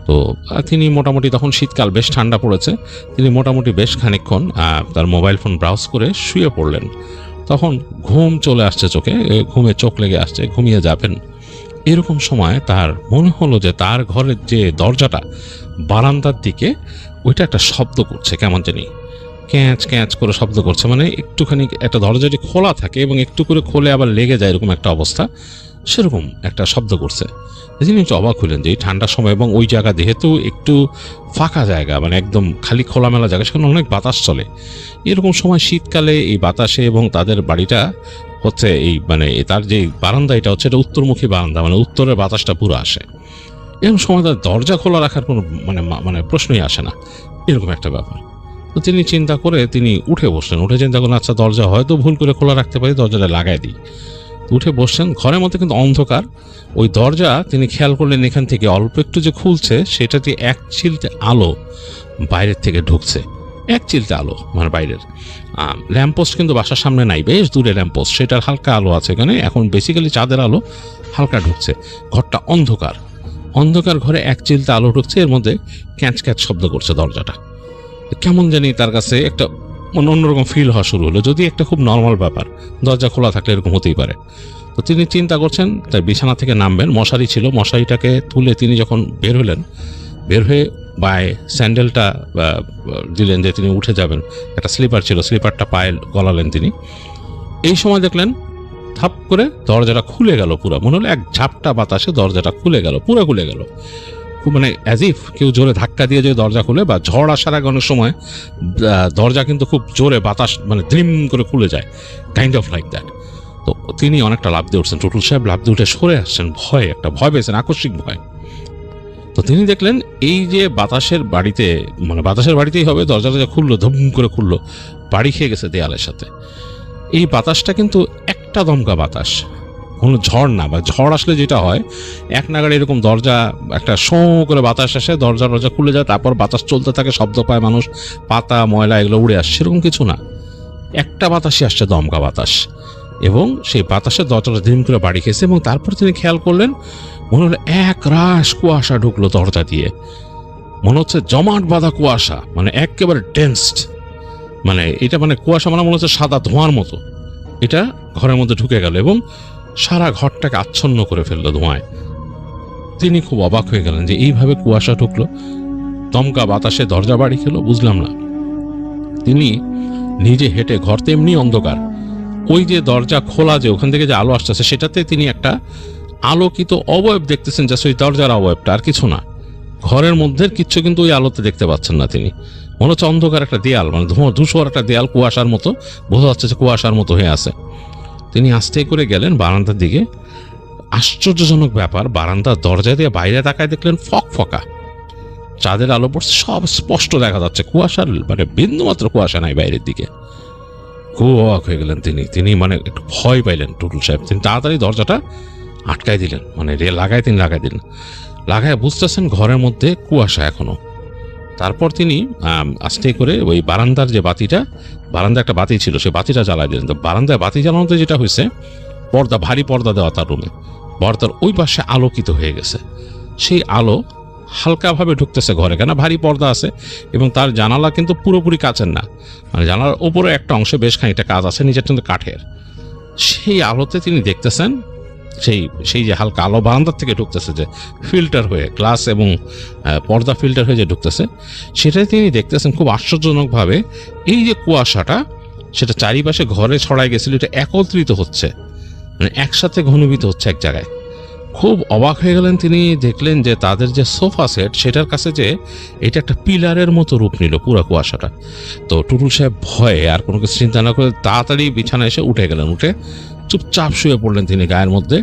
তো তিনি মোটামুটি, তখন শীতকাল, বেশ ঠান্ডা পড়েছে, তিনি মোটামুটি বেশ খানিকক্ষণ তার মোবাইল ফোন ব্রাউজ করে শুয়ে পড়লেন। তখন ঘুম চলে আসছে চোখে, ঘুমে চোখ লেগে আসছে, ঘুমিয়ে যাবেন। এরকম সময় তার মনে হলো যে তার ঘরের যে দরজাটা বারান্দার দিকে, ওইটা একটা শব্দ করছে, কেমন জানি ক্যাঁচ ক্যাঁচ করে শব্দ করছে। মানে একটুখানি একটা দরজাটি খোলা থাকে এবং একটু করে খোলে আবার লেগে যায়, এরকম একটা অবস্থা, সেরকম একটা শব্দ করছে। তিনি একটু অবাক হলেন যে এই ঠান্ডার সময়, এবং ওই জায়গা যেহেতু একটু ফাঁকা জায়গা, মানে একদম খালি খোলামেলা জায়গা, সেখানে অনেক বাতাস চলে। এরকম সময় শীতকালে এই বাতাসে, এবং তাদের বাড়িটা হচ্ছে এই মানে তার যে বারান্দা, এটা হচ্ছে এটা উত্তরমুখী বারান্দা, মানে উত্তরের বাতাসটা পুরো আসে। এরকম সময় তার দরজা খোলা রাখার কোনো মানে প্রশ্নই আসে না, এরকম একটা ব্যাপার। তো তিনি চিন্তা করে তিনি উঠে বসলেন, উঠে চিন্তা করলেন আচ্ছা দরজা হয়তো ভুল করে খোলা রাখতে পারি, দরজাটা লাগাই দিই। উঠে বসলেন, ঘরের মধ্যে কিন্তু অন্ধকার। ওই দরজা তিনি খেয়াল করলেন এখান থেকে অল্প একটু যে খুলছে সেটা দিয়ে এক চিলতে আলো বাইরের থেকে ঢুকছে, এক চিলতে আলো মানে বাইরের। ল্যাম্পপোস্ট কিন্তু বাসার সামনে নাই, বেশ দূরে ল্যাম্পপোস্ট, সেটার হালকা আলো আছে এখানে, এখন বেসিক্যালি চাঁদের আলো হালকা ঢুকছে। ঘরটা অন্ধকার, অন্ধকার ঘরে এক চিলতে আলো ঢুকছে, এর মধ্যে ক্যাঁচ ক্যাঁচ শব্দ করছে দরজাটা। কেমন জানি তার কাছে একটা মানে অন্যরকম ফিল হওয়া শুরু হলো, যদি একটা খুব নর্মাল ব্যাপার, দরজা খোলা থাকলে এরকম হতেই পারে। তো তিনি চিন্তা করছেন তাই বিছানা থেকে নামবেন, মশারি ছিল, মশারিটাকে তুলে তিনি যখন বের হলেন, বের হয়ে পায়ে স্যান্ডেলটা দিলেন যে তিনি উঠে যাবেন, একটা স্লিপার ছিল, স্লিপারটা পায়ে গলালেন তিনি। এই সময় দেখলেন থাপ করে দরজাটা খুলে গেল পুরো, মনে হলো এক ঝাপটা বাতাসে দরজাটা খুলে গেল, পুরো খুলে গেল, মানে অ্যাজ ইফ কেউ জোরে ধাক্কা দিয়ে যে দরজা খুলে, বা ঝড় আসার আগে অনেক সময় দরজা কিন্তু খুব জোরে বাতাস মানে দ্রিম করে খুলে যায়, কাইন্ড অফ লাইক দ্যাট। তো তিনি অনেকটা লাফ দিয়ে উঠছেন, টুটুল সাহেব লাফ দিয়ে উঠে সরে আসছেন, ভয় একটা ভয় পেয়েছেন, আকস্মিক ভয়। তো তিনি দেখলেন এই যে বাতাসের বাড়িতে, মানে বাতাসের বাড়িতেই হবে, দরজাটা যে খুললো ধুম করে খুললো, বাড়ি খেয়ে গেছে দেয়ালের সাথে। এই বাতাসটা কিন্তু একটা দমকা বাতাস, কোনো ঝড় না, বা ঝড় আসলে যেটা হয় এক নাগাড়ে এরকম দরজা একটা শোঁ করে বাতাস আসে, দরজা খুলে যায়, তারপর বাতাস চলতে থাকে, শব্দ পায় মানুষ, পাতা ময়লা এগুলো উড়ে আসে, সেরকম কিছু না, একটা বাতাসই আসছে, দমকা বাতাস। এবং সেই বাতাসের দরজাটা ধীম করে বাড়ি খেয়েছে। এবং তারপর তিনি খেয়াল করলেন মনে হলো এক রাশ কুয়াশা ঢুকলো দরজা দিয়ে, মনে হচ্ছে জমাট বাঁধা কুয়াশা, মানে একেবারে ডেন্সড, মানে এটা মানে কুয়াশা মানে মনে হচ্ছে সাদা ধোঁয়ার মতো, এটা ঘরের মধ্যে ঢুকে গেল এবং সারা ঘরটাকে আচ্ছন্ন করে ফেললো ধোঁয়ায়। তিনি খুব অবাক হয়ে গেলেন যে এইভাবে কুয়াশা ঢুকলো, দমকা বাতাসে দরজা বাড়ি খেলো, বুঝলাম না। তিনি নিজে হেঁটে, ঘর তো এমনি অন্ধকার, ওই যে দরজা খোলা যে ওখান থেকে যে আলো আসতেছে সেটাতে তিনি একটা আলোকিত অবয়ব দেখতেছেন, জাস্ট ওই দরজার অবয়বটা, আর কিছু না। ঘরের মধ্যে কিচ্ছু কিন্তু ওই আলোতে দেখতে পাচ্ছেন না তিনি, মনে হচ্ছে অন্ধকার একটা দেয়াল, মানে ধূসর একটা দেয়াল, কুয়াশার মতো, বোঝা যাচ্ছে যে কুয়াশার মতো হয়ে আছে। তিনি আস্তে করে গেলেন বারান্দার দিকে। আশ্চর্যজনক ব্যাপার, বারান্দার দরজা দিয়ে বাইরে তাকায় দেখলেন ফকফকা, চাঁদের আলো পড়ছে, সব স্পষ্ট দেখা যাচ্ছে, কুয়াশার মানে বিন্দুমাত্র কুয়াশা নাই বাইরের দিকে। খুব অবাক হয়ে গেলেন তিনি মানে একটু ভয় পাইলেন টুটুল সাহেব। তিনি তাড়াতাড়ি দরজাটা আটকাই দিলেন, মানে লাগাই দিলেন, লাগায় বুঝতেছেন ঘরের মধ্যে কুয়াশা এখনো। তারপর তিনি আস্তে করে ওই বারান্দার যে বাতিটা, বারান্দায় একটা বাতি ছিল, সেই বাতিটা জ্বালাই দিলেন। তো বারান্দায় বাতি জ্বালানোতে যেটা হয়েছে, পর্দা, ভারী পর্দা দেওয়া তার রুমে, পর্দার ওই পাশে আলোকিত হয়ে গেছে, সেই আলো হালকাভাবে ঢুকতেছে ঘরে, কেন ভারী পর্দা আছে এবং তার জানালা কিন্তু পুরোপুরি কাচের না, মানে জানালার ওপরে একটা অংশে বেশ খানিকটা কাজ আছে, নিচের কিন্তু কাঠের। সেই আলোতে তিনি দেখতেছেন সেই যে হালকা আলো বারান্দার থেকে ঢুকতেছে, যে ফিল্টার হয়ে গ্লাস এবং পর্দা ফিল্টার হয়ে যে ঢুকতেছে, সেটাই তিনি দেখতেছেন খুব আশ্চর্যজনকভাবে। এই যে কুয়াশাটা সেটা চারিপাশে ঘরে ছড়াই গেছিল, এটা একত্রিত হচ্ছে, মানে একসাথে ঘনীভূত হচ্ছে এক জায়গায়। খুব অবাক হয়ে গেলেন তিনি, দেখলেন যে তাদের যে সোফা সেট সেটার কাছে যে এটা একটা পিলারের মতো রূপ নিল পুরো কুয়াশাটা। তো টুটুল সাহেব ভয়ে আর কোনো কিছু চিন্তা না করে তাড়াতাড়ি বিছানায় এসে উঠে গেলেন, উঠে চুপচাপ শুয়ে পড়লেন তিনি, গায়ের মধ্যে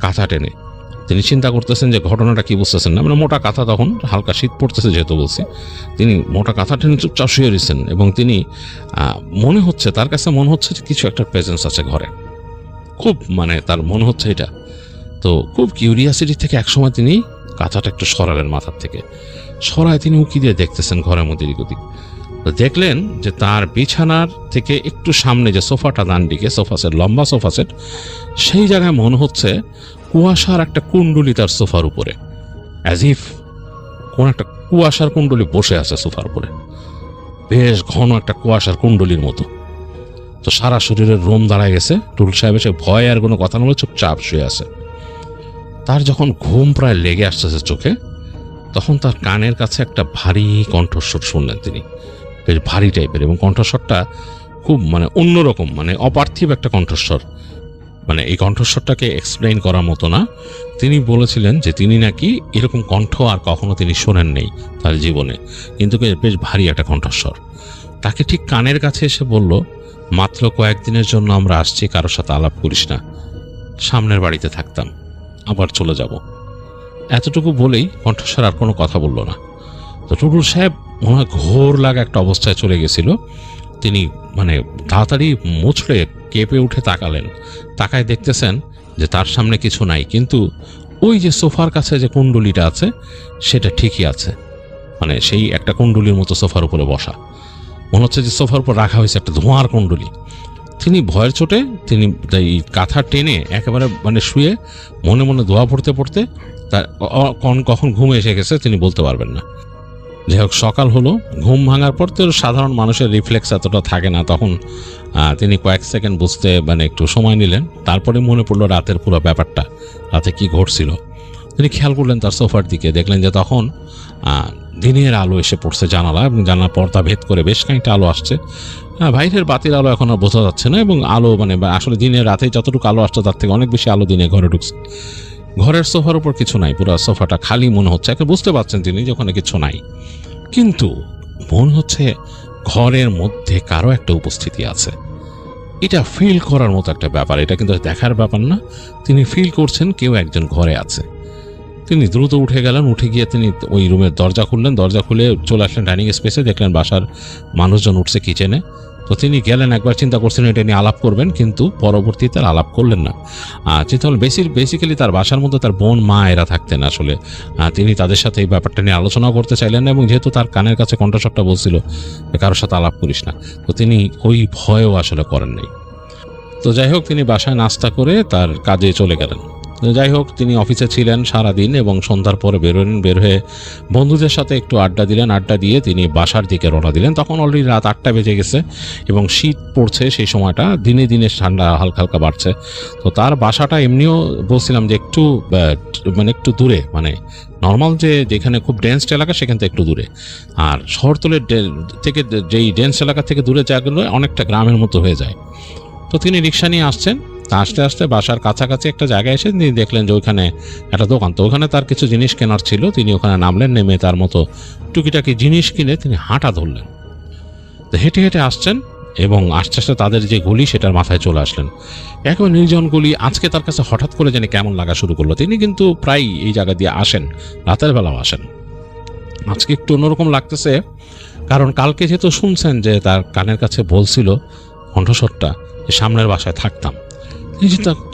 কাঁথা টেনে। তিনি চিন্তা করতেছেন যে ঘটনাটা কি, বুঝতেছেন না, মানে মোটা কাঁথা, তখন হালকা শীত পড়তেছে যেহেতু বলছি, তিনি মোটা কাঁথা টেনে চুপচাপ শুয়ে রয়েছেন এবং তিনি মনে হচ্ছে, তার কাছে মনে হচ্ছে যে কিছু একটা প্রেজেন্স আছে ঘরে, খুব মানে তার মনে হচ্ছে এটা। তো খুব কিউরিয়াসিটি থেকে একসময় তিনি কাঁথাটা একটু সরালেন, মাথার থেকে সরায় তিনি উকি দিয়ে দেখতেছেন ঘরের মধ্যে এদিক ওদিক। তো দেখলেন যে তার বিছানার থেকে একটু সামনে যে সোফাটা, ডান দিকে সোফা সেট, লম্বা সোফা সেট, সেই জায়গায় মনে হচ্ছে কুয়াশার একটা কুণ্ডলি তার সোফার উপরে, অ্যাজ ইফ কোন একটা কুয়াশার কুণ্ডলি বসে আছে সোফার উপরে, বেশ ঘন একটা কুয়াশার কুণ্ডলির মতো। তো সারা শরীরের রোম দাঁড়ায় গেছে। টুটুল সাহেব এসে ভয় আর কোনো কথা না বলে চুপচাপ শুয়ে আছে। তার যখন ঘুম প্রায় লেগে আসতেছে চোখে, তখন তার কানের কাছে একটা ভারী কণ্ঠস্বর শুনলেন তিনি, বেশ ভারী টাইপের, এবং কণ্ঠস্বরটা খুব মানে অন্যরকম, মানে অপার্থিব একটা কণ্ঠস্বর। মানে এই কণ্ঠস্বরটাকে এক্সপ্লেইন করার মতো না। তিনি বলেছিলেন যে তিনি নাকি এরকম কণ্ঠ আর কখনো তিনি শোনেন নেই তার জীবনে, কিন্তু বেশ ভারী একটা কণ্ঠস্বর। তাকে ঠিক কানের কাছে এসে বলল, মাত্র কয়েকদিনের জন্য আমরা আসছি, কারোর সাথে আলাপ করিস না, সামনের বাড়িতে থাকতাম, আবার চলে যাব। এতটুকু বলেই কণ্ঠস্বর আর কোনো কথা বলল না। তো টুটুল সাহেব মনে হয় ঘোর লাগা একটা অবস্থায় চলে গেছিল। তিনি মানে তাড়াতাড়ি মুচড়ে কেঁপে উঠে তাকালেন, তাকায় দেখতেছেন যে তার সামনে কিছু নাই, কিন্তু ওই যে সোফার কাছে যে কুণ্ডুলিটা আছে সেটা ঠিকই আছে, মানে সেই একটা কুণ্ডুলির মতো সোফার উপরে বসা, মনে হচ্ছে যে সোফার উপর রাখা হয়েছে একটা ধোঁয়ার কুণ্ডুলি। তিনি ভয়ের চোটে তিনি এই কাঁথা টেনে একেবারে মানে শুয়ে মনে মনে দোয়া পড়তে পড়তে তার কখন ঘুম এসে গেছে তিনি বলতে পারবেন না। যাই হোক, সকাল হলো। ঘুম ভাঙার পর তো সাধারণ মানুষের রিফ্লেক্স এতটা থাকে না, তখন তিনি কয়েক সেকেন্ড বুঝতে মানে একটু সময় নিলেন। তারপরে মনে পড়লো রাতের পুরো ব্যাপারটা, রাতে কি ঘটছিল। তিনি খেয়াল করলেন তার সোফার দিকে, দেখলেন যে তখন দিনের আলো এসে পড়ছে জানালা, এবং জানালা পর্দা ভেদ করে বেশ খানিকটা আলো আসছে। বাইরের বাতির আলো এখন আর বোঝা যাচ্ছে না, এবং আলো মানে আসলে দিনের রাতে যতটুকু আলো আসছে তার থেকে অনেক বেশি আলো দিনে ঘরে ঢুকছে। ঘরের সোফার উপর কিছু নাই, পুরো সোফাটা খালি মনে হচ্ছে। এখন বুঝতে পারছেন তিনি যে ওখানে কিছু নাই, কিন্তু মনে হচ্ছে ঘরের মধ্যে কারো একটা উপস্থিতি আছে। এটা ফিল করার মতো একটা ব্যাপার, এটা কিন্তু দেখার ব্যাপার না। তিনি ফিল করছেন কেউ একজন ঘরে আছে। তিনি দ্রুত উঠে গেলেন, উঠে গিয়ে তিনি ওই রুমের দরজা খুললেন, দরজা খুলে চলে আসলেন ডাইনিং স্পেসে, দেখলেন বাসার মানুষজন উঠছে কিচেনে। তো তিনি গেলেন, একবার চিন্তা করছেন এটা নিয়ে আলাপ করবেন, কিন্তু পরবর্তীতে আর আলাপ করলেন না। চিন্তা হল বেসিক্যালি তার বাসার মধ্যে তার বোন মা এরা থাকতেন আসলে, তিনি তাদের সাথে এই ব্যাপারটা নিয়ে আলোচনা করতে চাইলেন না, এবং যেহেতু তার কানের কাছে কণ্ঠস্বরটা বলছিল কারোর সাথে আলাপ করিস না, তো তিনি ওই ভয়ও আসলে করেন নাই। তো যাই হোক, তিনি বাসায় নাস্তা করে তার কাজে চলে গেলেন। যাই হোক, তিনি অফিসে ছিলেন সারাদিন এবং সন্ধ্যার পরে বেরোলেন। বের হয়ে বন্ধুদের সাথে একটু আড্ডা দিলেন, আড্ডা দিয়ে তিনি বাসার দিকে রওনা দিলেন। তখন অলরেডি রাত 8টা বেজে গেছে এবং শীত পড়ছে সেই সময়টা, দিনে দিনে ঠান্ডা হালকা হালকা বাড়ছে। তো তার বাসাটা এমনিও বলছিলাম যে একটু মানে একটু দূরে, মানে নর্মাল যেখানে খুব ডেন্স এলাকা সেখান থেকে একটু দূরে, আর শহরতলের থেকে যেই ডেন্স এলাকা থেকে দূরে জায়গাগুলো অনেকটা গ্রামের মতো হয়ে যায়। তো তিনি রিক্সা নিয়ে আসছেন, আস্তে আস্তে বাসার কাছাকাছি একটা জায়গায় এসে তিনি দেখলেন যে ওইখানে একটা দোকান, তো ওখানে তার কিছু জিনিস কেনার ছিল। তিনি ওখানে নামলেন, নেমে তার মতো টুকিটাকি জিনিস কিনে তিনি হাঁটা ধরলেন। তো হেঁটে হেঁটে আসছেন এবং আস্তে আস্তে তাদের যে গলি সেটার মাথায় চলে আসলেন। একেবারে নির্জন গলি। আজকে তার কাছে হঠাৎ করে যেন কেমন লাগা শুরু করলো। তিনি কিন্তু প্রায় এই জায়গা দিয়ে আসেন, রাতের বেলাও আসেন। আজকে একটু অন্যরকম লাগতেছে, কারণ কালকে যেহেতু শুনছেন যে তার কানের কাছে বলছিল কণ্ঠস্বরটা যে সামনের বাসায় থাকতাম,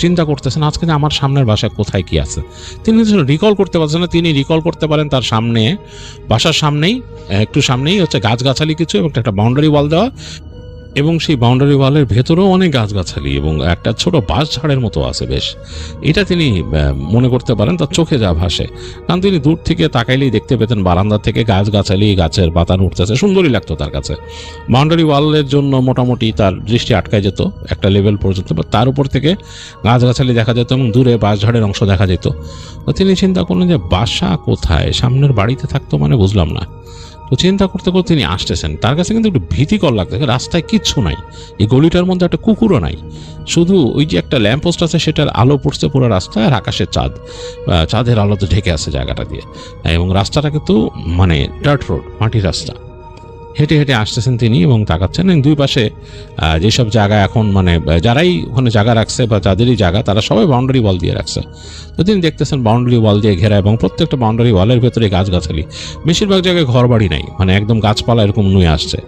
চিন্তা করতেছেন আজকে যে আমার সামনের বাসায় কোথায় কি আছে তিনি রিকল করতে পারছেন না। তিনি রিকল করতে পারেন তার সামনে, বাসার সামনেই একটু সামনেই হচ্ছে গাছগাছালি কিছু এবং একটা বাউন্ডারি ওয়াল দেওয়া, এবং সেই বাউন্ডারি ওয়ালের ভেতরেও অনেক গাছগাছালি এবং একটা ছোট বাঁশ ঝাড়ের মতো আছে বেশ। এটা তিনি মনে করতে পারেন, তার চোখে যা ভাসে, কারণ তিনি দূর থেকে তাকাইলেই দেখতে পেতেন বারান্দা থেকে গাছগাছালি, গাছের পাতা উঠতেছে, সুন্দরই লাগতো তার কাছে। বাউন্ডারি ওয়ালের জন্য মোটামুটি তার দৃষ্টি আটকায় যেত একটা লেভেল পর্যন্ত, বা তার উপর থেকে গাছগাছালি দেখা যেত এবং দূরে বাঁশ ঝাড়ের অংশ দেখা যেত। তো তিনি চিন্তা করলেন যে বাসা কোথায়, সামনের বাড়িতে থাকতো মানে বুঝলাম না। তো চিন্তা করতে করতে তিনি আসতেছেন, তার কাছে কিন্তু একটু ভীতিকর লাগতেছে। রাস্তায় কিচ্ছু নাই, এই গলিটার মধ্যে একটা কুকুরও নাই, শুধু ওই যে একটা ল্যাম্পপোস্ট আছে সেটার আলো পড়ছে পুরো রাস্তায়, আর আকাশের চাঁদের আলো তো ঢেকে আছে জায়গাটা দিয়ে, এবং রাস্তাটা কিন্তু মানে ডার্ট রোড, মাটির রাস্তা। হেঁটে হেঁটে আসতেছেন তিনি এবং তাকাচ্ছেন দুই পাশে যেসব জায়গা এখন মানে যারাই ওখানে জায়গা রাখছে বা যাদেরই জায়গা তারা সবাই বাউন্ডারি ওয়াল দিয়ে রাখছে। তো তিনি দেখতেছেন বাউন্ডারি ওয়াল দিয়ে ঘেরা এবং প্রত্যেকটা বাউন্ডারি ওয়ালের ভেতরে গাছগাছালি, বেশিরভাগ জায়গায় ঘর বাড়ি নাই, মানে একদম গাছপালা এরকম নুয়ে আসছে।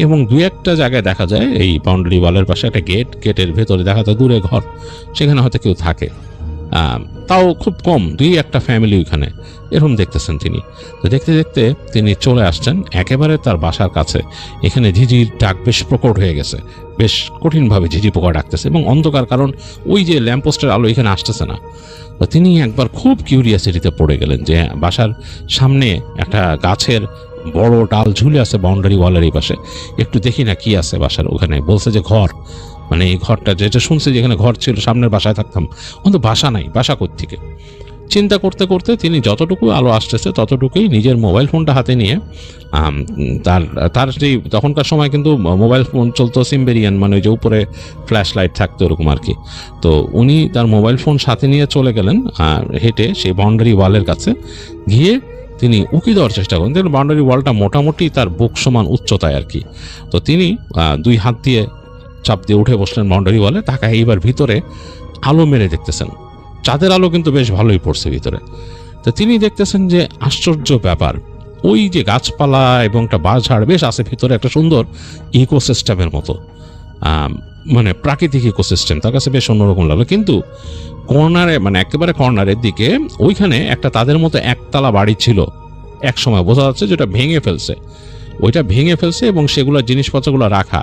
এবং দুই একটা জায়গায় দেখা যায় এই বাউন্ডারি ওয়ালের পাশে একটা গেটের ভেতরে দেখা যায় দূরে ঘর, সেখানে হয়তো কেউ থাকে, তাও খুব কম, দুই একটা ফ্যামিলি ওইখানে, এরকম দেখতেছেন তিনি। তো দেখতে দেখতে তিনি চলে আসছেন একেবারে তার বাসার কাছে। এখানে ঝিঝির ডাক বেশ প্রকট হয়ে গেছে, বেশ কঠিনভাবে ঝিঝি পোকা ডাকতেছে এবং অন্ধকার, কারণ ওই যে ল্যাম্পপোস্টের আলো এখানে আসতেছে না। তো তিনি একবার খুব কিউরিয়াসিটিতে পড়ে গেলেন যে বাসার সামনে একটা গাছের বড় ডাল ঝুলে আছে বাউন্ডারি ওয়ালের এই পাশে, একটু দেখি না কি আছে বাসার ওখানে। বলছে যে ঘর, মানে এই ঘরটা যেটা শুনছে যেখানে ঘর ছিল সামনের বাসায় থাকতাম, অন্ত বাসা নাই, বাসা কোত্থেকে। চিন্তা করতে করতে তিনি যতটুকু আলো আসতেছে ততটুকুই নিজের মোবাইল ফোনটা হাতে নিয়ে তার যেই তখনকার সময় কিন্তু মোবাইল ফোন চলতো সিম্বেরিয়ান, মানে ওই যে উপরে ফ্ল্যাশ লাইট থাকতো ওরকম আর কি। তো উনি তার মোবাইল ফোন সাথে নিয়ে চলে গেলেন হেঁটে সেই বাউন্ডারি ওয়ালের কাছে গিয়ে তিনি উকি দেওয়ার চেষ্টা করেন। দেখলেন বাউন্ডারি ওয়ালটা মোটামুটি তার বুক সমান উচ্চতায় আর কি। তো তিনি দুই হাত দিয়ে চাপ দিয়ে উঠে বসলেন বাউন্ডারি ওয়ালে, তাকায় এইবার ভিতরে আলো মেরে দেখতেছেন, চাঁদের আলো কিন্তু বেশ ভালোই পড়ছে ভিতরে। তো তিনি দেখতেছেন যে আশ্চর্য ব্যাপার, ওই যে গাছপালা এবং একটা বাঁশঝাড় বেশ আছে ভিতরে, একটা সুন্দর ইকোসিস্টেমের মতো, মানে প্রাকৃতিক ইকোসিস্টেম, তার কাছে বেশ অন্যরকম লাগলো। কিন্তু কর্নারে, মানে একেবারে কর্নারের দিকে ওইখানে একটা তাদের মতো একতলা বাড়ি ছিল, এক সময় বোঝা যাচ্ছে যেটা ভেঙে ফেলছে, ওইটা ভেঙে ফেলছে এবং সেগুলোর জিনিসপত্রগুলো রাখা।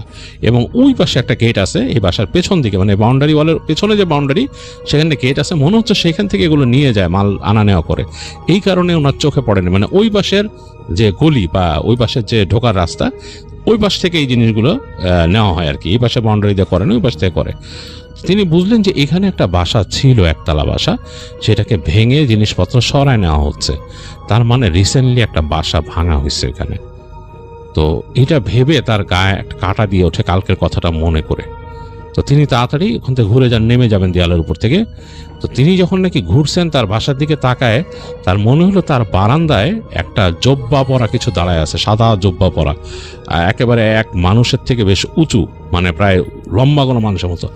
এবং ওই পাশে একটা গেট আছে, এই বাসার পেছন দিকে, মানে বাউন্ডারি ওয়ালের পেছনে যে বাউন্ডারি, সেখানে গেট আছে, মনে হচ্ছে সেখান থেকে এগুলো নিয়ে যায়, মাল আনা নেওয়া করে। এই কারণে ওনার চোখে পড়েনি, মানে ওই পাশের যে গলি বা ওই পাশের যে ঢোকার রাস্তা, ওই পাশ থেকে এই জিনিসগুলো নেওয়া হয় আর কি, এই পাশে বাউন্ডারি দিয়ে করে না, ওই পাশ থেকে করে। তিনি বুঝলেন যে এখানে একটা বাসা ছিল, একতলা বাসা, সেটাকে ভেঙে জিনিসপত্র সরায় নেওয়া হচ্ছে, তার মানে রিসেন্টলি একটা বাসা ভাঙা হয়েছে এখানে। তো এটা ভেবে তার গায়ে একটা কাঁটা দিয়ে ওঠে কালকের কথাটা মনে করে। তো তিনি তাড়াতাড়ি ওখান থেকে ঘুরে যান, নেমে যাবেন দেয়ালের উপর থেকে। তো তিনি যখন নাকি ঘুরছেন, তার বাসার দিকে তাকায়, তার মনে হলো তার বারান্দায় একটা জব্বা পরা কিছু দাঁড়ায় আছে, সাদা জব্বা পরা, একেবারে এক মানুষের থেকে বেশ উঁচু, মানে প্রায় লম্বা কোনো মানুষের মতো।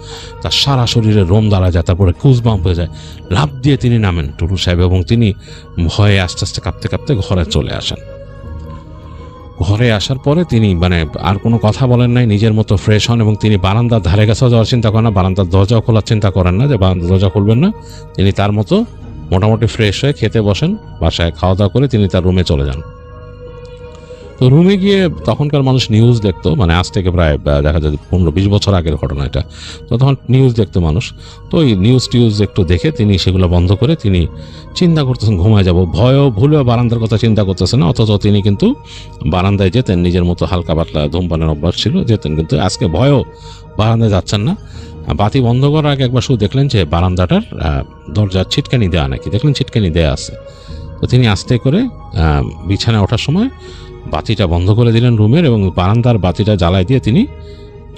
তার সারা শরীরে রোম দাঁড়া যায়, তারপরে কুজবাম্প হয়ে যায়। লাফ দিয়ে তিনি নামেন টুটুল সাহেব, এবং তিনি ভয়ে আস্তে আস্তে কাঁপতে কাঁপতে ঘরে চলে আসেন। ঘরে আসার পরে তিনি মানে আর কোনো কথা বলেন নাই, নিজের মতো ফ্রেশ হন এবং তিনি বারান্দার ধারে কাছেও যাওয়ার চিন্তা করেন না, বারান্দার দরজাও খোলার চিন্তা করেন না যে বারান্দার দরজা খুলবেন না। তিনি তার মতো মোটামুটি ফ্রেশ হয়ে খেতে বসেন, বাসায় খাওয়া দাওয়া করে তিনি তার রুমে চলে যান। তো রুমে গিয়ে তখনকার মানুষ নিউজ দেখতো, মানে আজ থেকে প্রায় দেখা যায় 15-20 বছর আগের ঘটনা এটা। তো তখন নিউজ দেখতো মানুষ, তো ওই নিউজ টিউজ একটু দেখে তিনি সেগুলো বন্ধ করে তিনি চিন্তা করতেছেন ঘুমায় যাব, ভয়ও ভুলেও বারান্দার কথা চিন্তা করতেছেন না। অথচ তিনি কিন্তু বারান্দায় যেতেন, নিজের মতো হালকা পাতলা ধূমপানের অভ্যাস ছিল, যেতেন, কিন্তু আজকে ভয়ও বারান্দায় যাচ্ছেন না। বাতি বন্ধ করার আগে একবার শুধু দেখলেন যে বারান্দাটার দরজার ছিটকানি দেওয়া নাকি, দেখলেন ছিটকানি দেওয়া আছে। তো তিনি আস্তে করে বিছানায় ওঠার সময় বাতিটা বন্ধ করে দিলেন রুমের, এবং বারান্দার বাতিটা জ্বালাই দিয়ে তিনি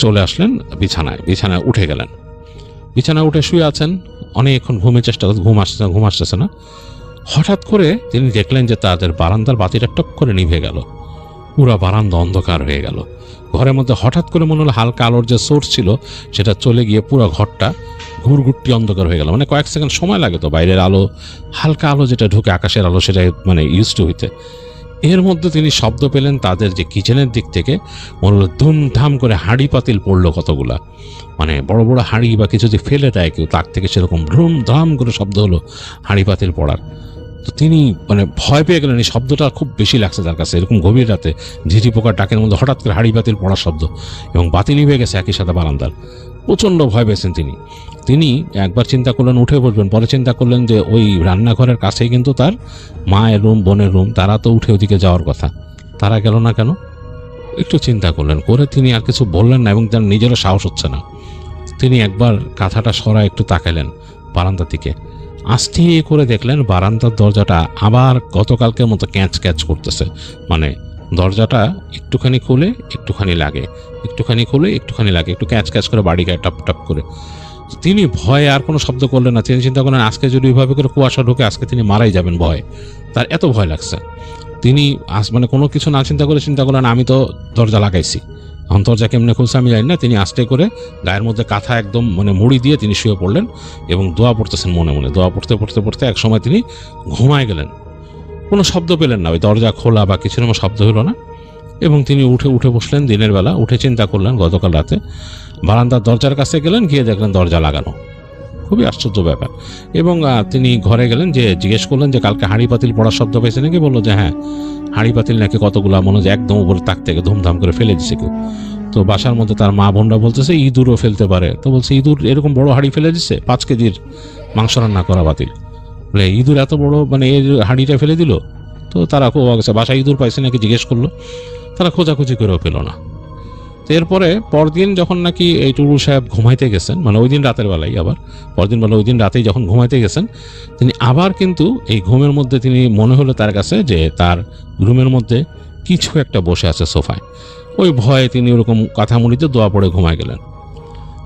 চলে আসলেন বিছানায় উঠে গেলেন। বিছানায় উঠে শুয়ে আছেন, অনেকক্ষণ ঘুমের চেষ্টা করছেন, ঘুম আসতেছে না। হঠাৎ করে তিনি দেখলেন যে তাদের বারান্দার বাতিটা টক করে নিভে গেল, পুরো বারান্দা অন্ধকার হয়ে গেল। ঘরের মধ্যে হঠাৎ করে মনে হলো হালকা আলোর যে সোর্স ছিল সেটা চলে গিয়ে পুরো ঘরটা ঘুরঘুরটি অন্ধকার হয়ে গেল। মানে কয়েক সেকেন্ড সময় লাগে তো বাইরের আলো, হালকা আলো যেটা ঢুকে আকাশের আলো, সেটা মানে ইউজ টু হইতে। এর মধ্যে তিনি শব্দ পেলেন তাদের যে কিচেনের দিক থেকে, মনে হলো ধুমধাম করে হাঁড়ি পাতিল পড়লো কতগুলা, মানে বড় বড় হাঁড়ি বা কিছু যে ফেলে দেয় কেউ, তার থেকে সেরকম ধুমধাম করে শব্দ হলো হাঁড়ি পাতিল পড়ার। তো তিনি মানে ভয় পেয়ে গেলেন, এই শব্দটা খুব বেশি লাগছে তার কাছে, এরকম গভীর রাতে ঝিঝি পোকার ডাকের মধ্যে হঠাৎ করে হাঁড়ি পাতিল পড়ার শব্দ, এবং বাতি নিভে গেছে একই সাথে বারান্দার। প্রচণ্ড ভয় পেয়েছেন তিনি একবার চিন্তা করলেন উঠে বসবেন, পরে চিন্তা করলেন যে ওই রান্নাঘরের কাছেই কিন্তু তার মায়ের রুম, বোনের রুম, তারা তো উঠে ওদিকে যাওয়ার কথা, তারা গেল না কেন? একটু চিন্তা করলেন, করে তিনি আর কিছু বললেন না, এবং তার নিজেরও সাহস হচ্ছে না। তিনি একবার কাঁথাটা সরায় একটু তাকালেন বারান্দার দিকে, আস্তে করে দেখলেন বারান্দার দরজাটা আবার গতকালকের মতো ক্যাচ ক্যাচ করতেছে, মানে দরজাটা একটুখানি খুলে একটুখানি লাগে, একটুখানি খুলে একটুখানি লাগে, একটু ক্যাচ ক্যাচ করে বাড়ি গায়ে টপ টপ করে। তিনি ভয়ে আর কোনো শব্দ করলেন না। তিনি চিন্তা করলেন আজকে যদি ওইভাবে করে কুয়াশা ঢুকে আজকে তিনি মারাই যাবেন ভয়, তার এত ভয় লাগছে। তিনি মানে কোনো কিছু না চিন্তা করলেন আমি তো দরজা লাগাইছি, এখন দরজা কেমনে খুলছে আমি জানি না। তিনি আস্তে করে গায়ের মধ্যে কাঁথা একদম মানে মুড়ি দিয়ে তিনি শুয়ে পড়লেন এবং দোয়া পড়তেছেন মনে মনে। দোয়া পড়তে এক সময় তিনি ঘুমায় গেলেন, কোনো শব্দ পেলেন না, ওই দরজা খোলা বা কিছু রকম শব্দ হলো না। এবং তিনি উঠে বসলেন দিনের বেলা, উঠে চিন্তা করলেন গতকাল রাতে বারান্দার দরজার কাছে গেলেন, গিয়ে দেখলেন দরজা লাগানো, খুবই আশ্চর্য ব্যাপার। এবং তিনি ঘরে গেলেন, যে জিজ্ঞেস করলেন যে কালকে হাঁড়ি পাতিল পড়ার শব্দ পেয়েছে নাকি? বললো যে হ্যাঁ, হাঁড়ি পাতিল নাকি কতগুলা মনে হয় একদম উপরে তাক থেকে ধুমধাম করে ফেলে দিছে কেউ। তো বাসার মধ্যে তার মা বোনরা বলতেছে ইঁদুরও ফেলতে পারে। তো বলছে ইঁদুর এরকম বড় হাঁড়ি ফেলে দিচ্ছে, 5 কেজির মাংস রান্না করা বাতিল, বলে ইঁদুর এত বড় মানে এই হাঁড়িটা ফেলে দিল। তো তারা খুব বাসায় ইঁদুর পাইছে নাকি জিজ্ঞেস করলো, তারা খোঁজাখুঁজি করেও পেল না। তো এরপরে পরদিন যখন নাকি এই টুটুল সাহেব ঘুমাইতে গেছেন, মানে ওই দিন রাতের বেলায়, আবার পরদিন বেলা ওই দিন রাতেই যখন ঘুমাইতে গেছেন, তিনি আবার কিন্তু এই ঘুমের মধ্যে তিনি মনে হলো তার কাছে যে তার রুমের মধ্যে কিছু একটা বসে আছে সোফায়। ওই ভয়ে তিনি ওরকম কাঁথা মুড়িতে দোয়া পড়ে ঘুমায় গেলেন।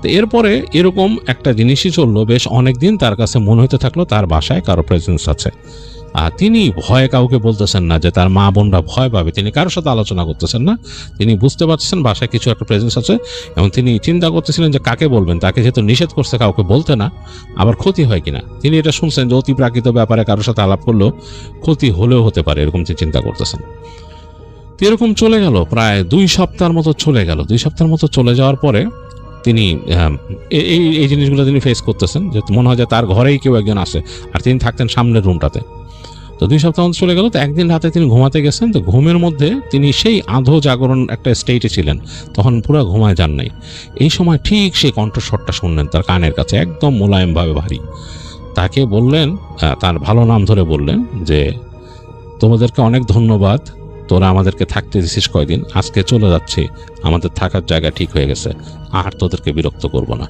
তো এরপরে এরকম একটা জিনিসই চললো বেশ অনেক দিন, তার কাছে মনে হতে থাকলো তার বাসায় কারো প্রেজেন্স আছে, তিনি ভয়ে কাউকে বলতেছেন না যে তার মা বোনরা ভয় পাবে, তিনি কারোর সাথে আলোচনা করতেছেন না। তিনি বুঝতে পারছেন বাসায় কিছু একটা প্রেজেন্স আছে এবং তিনি চিন্তা করতেছিলেন যে কাকে বলবেন, তাকে যেহেতু নিষেধ করছে কাউকে বলতে না, আবার ক্ষতি হয় কিনা। তিনি এটা শুনছেন যে অতি প্রাকৃত ব্যাপারে কারোর সাথে আলাপ করলেও ক্ষতি হলেও হতে পারে, এরকম তিনি চিন্তা করতেছেন। তো এরকম চলে গেল প্রায় 2 সপ্তাহের মতো চলে গেল। 2 সপ্তাহের মতো চলে যাওয়ার পরে তিনি এই জিনিসগুলো তিনি ফেস করতেছেন, যে মনে হয় যে তার ঘরেই কেউ একজন আসে, আর তিনি থাকতেন সামনের রুমটাতে। তো 2 সপ্তাহ মতো চলে গেল। তো একদিন রাতে তিনি ঘুমাতে গেছেন, তো ঘুমের মধ্যে তিনি সেই আধো জাগরণ একটা স্টেটে ছিলেন, তখন পুরো ঘুমায় যান নাই। এই সময় ঠিক সেই কণ্ঠস্বরটা শুনলেন তার কানের কাছে, একদম মোলায়েমভাবে ভারী। তাকে বললেন, তার ভালো নাম ধরে বললেন যে তোমাদেরকে অনেক ধন্যবাদ, তোরা আমাদেরকে থাকতে দিছিস কয়দিন, আজকে চলে যাচ্ছি, আমাদের থাকার জায়গা ঠিক হয়ে গেছে, আর তোদেরকে বিরক্ত করব না।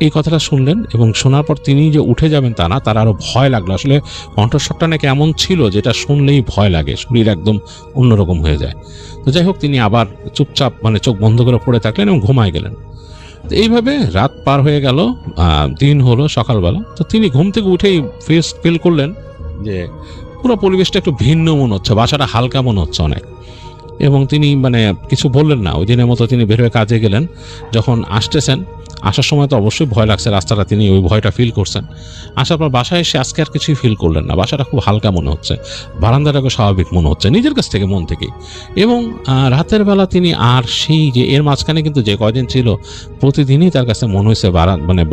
এই কথাটা শুনলেন এবং শোনার পর তিনি যে উঠে যাবেন তা না, তার আরো ভয় লাগলো। আসলে কণ্ঠস্বরটা নাকি এমন ছিল যেটা শুনলেই ভয় লাগে, শরীর একদম অন্যরকম হয়ে যায়। তো যাই হোক, তিনি আবার চুপচাপ চোখ বন্ধ করে পড়ে থাকলেন এবং ঘুমায় গেলেন। তো এইভাবে রাত পার হয়ে গেল, দিন হলো, সকালবেলা। তো তিনি ঘুম থেকে উঠেই ফিল করলেন যে পুরো পরিবেশটা একটু ভিন্ন মনে হচ্ছে, বাসাটা হালকা মনে হচ্ছে অনেক। এবং তিনি কিছু বললেন না, ওই দিনের মতো তিনি বের হয়ে কাজে গেলেন। যখন আসার সময় তো অবশ্যই ভয় লাগছে, রাস্তাটা তিনি ওই ভয়টা ফিল করছেন। আসার পর বাসায় এসে আজকে আর কিছুই ফিল করলেন না, বাসাটা খুব হালকা মনে হচ্ছে, বারান্দাটাকে স্বাভাবিক মনে হচ্ছে নিজের কাছ থেকে, মন থেকে। এবং রাতের বেলা তিনি আর সেই যে এর মাঝখানে কিন্তু যে কয়দিন ছিল প্রতিদিনই তার কাছে মনে হয়েছে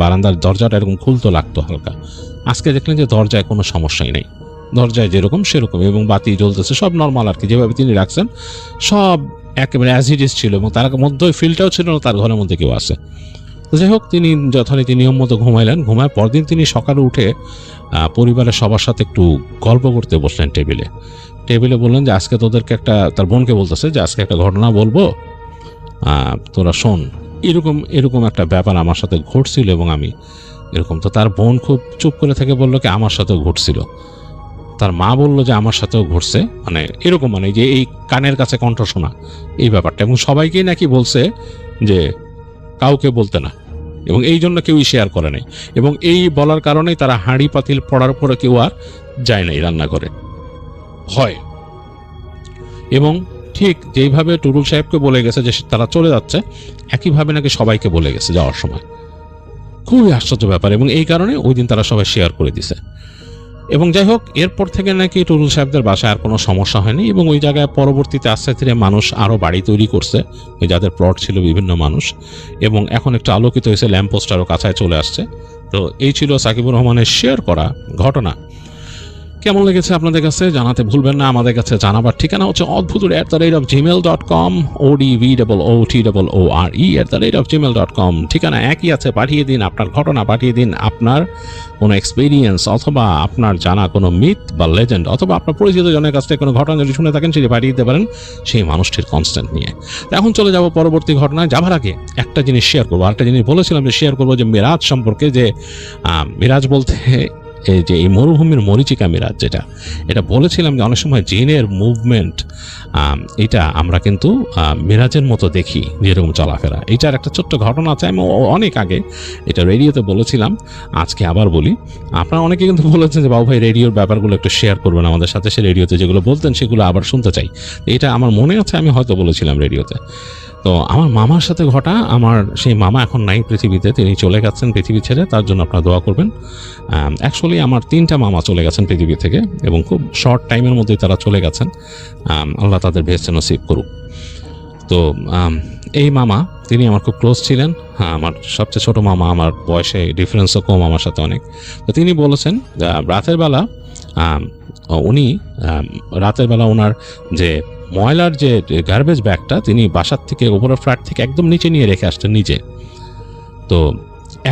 বারান্দার দরজাটা এরকম খুলতে লাগতো হালকা। আজকে দেখলেন যে দরজায় কোনো সমস্যাই নেই, দরজায় যেরকম সেরকম, এবং বাতি জ্বলতেছে, সব নর্মাল আর কি, যেভাবে তিনি রাখছেন সব একেবারে অ্যাজ ইট ইজ ছিল। এবং তার মধ্যে ওই ফিলটাও ছিল না তার ঘরের মধ্যে কেউ আছে। তো যাই হোক, তিনি যথারীতি নিয়ম মতো ঘুমাইলেন। ঘুমায় পরদিন তিনি সকালে উঠে পরিবারের সবার সাথে একটু গল্প করতে বসলেন টেবিলে বললেন যে আজকে তোদেরকে তার বোনকে বলতেছে যে আজকে একটা ঘটনা বলবো, তোরা শোন, এরকম একটা ব্যাপার আমার সাথে ঘটছিল এবং আমি এরকম। তো তার বোন খুব চুপ করে থেকে বললো কি আমার সাথেও ঘটছিল। তার মা বলল যে আমার সাথেও ঘটছে, এরকম যে এই কানের কাছে কণ্ঠ শোনা এই ব্যাপারটা, এবং সবাইকেই নাকি বলছে যে কাউকে বলতে না, এবং এই জন্য কেউই শেয়ার করে নাই। এবং এই বলার কারণেই তারা হাঁড়ি পাতিল পড়ার পরে কেউ আর যায় নাই রান্না করে হয়। এবং ঠিক যেইভাবে টুরুল সাহেবকে বলে গেছে যে তারা চলে যাচ্ছে, একইভাবে নাকি সবাইকে বলে গেছে যাওয়ার সময়। খুবই আশ্চর্য ব্যাপার, এবং এই কারণে ওই দিন তারা সবাই শেয়ার করে দিছে। এবং যাই হোক, এরপর থেকে নাকি টুরুল সাহেবদের বাসায় আর কোনো সমস্যা হয়নি, এবং ওই জায়গায় পরবর্তীতে আস্তে ধীরে মানুষ আরও বাড়ি তৈরি করছে, ওই যাদের প্লট ছিল বিভিন্ন মানুষ, এবং এখন একটু আলোকিত হয়েছে, ল্যাম্পপোস্ট আরও কাছায় চলে আসছে। তো এই ছিল সাকিবুর রহমানের শেয়ার করা ঘটনা। কেমন লেগেছে আপনাদের কাছে জানাতে ভুলবেন না। আমাদের কাছে জানাবার ঠিকানা হচ্ছে odbhutur@gmail.com, odbhoore@gmail.com। ঠিকানা একই আছে, পাঠিয়ে দিন আপনার ঘটনা, পাঠিয়ে দিন আপনার কোনো এক্সপিরিয়েন্স, অথবা আপনার জানা কোনো মিথ বা লেজেন্ড, অথবা আপনার পরিচিত জনের কাছ থেকে কোনো ঘটনা যদি শুনে থাকেন সেটি পাঠিয়ে দিতে পারেন সেই মানুষটির কনস্ট্যান্ট নিয়ে। এখন চলে যাব পরবর্তী ঘটনায়। যাবার আগে একটা জিনিস শেয়ার করবো, আরেকটা জিনিস বলেছিলাম যে শেয়ার করবো, যে মিরাজ সম্পর্কে। যে মিরাজ বলতে যে এই মরুভূমির মরিচিকা মিরাজ, এটা বলেছিলাম যে অনেক সময় জিনের মুভমেন্ট, এটা আমরা কিন্তু মিরাজের মতো দেখি, যেরকম চলাফেরা। এটার একটা ছোট্ট ঘটনা আছে, আমি অনেক আগে এটা রেডিওতে বলেছিলাম, আজকে আবার বলি। আপনারা অনেকে কিন্তু বলেছেন যে বাবু ভাই রেডিওর ব্যাপারগুলো একটু শেয়ার করবেন আমাদের সাথে, সে রেডিওতে যেগুলো বলতেন সেগুলো আবার শুনতে চাই। এটা আমার মনে আছে, আমি হয়তো বলেছিলাম রেডিওতে। তো আমার মামার সাথে ঘটা, আমার সেই মামা এখন নাই পৃথিবীতে, তিনি চলে গেছেন পৃথিবী ছেড়ে, তার জন্য আপনারা দোয়া করবেন। অ্যাকচুয়ালি আমার 3টা মামা চলে গেছেন পৃথিবী থেকে, এবং খুব শর্ট টাইমের মধ্যেই তারা চলে গেছেন। আল্লাহ তাদের বেহেশতে নসিব করুক। তো এই মামা, তিনি আমার খুব ক্লোজ ছিলেন। আমার সবচেয়ে ছোট মামা, আমার বয়সে ডিফারেন্সও কম আমার সাথে অনেক। তো তিনি বলেছেন রাতের বেলা ওনার যে ময়লার যে গার্বেজ ব্যাগটা, তিনি বাসার থেকে উপরের ফ্ল্যাট থেকে একদম নিচে নিয়ে রেখে আসতেন নিচে। তো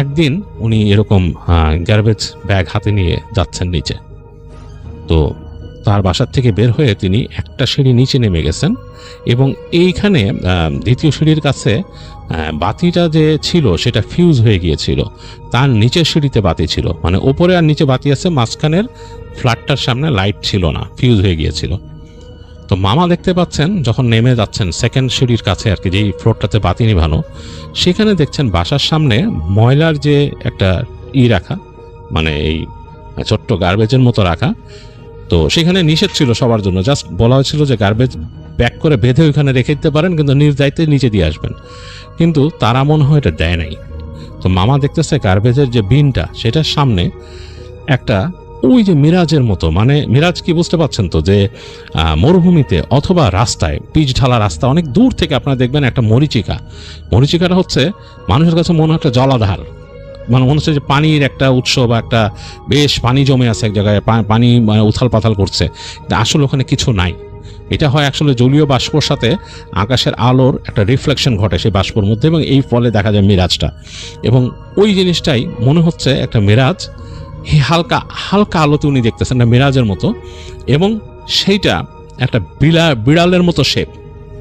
একদিন উনি এরকম গার্বেজ ব্যাগ হাতে নিয়ে যাচ্ছেন নিচে, তো তার বাসার থেকে বের হয়ে তিনি একটা সিঁড়ি নিচে নেমে গেছেন, এবং এইখানে দ্বিতীয় সিঁড়ির কাছে বাতিটা যে ছিল সেটা ফিউজ হয়ে গিয়েছিল। তার নিচের সিঁড়িতে বাতি ছিল, ওপরে আর নিচে বাতি আছে, মাঝখানের ফ্ল্যাটটার সামনে লাইট ছিল না, ফিউজ হয়ে গিয়েছিল। তো মামা দেখতে পাচ্ছেন যখন নেমে যাচ্ছেন সেকেন্ড সিঁড়ির কাছে আর কি, যেই ফ্লোরটাতে বাতি নিভানো, সেখানে দেখছেন বাসার সামনে ময়লার যে একটা রাখা, এই ছোট্ট গার্বেজের মতো রাখা, তো সেখানে নিষেধ ছিল সবার জন্য, জাস্ট বলা হয়েছিল যে গার্বেজ প্যাক করে বেঁধে ওইখানে রেখে দিতে পারেন, কিন্তু নিজ দায়িত্বে নিচে দিয়ে আসবেন। কিন্তু তারা মনে হয় এটা দেয় নাই। তো মামা দেখতেছে গার্বেজের যে বিনটা সেটার সামনে একটা ওই যে মিরাজের মতো, মানে মিরাজ কি বুঝতে পারছেন তো, যে মরুভূমিতে অথবা রাস্তায়, পিচ ঢালা রাস্তা, অনেক দূর থেকে আপনারা দেখবেন একটা মরিচিকাটা হচ্ছে মানুষের কাছে মনে হয় একটা জলাধার, মানে মনে হচ্ছে যে পানির একটা উৎস বা একটা বেশ পানি জমে আছে এক জায়গায়, পানি মানে উথাল পাথাল করছে, কিন্তু আসলে ওখানে কিছু নাই। এটা হয় আসলে জলীয় বাষ্পর সাথে আকাশের আলোর একটা রিফ্লেকশন ঘটে সেই বাষ্পর মধ্যে, এবং এই ফলে দেখা যায় মিরাজটা। এবং ওই জিনিসটাই মনে হচ্ছে একটা মিরাজ, হালকা হালকা আলোতে উনি দেখতেছেন একটা মিরাজের মতো, এবং সেইটা একটা বিড়ালের মতো শেপ,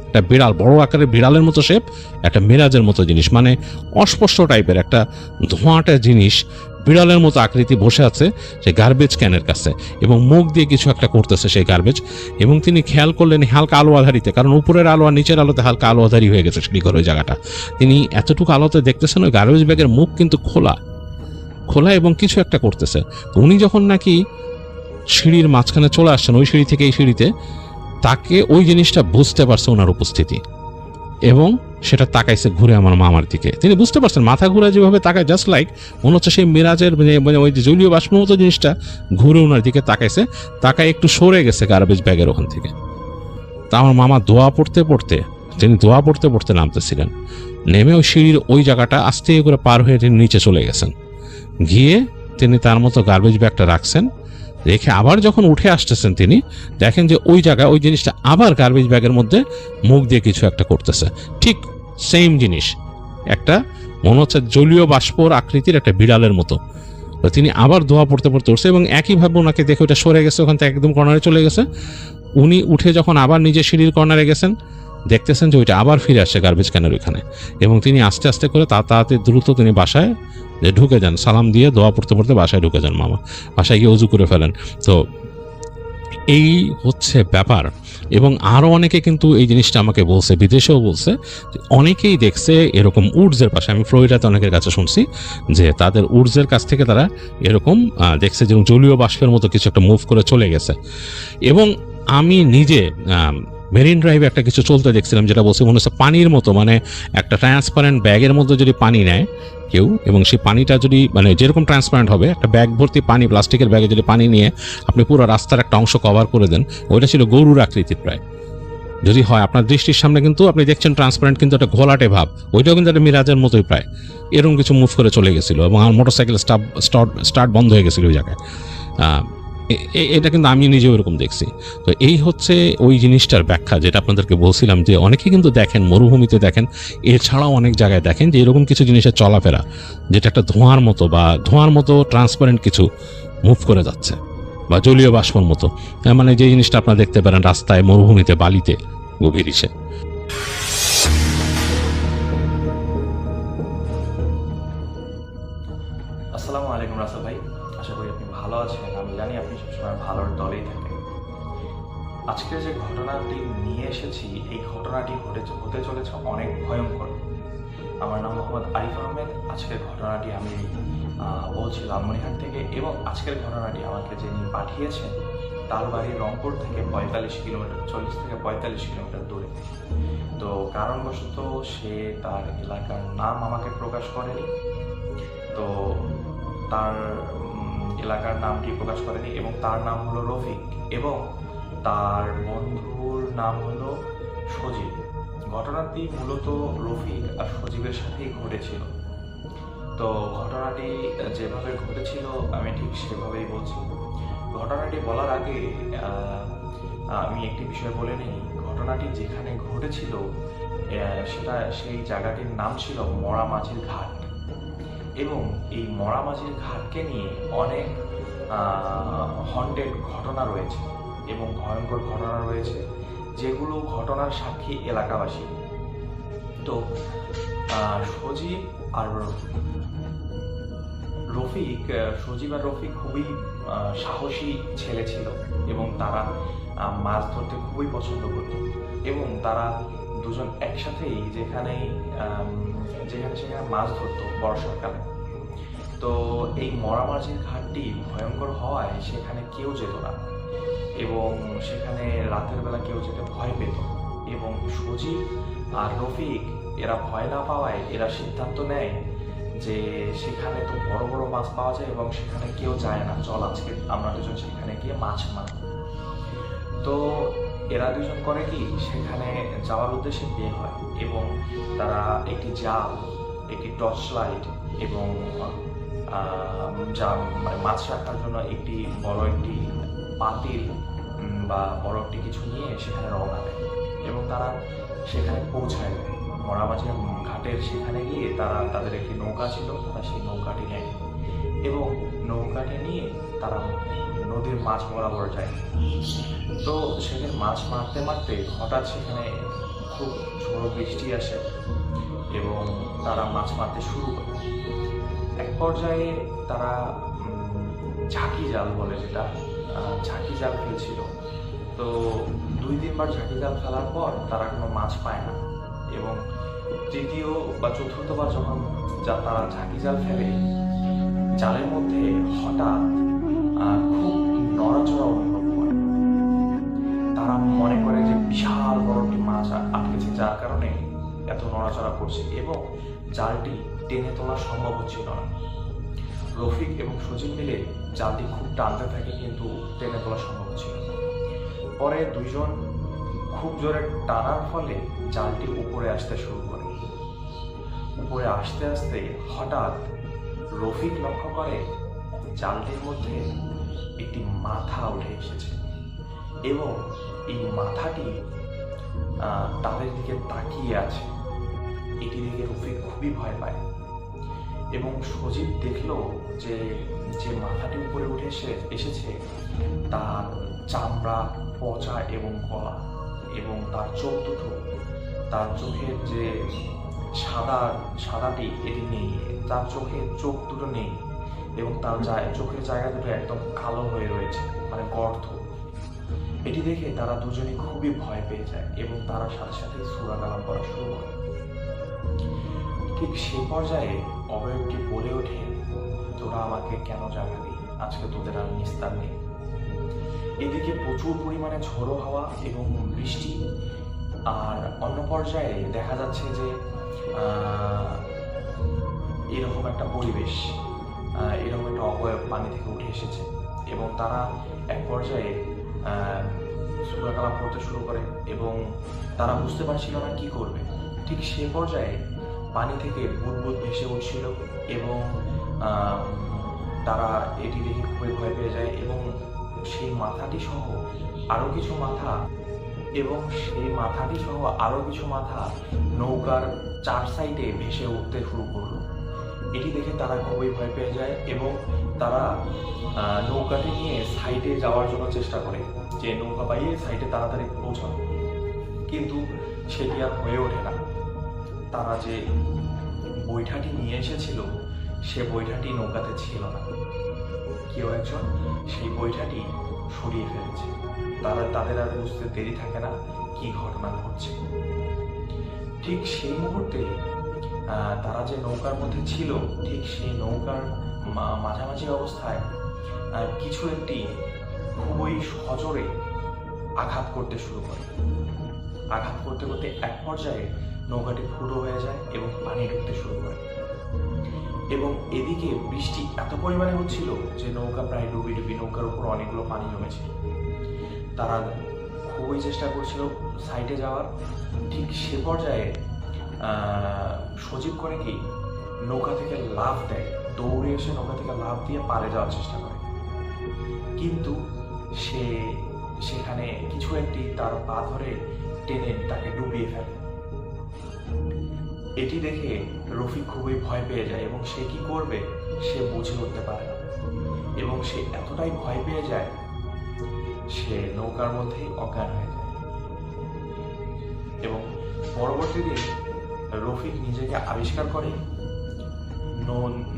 একটা বিড়াল, বড় আকারের বিড়ালের মতো শেপ, একটা মিরাজের মতো জিনিস, মানে অস্পষ্ট টাইপের একটা ধোঁয়াটা জিনিস, বিড়ালের মতো আকৃতি বসে আছে সেই গার্বেজ ক্যানের কাছে, এবং মুখ দিয়ে কিছু একটা করতেছে সেই গার্বেজ। এবং তিনি খেয়াল করলেন হালকা আলো আধারিতে, কারণ উপরের আলো আর নিচের আলোতে হালকা আলো আধারি হয়ে গেছে শ্রীঘর ওই জায়গাটা, তিনি এতটুকু আলোতে দেখতেছেন ওই গার্বেজ ব্যাগের মুখ কিন্তু খোলা, এবং কিছু একটা করতেছে। উনি যখন নাকি সিঁড়ির মাঝখানে চলে আসছেন, ওই সিঁড়ি থেকে এই সিঁড়িতে, তাকে ওই জিনিসটা বুঝতে পারছে ওনার উপস্থিতি, এবং সেটা তাকাইছে ঘুরে আমার মামার দিকে। তিনি বুঝতে পারছেন মাথা ঘুরে যেভাবে তাকায়, জাস্ট লাইক মনে হচ্ছে সেই মিরাজের মানে ওই যে জলীয় বাষ্প মতো জিনিসটা ঘুরে ওনার দিকে তাকাইছে, তাকায় একটু সরে গেছে গার্বেজ ব্যাগের ওখান থেকে। তা আমার মামা তিনি দোয়া পড়তে নামতেছিলেন, নেমে ওই সিঁড়ির ওই জায়গাটা আস্তে করে পার হয়ে তিনি নিচে চলে গেছেন। গিয়ে তিনি তার মতো গার্বেজ ব্যাগটা রাখছেন, রেখে আবার যখন উঠে আসতেছেন তিনি দেখেন যে ওই জায়গায় ওই জিনিসটা আবার গার্বেজ ব্যাগের মধ্যে মুখ দিয়ে কিছু একটা করতেছে, ঠিক সেম জিনিস, একটা মনে হচ্ছে জলীয় বাষ্পর আকৃতির একটা বিড়ালের মতো। তো তিনি আবার দোয়া পড়তে উঠছে, এবং একইভাবে ওনাকে দেখে ওটা সরে গেছে, ওখান থেকে একদম কর্নারে চলে গেছে। উনি উঠে যখন আবার নিজে সিঁড়ির কর্নারে গেছেন, দেখতেছেন যে ওইটা আবার ফিরে আসছে গার্বেজ ক্যানের ওইখানে, এবং তিনি আস্তে আস্তে করে তাড়াতাড়ি দ্রুত তিনি বাসায় যে ঢুকে যান, সালাম দিয়ে দোয়া পড়তে বাসায় ঢুকে যান মামা, বাসায় গিয়ে অজু করে ফেলেন। তো এই হচ্ছে ব্যাপার। এবং আরও অনেকে কিন্তু এই জিনিসটা আমাকে বলছে, বিদেশেও বলছে, অনেকেই দেখছে এরকম উডসের পাশে, আমি ফ্লোরিডাতে অনেকের কাছে শুনছি যে তাদের উডসের কাছ থেকে তারা এরকম দেখছে যে জলীয় বাষ্পের মতো কিছু একটা মুভ করে চলে গেছে। এবং আমি নিজে মেরিন ড্রাইভে একটা কিছু চলতে দেখছিলাম, যেটা বলছে মনে হচ্ছে পানির মতো, মানে একটা ট্রান্সপারেন্ট ব্যাগের মধ্যে যদি পানি নেয় কেউ, এবং সেই পানিটা যদি মানে যেরকম ট্রান্সপারেন্ট হবে, একটা ব্যাগ ভর্তি পানি, প্লাস্টিকের ব্যাগে যদি পানি নিয়ে আপনি পুরো রাস্তার একটা অংশ কভার করে দেন, ওইটা ছিল গরুর আকৃতির প্রায়, যদি হয় আপনার দৃষ্টির সামনে, কিন্তু আপনি দেখছেন ট্রান্সপারেন্ট, কিন্তু একটা ঘোলাটে ভাব, ওইটাও কিন্তু একটা মিরাজের মতোই প্রায়, এরকম কিছু মুভ করে চলে গেছিলো, এবং আমার মোটরসাইকেল স্টার্ট বন্ধ হয়ে গেছিলো ওই জায়গায়। এটা কিন্তু আমি নিজেও এরকম দেখছি। তো এই হচ্ছে ওই জিনিসটার ব্যাখ্যা, যেটা আপনাদেরকে বলছিলাম, যে অনেকে কিন্তু দেখেন মরুভূমিতে, দেখেন এছাড়াও অনেক জায়গায় দেখেন যে এরকম কিছু জিনিসের চলাফেরা, যেটা একটা ধোঁয়ার মতো ট্রান্সপারেন্ট কিছু মুভ করে যাচ্ছে, বা জলীয় বাষ্পর মতো, মানে যে জিনিসটা আপনারা দেখতে পারেন রাস্তায়, মরুভূমিতে, বালিতে, গভীর ইসে। আসসালামু আলাইকুম রাসেল ভাই, আশা করি আপনি ভালো আছেন। আমি জানি আপনি সবসময় ভালোর দলেই থাকেন। আজকে যে ঘটনাটি নিয়ে এসেছি, এই ঘটনাটি হতে চলেছে অনেক ভয়ঙ্কর। আমার নাম মোহাম্মদ আরিফ আহমেদ। আজকের ঘটনাটি আমি বলছি লালমনিরহাট থেকে, এবং আজকের ঘটনাটি আমাকে যিনি পাঠিয়েছেন তার বাড়ি রংপুর থেকে 40 থেকে 45 কিলোমিটার দূরে। তো কারণবশত সে তার এলাকার নাম আমাকে প্রকাশ করেনি, তো তার এলাকার নামটি প্রকাশ করেনি, এবং তার নাম হলো রফিক, এবং তার বন্ধুর নাম হলো সজীব। ঘটনাটি মূলত রফিক আর সজীবের সাথেই ঘটেছিল। তো ঘটনাটি যেভাবে ঘটেছিল আমি ঠিক সেভাবেই বলছি। ঘটনাটি বলার আগে আমি একটি বিষয় বলে নিই। ঘটনাটি যেখানে ঘটেছিল সেই জায়গাটির নাম ছিল মরামাঝির ঘাট, এবং এই মরামাঝির ঘাটকে নিয়ে অনেক হন্টেড ঘটনা রয়েছে এবং ভয়ঙ্কর ঘটনা রয়েছে, যেগুলো ঘটনার সাক্ষী এলাকাবাসী। তো সজীব আর রফিক খুবই সাহসী ছেলে ছিল, এবং তারা মাছ ধরতে খুবই পছন্দ করত, এবং তারা দুজন একসাথেই যেখানে সেখানে মাছ ধরতো বর্ষাকালে। তো এই মরামাঝির ঘাটটি ভয়ঙ্কর হওয়ায় সেখানে কেউ যেত না, এবং সেখানে রাতের বেলা কেউ যেতে ভয় পেত। এবং সজীব আর রফিক এরা ভয় না পাওয়ায় এরা সিদ্ধান্ত নেয় যে সেখানে তো বড় বড় মাছ পাওয়া যায় এবং সেখানে কেউ যায় না, চল আজকে আমরা দুজন সেখানে গিয়ে মাছ মারব। তো এরা দুজন করে কি, সেখানে যাওয়ার উদ্দেশ্যে বের হয় এবং তারা একটি জাল, একটি টর্চ লাইট এবং মানে মাছ রাখার জন্য একটি বড় একটি পাতিল বা বড় একটি কিছু নিয়ে সেখানে রওনা দেয় এবং তারা সেখানে পৌঁছায় দেয়। মরামাঝি ঘাটের সেখানে গিয়ে তারা তাদের একটি নৌকা ছিল, তারা সেই নৌকাটি নেয় এবং নৌকাটি নিয়ে তারা নদীর মাছ বরাবর যায়। তো সেখানে মাছ মারতে মারতে হঠাৎ সেখানে খুব ঝড়ো বৃষ্টি আসে এবং তারা মাছ মারতে শুরু করে। এক পর্যায়ে তারা ঝাঁকি জাল বলে, যেটা ঝাঁকি জাল ফেলছিল। তো 2-3 বার ঝাঁকি জাল ফেলার পর তারা কোনো মাছ পায় না এবং তৃতীয় বা চতুর্থবার যখন তারা ঝাঁকি জাল ফেলে, জালের মধ্যে হঠাৎ খুব নড়াচড়া অনুভব করে। তারা মনে করে যে বিশাল বড় একটি মাছ আটকেছে, যার কারণে এত নড়াচড়া করছে এবং জালটি টেনে তোলা সম্ভব হচ্ছিল না। রফিক এবং সজীব মিলে জালটি খুব টানতে থাকে, কিন্তু টেনে তোলা সম্ভব হচ্ছিল না। পরে দুইজন খুব জোরে টানার ফলে জালটি উপরে আসতে শুরু করে। উপরে আসতে আসতে হঠাৎ রফিক লক্ষ্য করে জালটির মধ্যে একটি মাথা উঠে এসেছে এবং এই মাথাটি তাদের দিকে তাকিয়ে আছে। এটি দেখে রফিক খুবই ভয় পায় এবং সজীব দেখলো যে যে মাথাটি উপরে উঠে এসেছে তার চামড়া পচা এবং গলা এবং তার চোখ দুটো, তার চোখের যে সাদাটি এটি নেই, তার চোখ দুটো নেই এবং তার চোখের জায়গা দুটো একদম কালো হয়ে রয়েছে, মানে গর্ত। এটি দেখে তারা দুজনেই খুবই ভয় পেয়ে যায় এবং তারা সাথে সাথে সূরা কালাম করা শুরু করে। ঠিক সেই পর্যায়ে অবয়বটি বলে ওঠে, তোরা আমাকে কেন জাগাবি, আজকে তোদের আর নিস্তার নেই। এদিকে প্রচুর পরিমাণে ঝোড়ো হাওয়া এবং বৃষ্টি, আর অন্য পর্যায়ে দেখা যাচ্ছে যে এরকম একটা পরিবেশ, এরকম একটা অবয়ব পানি থেকে উঠে এসেছে এবং তারা এক পর্যায়ে সূরা কালাম পড়তে শুরু করে এবং তারা বুঝতে পারছিল না কি করবে। ঠিক সে পর্যায়ে পানি থেকে বুদবুদ ভেসে উঠছিল এবং তারা এটি দেখে খুবই ভয় পেয়ে যায় এবং সেই মাথাটি সহ আরো কিছু মাথা নৌকার 4 সাইডে ভেসে উঠতে শুরু করলো। এটি দেখে তারা খুবই ভয় পেয়ে যায় এবং তারা নৌকাটি নিয়ে সাইডে যাওয়ার জন্য চেষ্টা করে, যে নৌকা পাইয়ে সাইডে তাড়াতাড়ি পৌঁছানো, কিন্তু সেটি আর হয়ে ওঠে না। তারা যে বৈঠাটি নিয়ে এসেছিল সে বৈঠাটি নৌকাতে ছিল না, কেউ একজন সেই বৈঠাটি সরিয়ে ফেলেছে। তাদের আর বুঝতে দেরি থাকে না কি ঘটনা ঘটছে। ঠিক সেই মুহূর্তে তারা যে নৌকার মধ্যে ছিল, ঠিক সেই নৌকার মাঝামাঝি অবস্থায় কিছু একটি খুবই সজোরে আঘাত করতে শুরু করে। আঘাত করতে করতে এক পর্যায়ে নৌকাটি ফুটো হয়ে যায় এবং পানি ঢুকতে শুরু করে এবং এদিকে বৃষ্টি এত পরিমাণে হচ্ছিল যে নৌকা প্রায় ডুবি নৌকার উপর অনেকগুলো পানি জমেছিল। তারা খুবই চেষ্টা করছিল সাইডে যাওয়ার। ঠিক সে পর্যায়ে সজীব করে কি নৌকা থেকে লাফ দেয়, দৌড়ে এসে নৌকা থেকে লাফ দিয়ে পারে যাওয়ার চেষ্টা করে, কিন্তু সেখানে কিছু একটি তার পা ধরে টেনে তাকে ডুবিয়ে ফেলে। এটি দেখে রফিক খুবই ভয় পেয়ে যায় এবং সে কি করবে সে বুঝে উঠতে পারে না এবং সে এতটাই ভয় পেয়ে যায় সে নৌকার মধ্যেই অজ্ঞান হয়ে যায়। এবং পরবর্তী দিন রফিক নিজেকে আবিষ্কার করে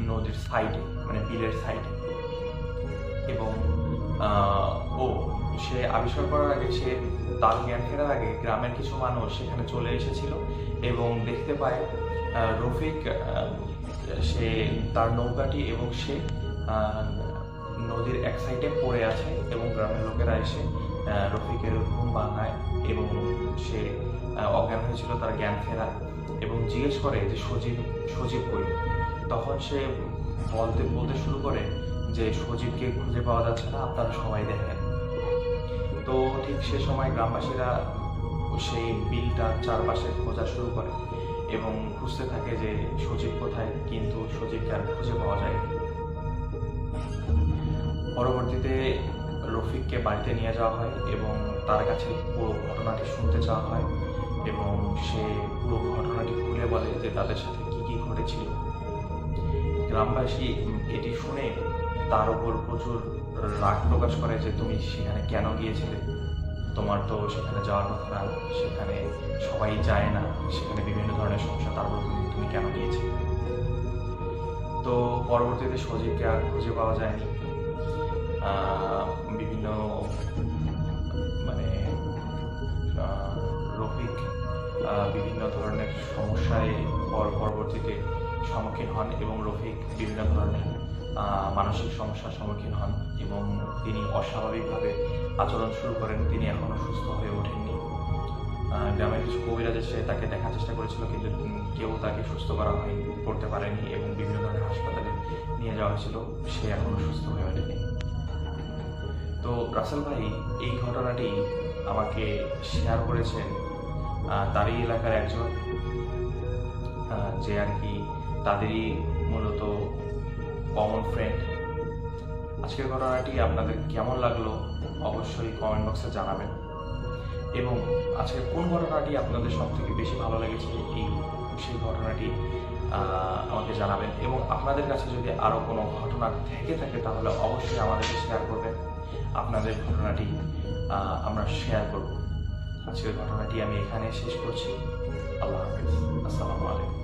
নদীর সাইডে, মানে বিলের সাইডে, এবং সে আবিষ্কার করার আগে, সে তার জ্ঞান ফেরার আগে গ্রামের কিছু মানুষ সেখানে চলে এসেছিল এবং দেখতে পায় রফিক সে তার নৌকাটি এবং সে নদীর এক সাইডে পড়ে আছে এবং গ্রামের লোকেরা এসে রফিকের ঘুম ভাঙায় এবং সে অজ্ঞান হয়েছিল, তার জ্ঞান ফেরায় এবং জিজ্ঞেস করে যে সজীব সজীব কই। তখন সে বলতে শুরু করে যে সজীবকে খুঁজে পাওয়া যাচ্ছে না, আপনারা সবাই দেখেন। তো ঠিক সে সময় গ্রামবাসীরা সেই বিলটার চারপাশে খোঁজা শুরু করে এবং খুঁজতে থাকে যে সজীব কোথায়, কিন্তু সজীবকে আর খুঁজে পাওয়া যায় না। পরবর্তীতে রফিককে বাড়িতে নিয়ে যাওয়া হয় এবং তার কাছে পুরো ঘটনাটি শুনতে চাওয়া হয় এবং সে পুরো ঘটনাটি খুলে বলে যে তাদের সাথে কি কি ঘটেছিল। গ্রামবাসী এটি শুনে তার উপর প্রচুর রাগ প্রকাশ করে যে তুমি সেখানে কেন গিয়েছিলে, তোমার তো সেখানে যাওয়ার কথা না, সেখানে সবাই যায় না, সেখানে বিভিন্ন ধরনের সমস্যা, তারপর তুমি কেন গিয়েছিলে। তো পরবর্তীতে সজীবকে আর খুঁজে পাওয়া যায়নি। বিভিন্ন মানে রফিক বিভিন্ন ধরনের সমস্যায় পরবর্তীতে সম্মুখীন হন এবং রফিক বিভিন্ন ধরনের মানসিক সমস্যার সম্মুখীন হন এবং তিনি অস্বাভাবিকভাবে আচরণ শুরু করেন। তিনি এখনও সুস্থ হয়ে ওঠেননি। গ্রামের কিছু কবিরাজ এসে তাকে দেখার চেষ্টা করেছিল, কিন্তু কেউ তাকে সুস্থ করতে পারেনি এবং বিভিন্ন ধরনের হাসপাতালে নিয়ে যাওয়া হয়েছিল, সে এখনও সুস্থ হয়ে ওঠেনি। তো রাসেল ভাই এই ঘটনাটি আমাকে শেয়ার করেছেন তারই এলাকার একজন, যে আর কি তাদেরই মূলত কমন ফ্রেন্ড। আজকের ঘটনাটি আপনাদের কেমন লাগলো অবশ্যই কমেন্ট বক্সে জানাবেন এবং আজকের কোন ঘটনাটি আপনাদের সব থেকে বেশি ভালো লেগেছে সেই ঘটনাটি আমাকে জানাবেন এবং আপনাদের কাছে যদি আরও কোনো ঘটনা থেকে থাকে তাহলে অবশ্যই আমাদেরকে শেয়ার করবেন। আপনাদের ঘটনাটি আমরা শেয়ার করব। আজকের ঘটনাটি আমি এখানে শেষ করছি। আল্লাহ হাফিজ। আসসালামু আলাইকুম।